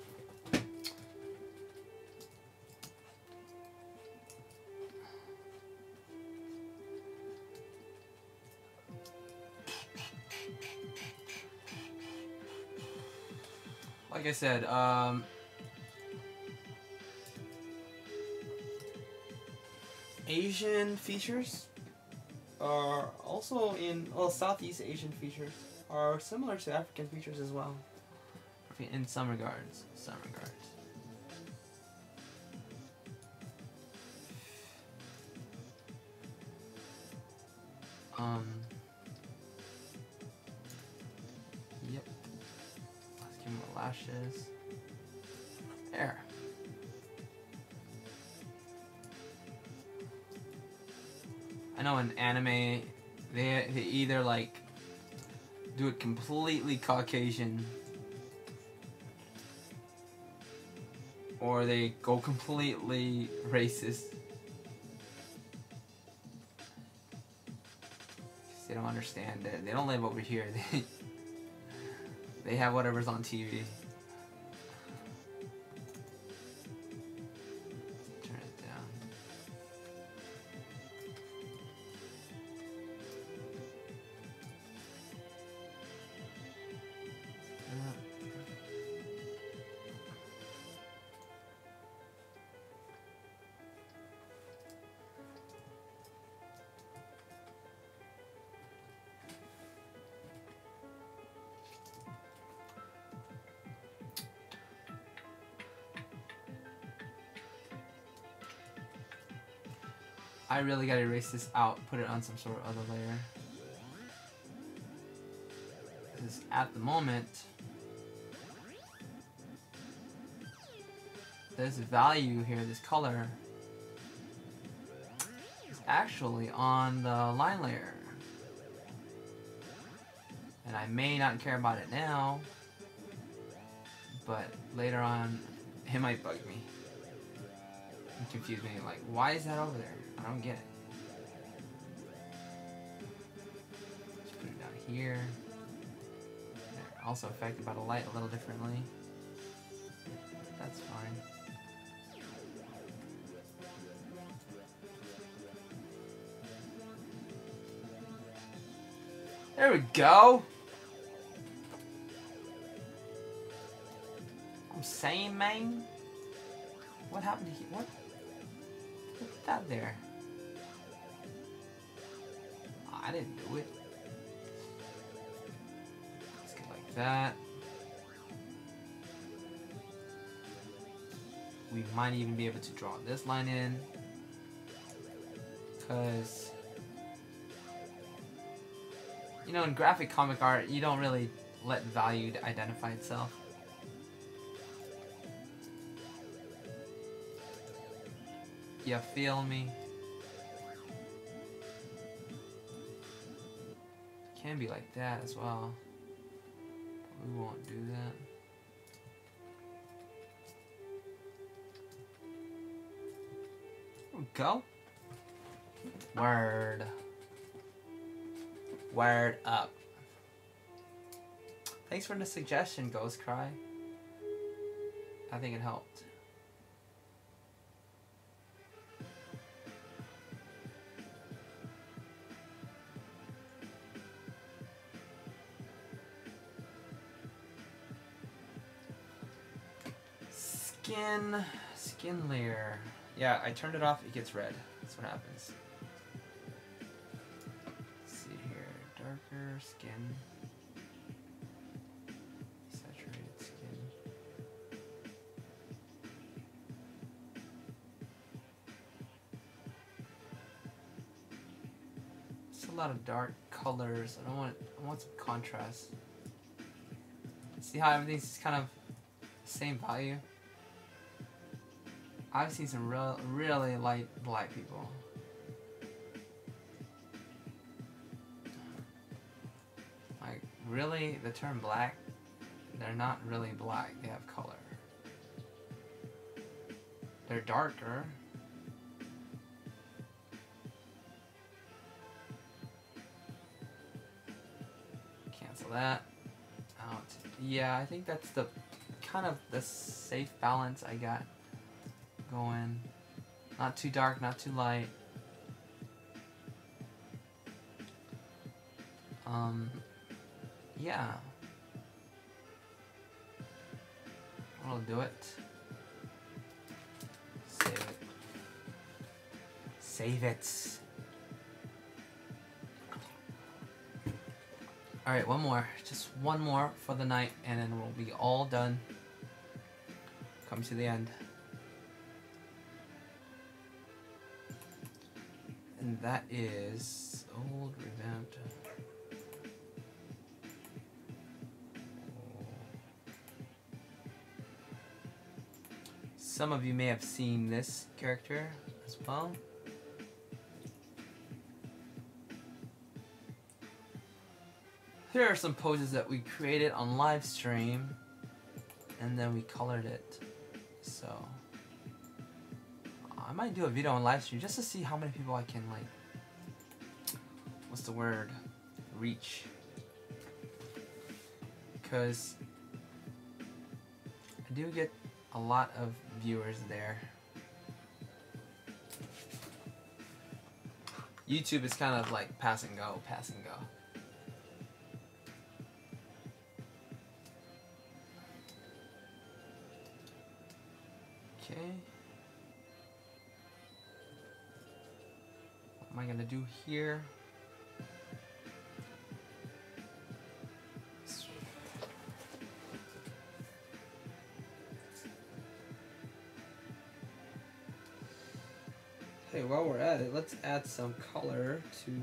Like I said, Asian features are also in, well, Southeast Asian features are similar to African features as well. In some regards. Yep. Let's give him more lashes. There. I know in anime, they either like do it completely Caucasian, or they go completely racist. They don't understand it. They don't live over here. They have whatever's on TV. Turn it down. I really gotta erase this out, put it on some sort of other layer. Because at the moment, this value here, this color, is actually on the line layer. And I may not care about it now, but later on, it might bug me and confuse me. Like, why is that over there? I don't get it. Just put it down here. They're also affected by the light a little differently. That's fine. There we go. I'm saying, man. What happened to here? What? Put that there. I didn't do it. Let's get like that. We might even be able to draw this line in, because you know, in graphic comic art, you don't really let value identify itself. You feel me? Can be like that as well. But we won't do that. There we go. Word. Word up. Thanks for the suggestion, Ghost Cry. I think it helped. Skin layer. Yeah, I turned it off, it gets red. That's what happens. Let's see here. Darker skin. Saturated skin. It's a lot of dark colors. I want some contrast. See how everything's kind of same value? I've seen some really light black people. Like, really, the term black, they're not really black, they have color. They're darker. Cancel that out. Yeah, I think that's the kind of the safe balance I got going. Not too dark, not too light. Yeah. I'll do it. Save it. Save it. Alright, one more. Just one more for the night, and then we'll be all done. Come to the end. And that is old revamped. Some of you may have seen this character as well. Here are some poses that we created on live stream, and then we colored it. So I might do a video on live stream just to see how many people I can, like, what's the word? reach, because I do get a lot of viewers there. YouTube is kind of like pass and go, pass and go. Okay. What am I gonna do here? Okay, while we're at it, let's add some color to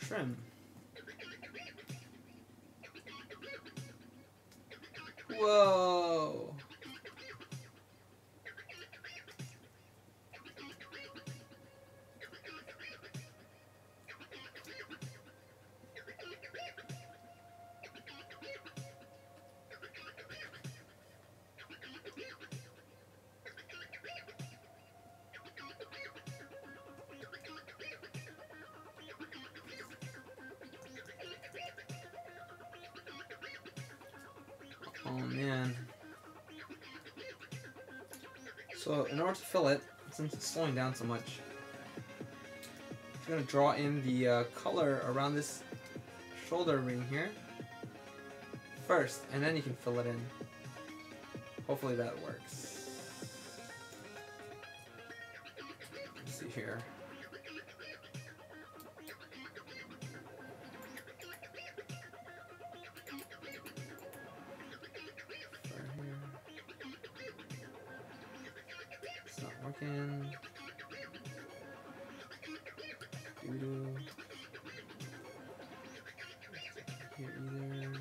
trim. Whoa! Oh man. So in order to fill it, since it's slowing down so much, I'm going to draw in the color around this shoulder ring here first, and then you can fill it in. Hopefully that works. Let's see here. It's not working. Doo-doo. Here either.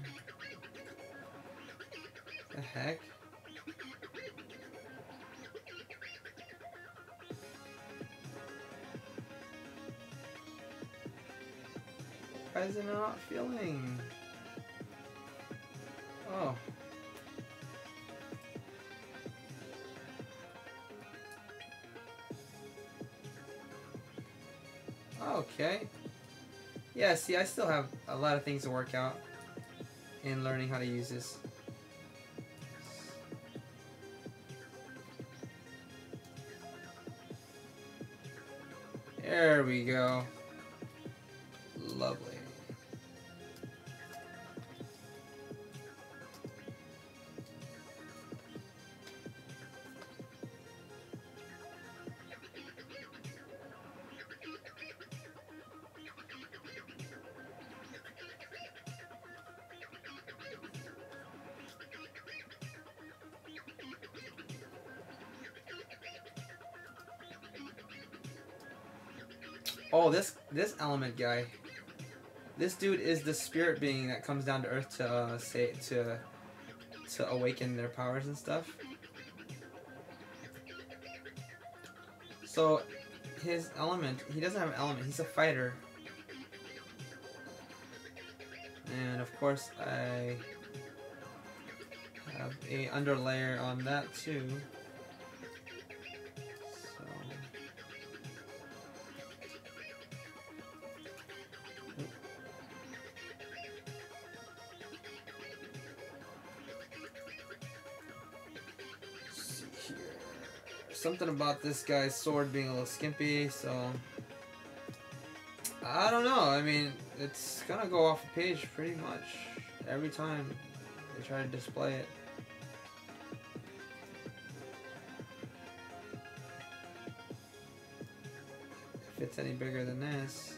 The heck? Why is it not feeling? Oh. Okay. Yeah, see, I still have a lot of things to work out in learning how to use this. There we go. Lovely. Oh, this element guy. This dude is the spirit being that comes down to Earth to to awaken their powers and stuff. So his element, he doesn't have an element. He's a fighter, and of course I have a underlayer on that too. Something about this guy's sword being a little skimpy, so I don't know. I mean, it's gonna go off the page pretty much every time they try to display it. If it's any bigger than this.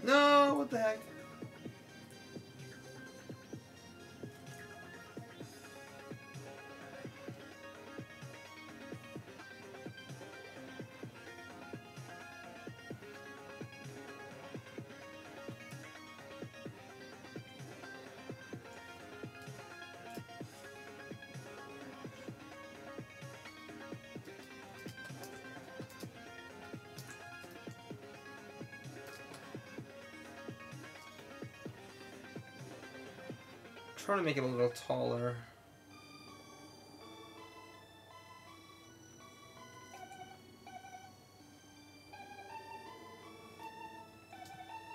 No, what the heck? trying to make it a little taller.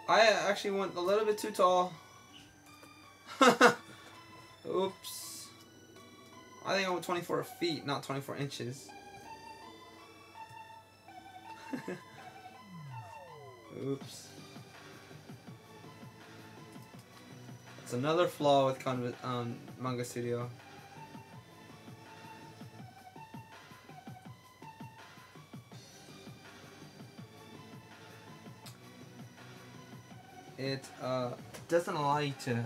I actually went a little bit too tall. Oops. I think I went 24 feet, not 24 inches. Oops. It's another flaw with Manga Studio. It doesn't allow you to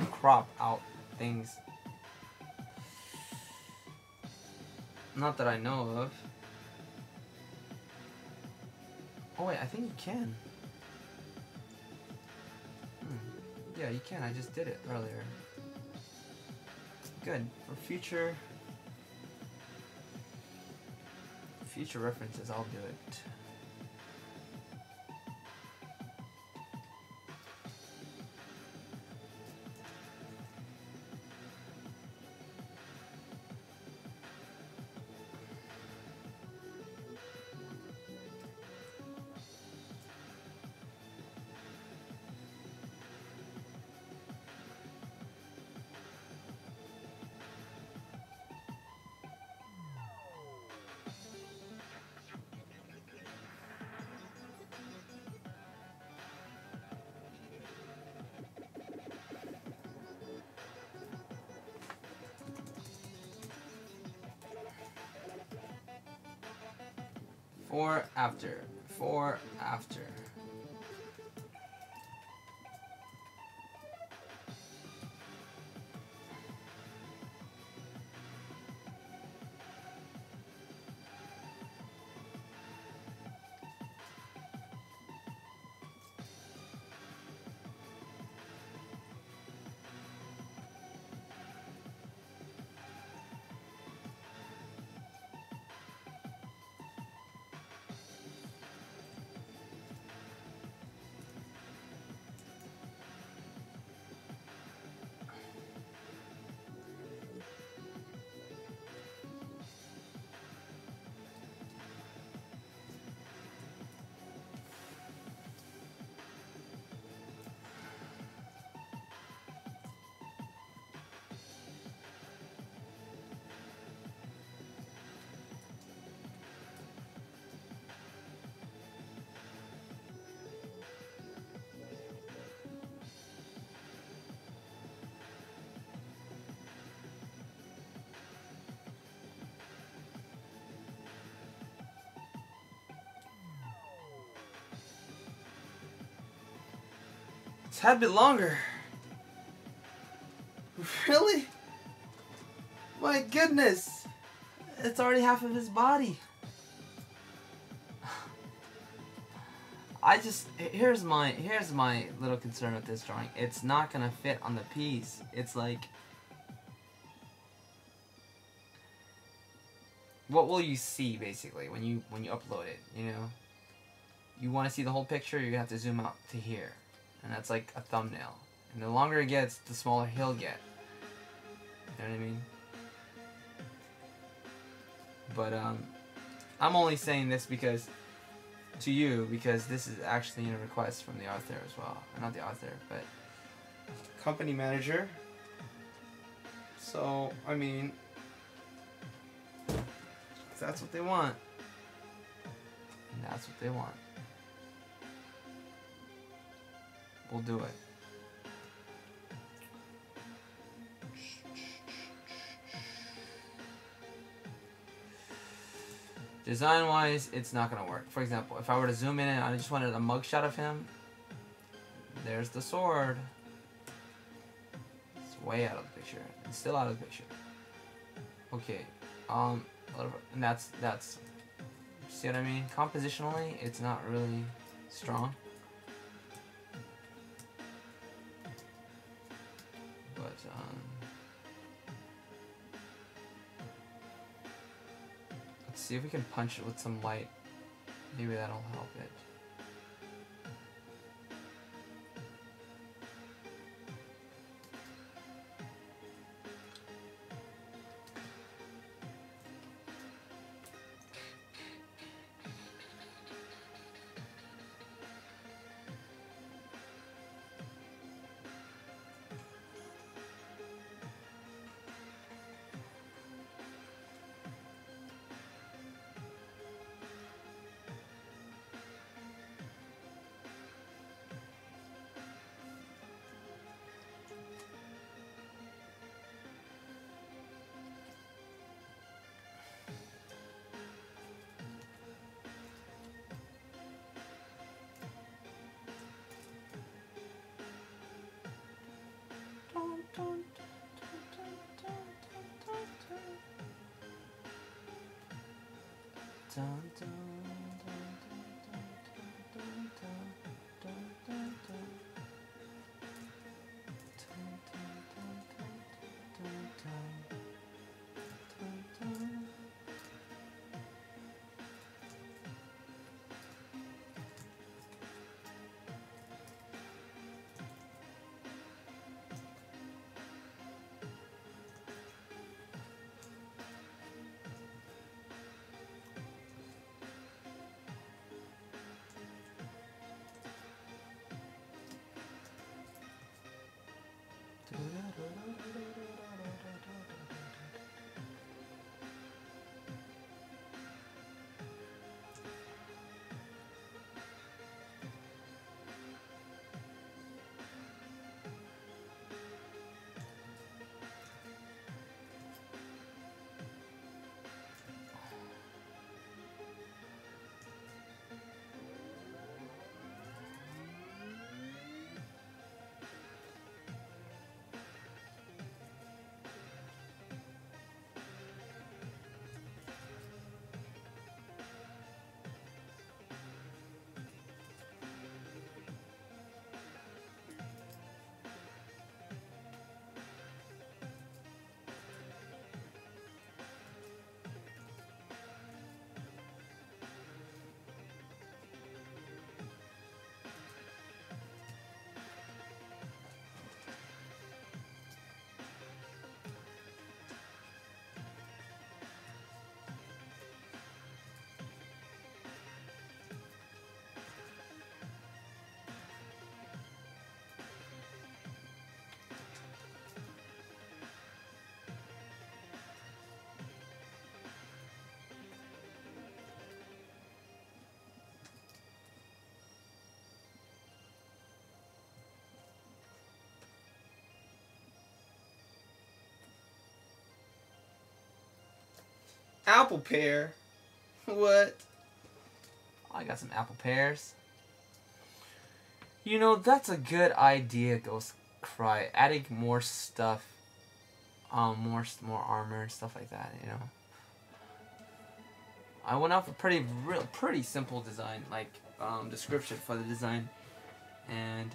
crop out things. Not that I know of. Oh wait, I think you can. Yeah, you can. I just did it earlier. Good. For future references, I'll do it. For after. It's had a bit longer. Really? My goodness. It's already half of his body. Here's my little concern with this drawing. It's not gonna fit on the piece. It's like, what will you see basically when you upload it, you know? You want to see the whole picture, you have to zoom out to here. And that's like a thumbnail. And the longer it gets, the smaller he'll get. You know what I mean? But I'm only saying this because this is actually a request from the author as well. Or not the author, but company manager. So, I mean, if that's what they want, and that's what they want, we'll do it. Design-wise, it's not gonna work. For example, if I were to zoom in and I just wanted a mugshot of him, there's the sword. It's way out of the picture. It's still out of the picture. Okay, and that's. See what I mean? Compositionally, it's not really strong. But let's see if we can punch it with some light. Maybe that'll help it. Apple pear? What? I got some apple pears. You know, that's a good idea, Ghost Cry. Adding more stuff. More armor and stuff like that, you know. I went off a pretty simple design, like, description for the design. And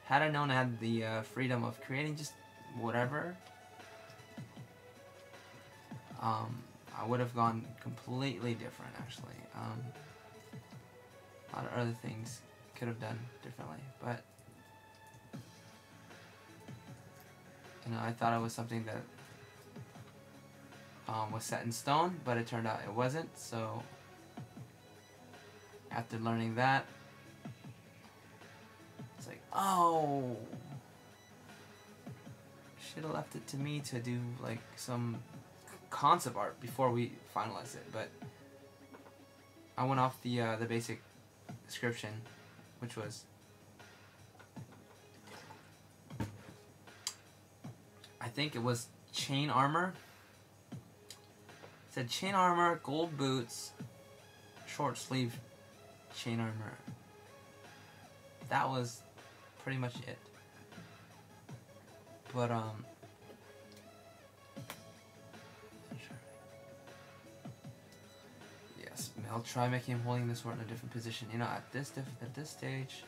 had I known I had the freedom of creating just whatever, I would have gone completely different, actually. A lot of other things could have done differently, but you know, I thought it was something that was set in stone, but it turned out it wasn't. So after learning that, it's like, oh, should have left it to me to do like some concept art before we finalized it. But I went off the basic description, which was, I think it was chain armor. It said chain armor, gold boots, short sleeve chain armor. That was pretty much it. But yes, I'll try making him holding the sword in a different position. You know, at this stage.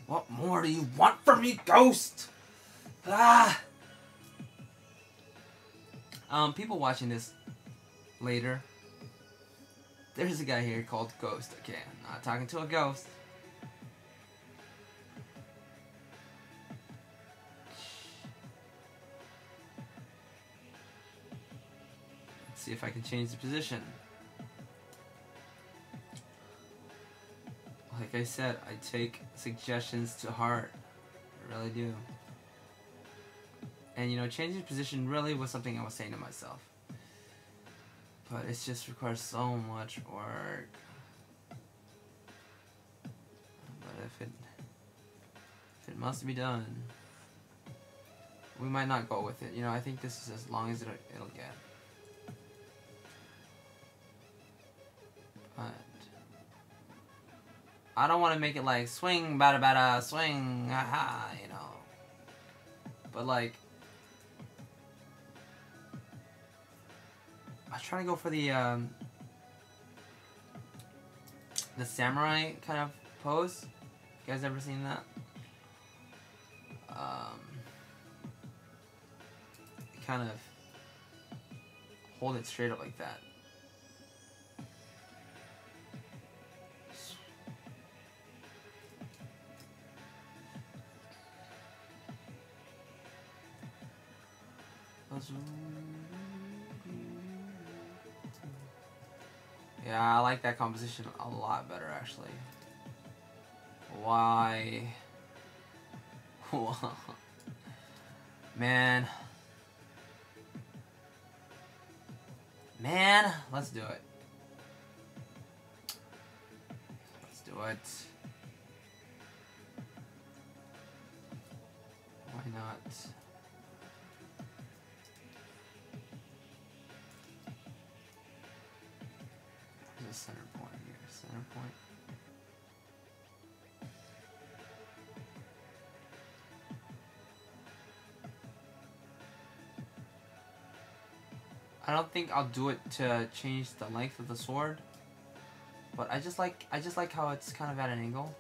What more do you want from me, Ghost? Ah! People watching this later, there's a guy here called Ghost. Okay, I'm not talking to a ghost. Let's see if I can change the position. Like I said, I take suggestions to heart. I really do. And you know, changing position really was something I was saying to myself. But it just requires so much work. But if it must be done, we might not go with it. You know, I think this is as long as it'll get. But I don't want to make it like swing, bada bada, swing, aha, you know. But like, trying to go for the samurai kind of pose. You guys ever seen that? Kind of hold it straight up like that. Yeah, I like that composition a lot better actually. Why? Man. Man, let's do it. Let's do it. Why not? There's a center point here. Center point. I don't think I'll do it to change the length of the sword, but I just like how it's kind of at an angle.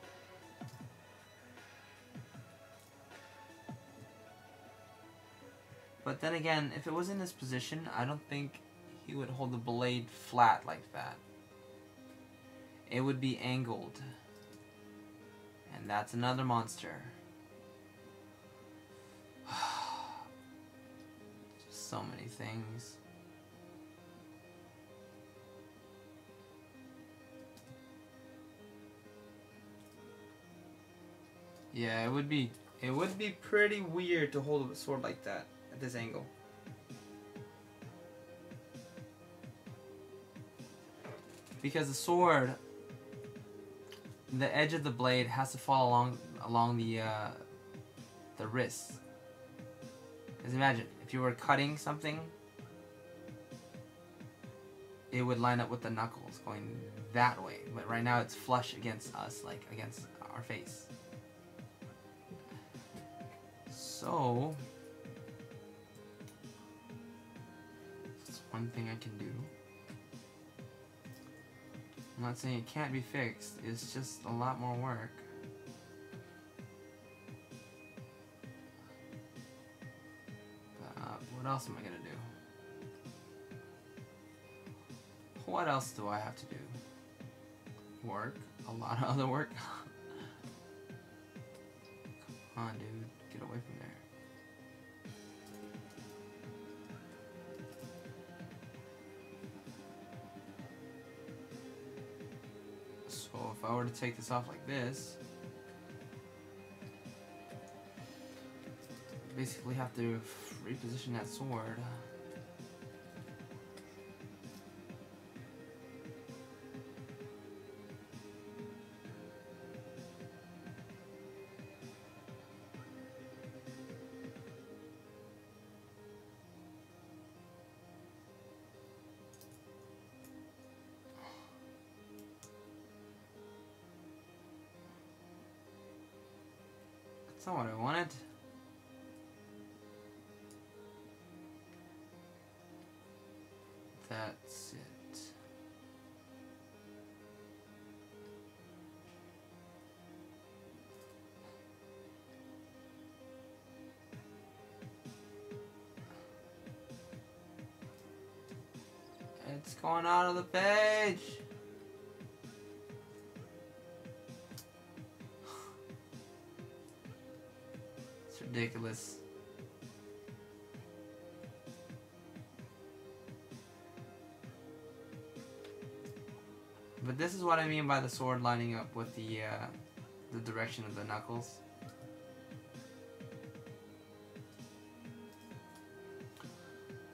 But then again, if it was in this position, I don't think he would hold the blade flat like that. It would be angled. And that's another monster. Just so many things. Yeah, it would be pretty weird to hold a sword like that at this angle. Because the sword, the edge of the blade has to fall along the wrist. Because imagine if you were cutting something, it would line up with the knuckles going that way. But right now it's flush against us, like against our face. So that's one thing I can do. I'm not saying it can't be fixed, it's just a lot more work. What else am I gonna do? What else do I have to do? Work? A lot of other work? Come on, dude. Get away from there. So if I were to take this off like this, basically have to reposition that sword. That's not what I wanted. That's it. It's going out of the page. It's ridiculous. But this is what I mean by the sword lining up with the direction of the knuckles.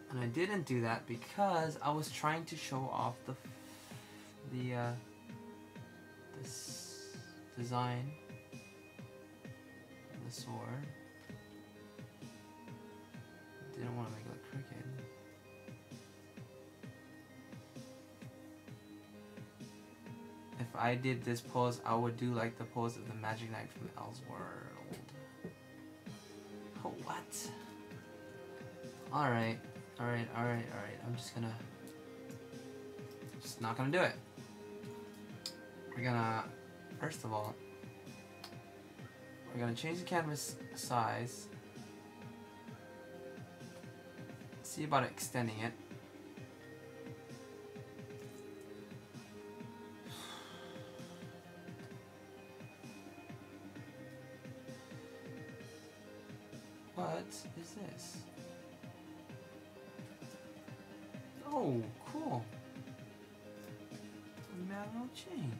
And I didn't do that because I was trying to show off this design of the sword. Didn't want to make it look crooked. If I did this pose, I would do like the pose of the Magic Knight from Elseworld. Oh, what? Alright. I'm just gonna just not gonna do it. We're gonna, first of all, we're gonna change the canvas size. See about extending it. What is this? Oh, cool. Manual change.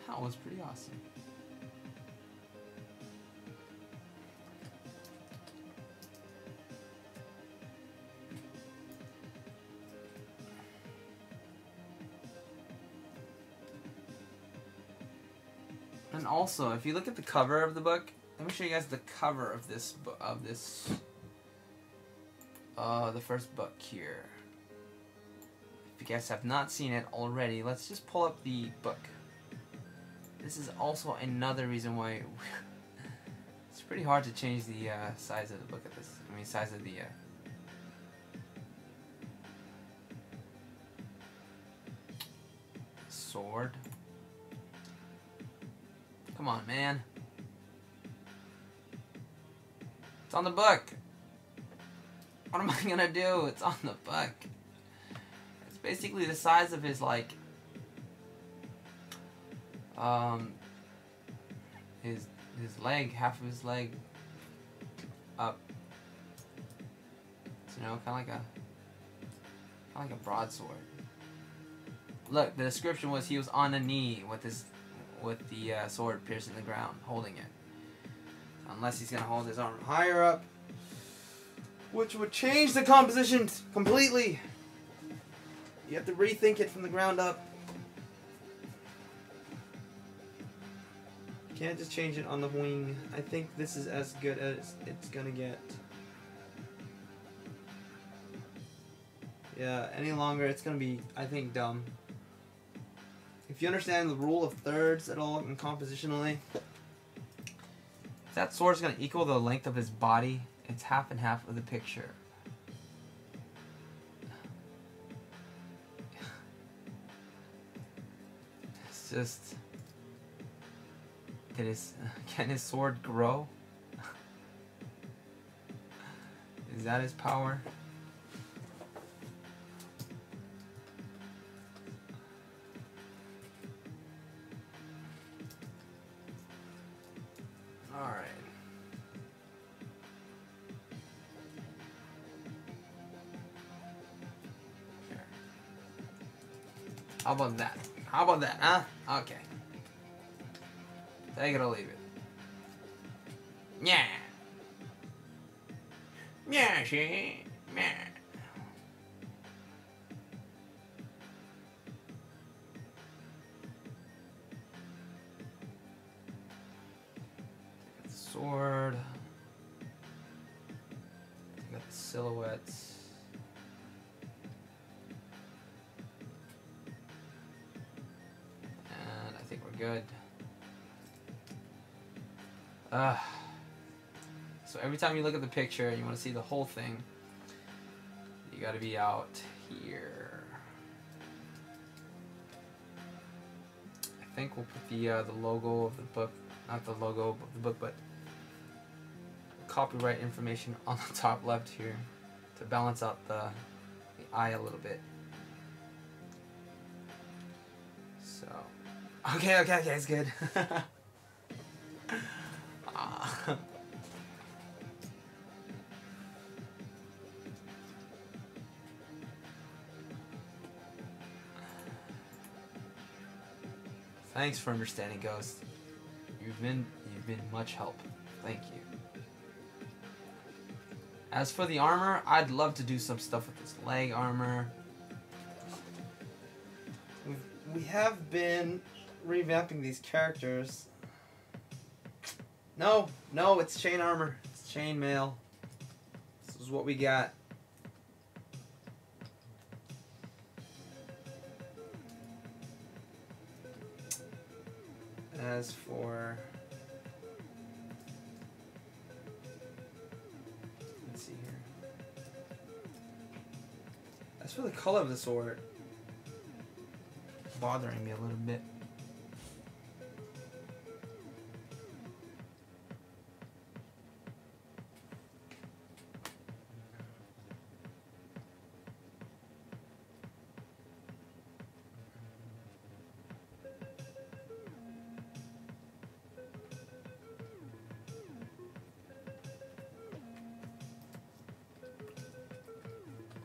That was pretty awesome. And also, if you look at the cover of the book, let me show you guys the cover of this book, the first book here. If you guys have not seen it already, let's just pull up the book. This is also another reason why it's pretty hard to change the size of the book at this. I mean, size of the sword. Come on, man. It's on the book. What am I gonna do? It's on the book. It's basically the size of his, like, his leg, half of his leg up. So, you know, kind of like a broadsword. Look, the description was he was on a knee with the sword piercing the ground, holding it. Unless he's gonna hold his arm higher up, which would change the composition completely. You have to rethink it from the ground up. You can't just change it on the wing. I think this is as good as it's gonna get. Yeah, any longer it's gonna be, I think, dumb. If you understand the rule of thirds at all and compositionally, if that sword's gonna equal the length of his body, it's half and half of the picture. It's just, can his sword grow? Is that his power? Alright. How about that? How about that, huh? Okay. Take it or leave it. Yeah. Yeah, she. Yeah. Sword. I got the silhouettes. And I think we're good. So every time you look at the picture and you want to see the whole thing, you got to be out here. I think we'll put the logo of the book, not the logo of the book, but copyright information on the top left here to balance out the eye a little bit. So, okay, it's good. Thanks for understanding, Ghost. You've been much help. Thank you. As for the armor, I'd love to do some stuff with this leg armor. We have been revamping these characters. No, it's chain armor. It's chain mail. This is what we got. As for, let's see here. As for the color of the sword, bothering me a little bit.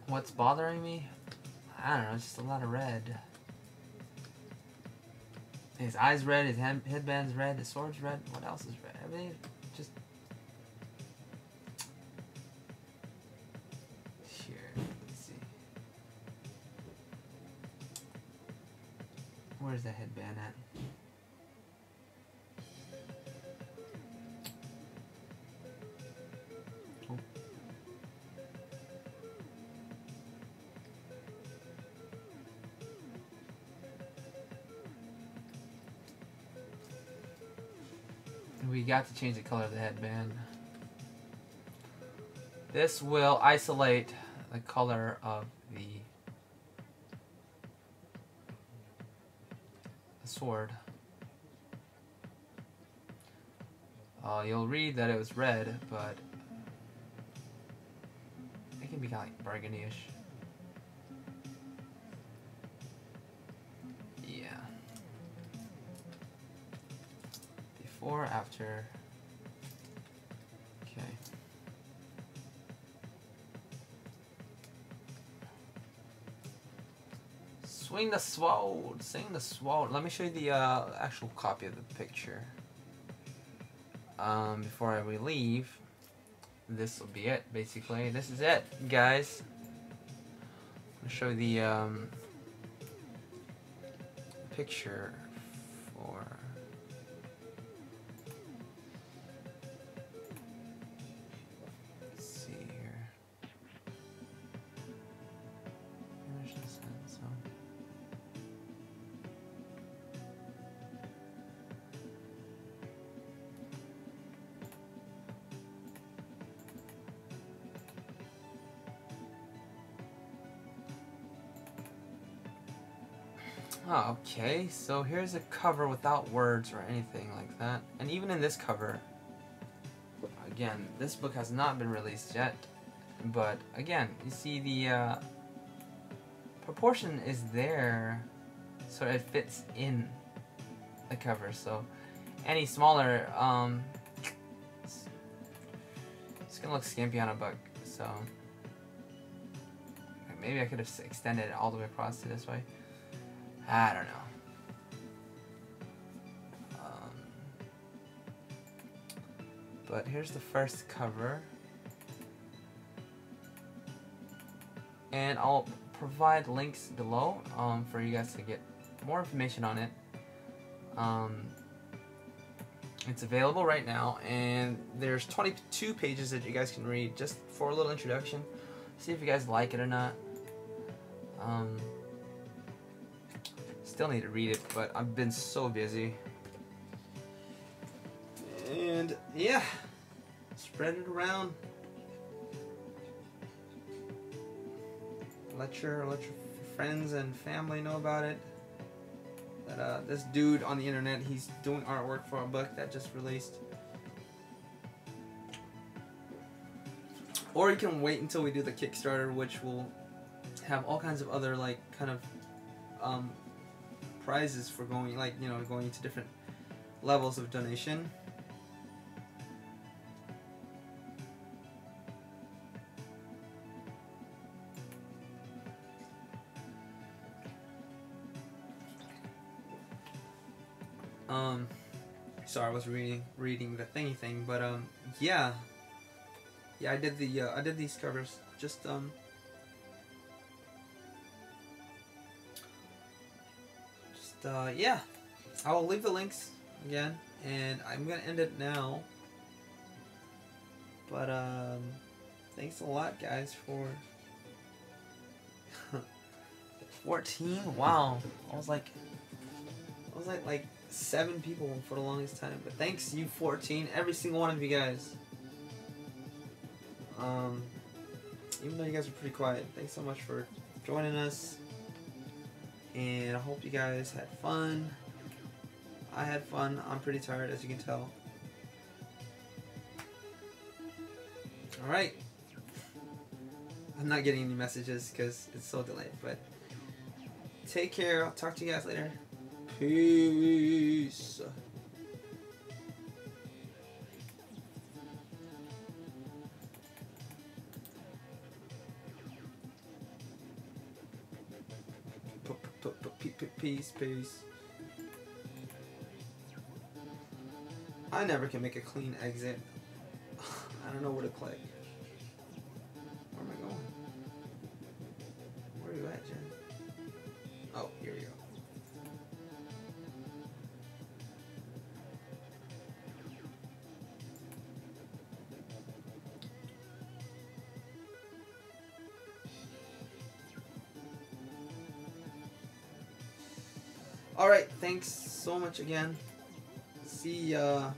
What's bothering me? I don't know, it's just a lot of red. His eyes red, his headband's red, his sword's red. What else is red? Everything just... Here, let's see. Where's the headband at? Oh. We got to change the color of the headband. This will isolate the color of the sword. You'll read that it was red, but it can be kind of like burgundy-ish. Yeah. Before, after. Okay. Swing the sword, sing the sword. Let me show you the actual copy of the picture. Before we leave, this will be it, basically. This is it, guys. I'll show you the picture for... Let's see here. Finish this one, so... Oh, okay, so here's a cover without words or anything like that. And even in this cover, again, this book has not been released yet, but again, you see the proportion is there so it fits in the cover. So any smaller, it's gonna look skimpy on a book. So maybe I could have extended it all the way across to this way. I don't know. But here's the first cover. And I'll provide links below for you guys to get more information on it. It's available right now, and there's 22 pages that you guys can read just for a little introduction. See if you guys like it or not. Still need to read it, but I've been so busy. And yeah, spread it around. Let your friends and family know about it. That this dude on the internet, he's doing artwork for a book that just released. Or you can wait until we do the Kickstarter, which will have all kinds of other like kind of prizes for going, like, you know, going into different levels of donation. Sorry, I was reading the thingy thing, but yeah, I did these covers just yeah, I will leave the links again, and I'm gonna end it now. But thanks a lot, guys, for 14. Wow, I was like 7 people for the longest time. But thanks, you 14, every single one of you guys. Even though you guys are pretty quiet, thanks so much for joining us. And I hope you guys had fun. I had fun. I'm pretty tired, as you can tell. Alright. I'm not getting any messages because it's so delayed, but take care. I'll talk to you guys later. Peace. Peace, peace. I never can make a clean exit. I don't know where to click. Where am I going? Where are you at, Jen? Oh, here we go. Alright, thanks so much again. See ya.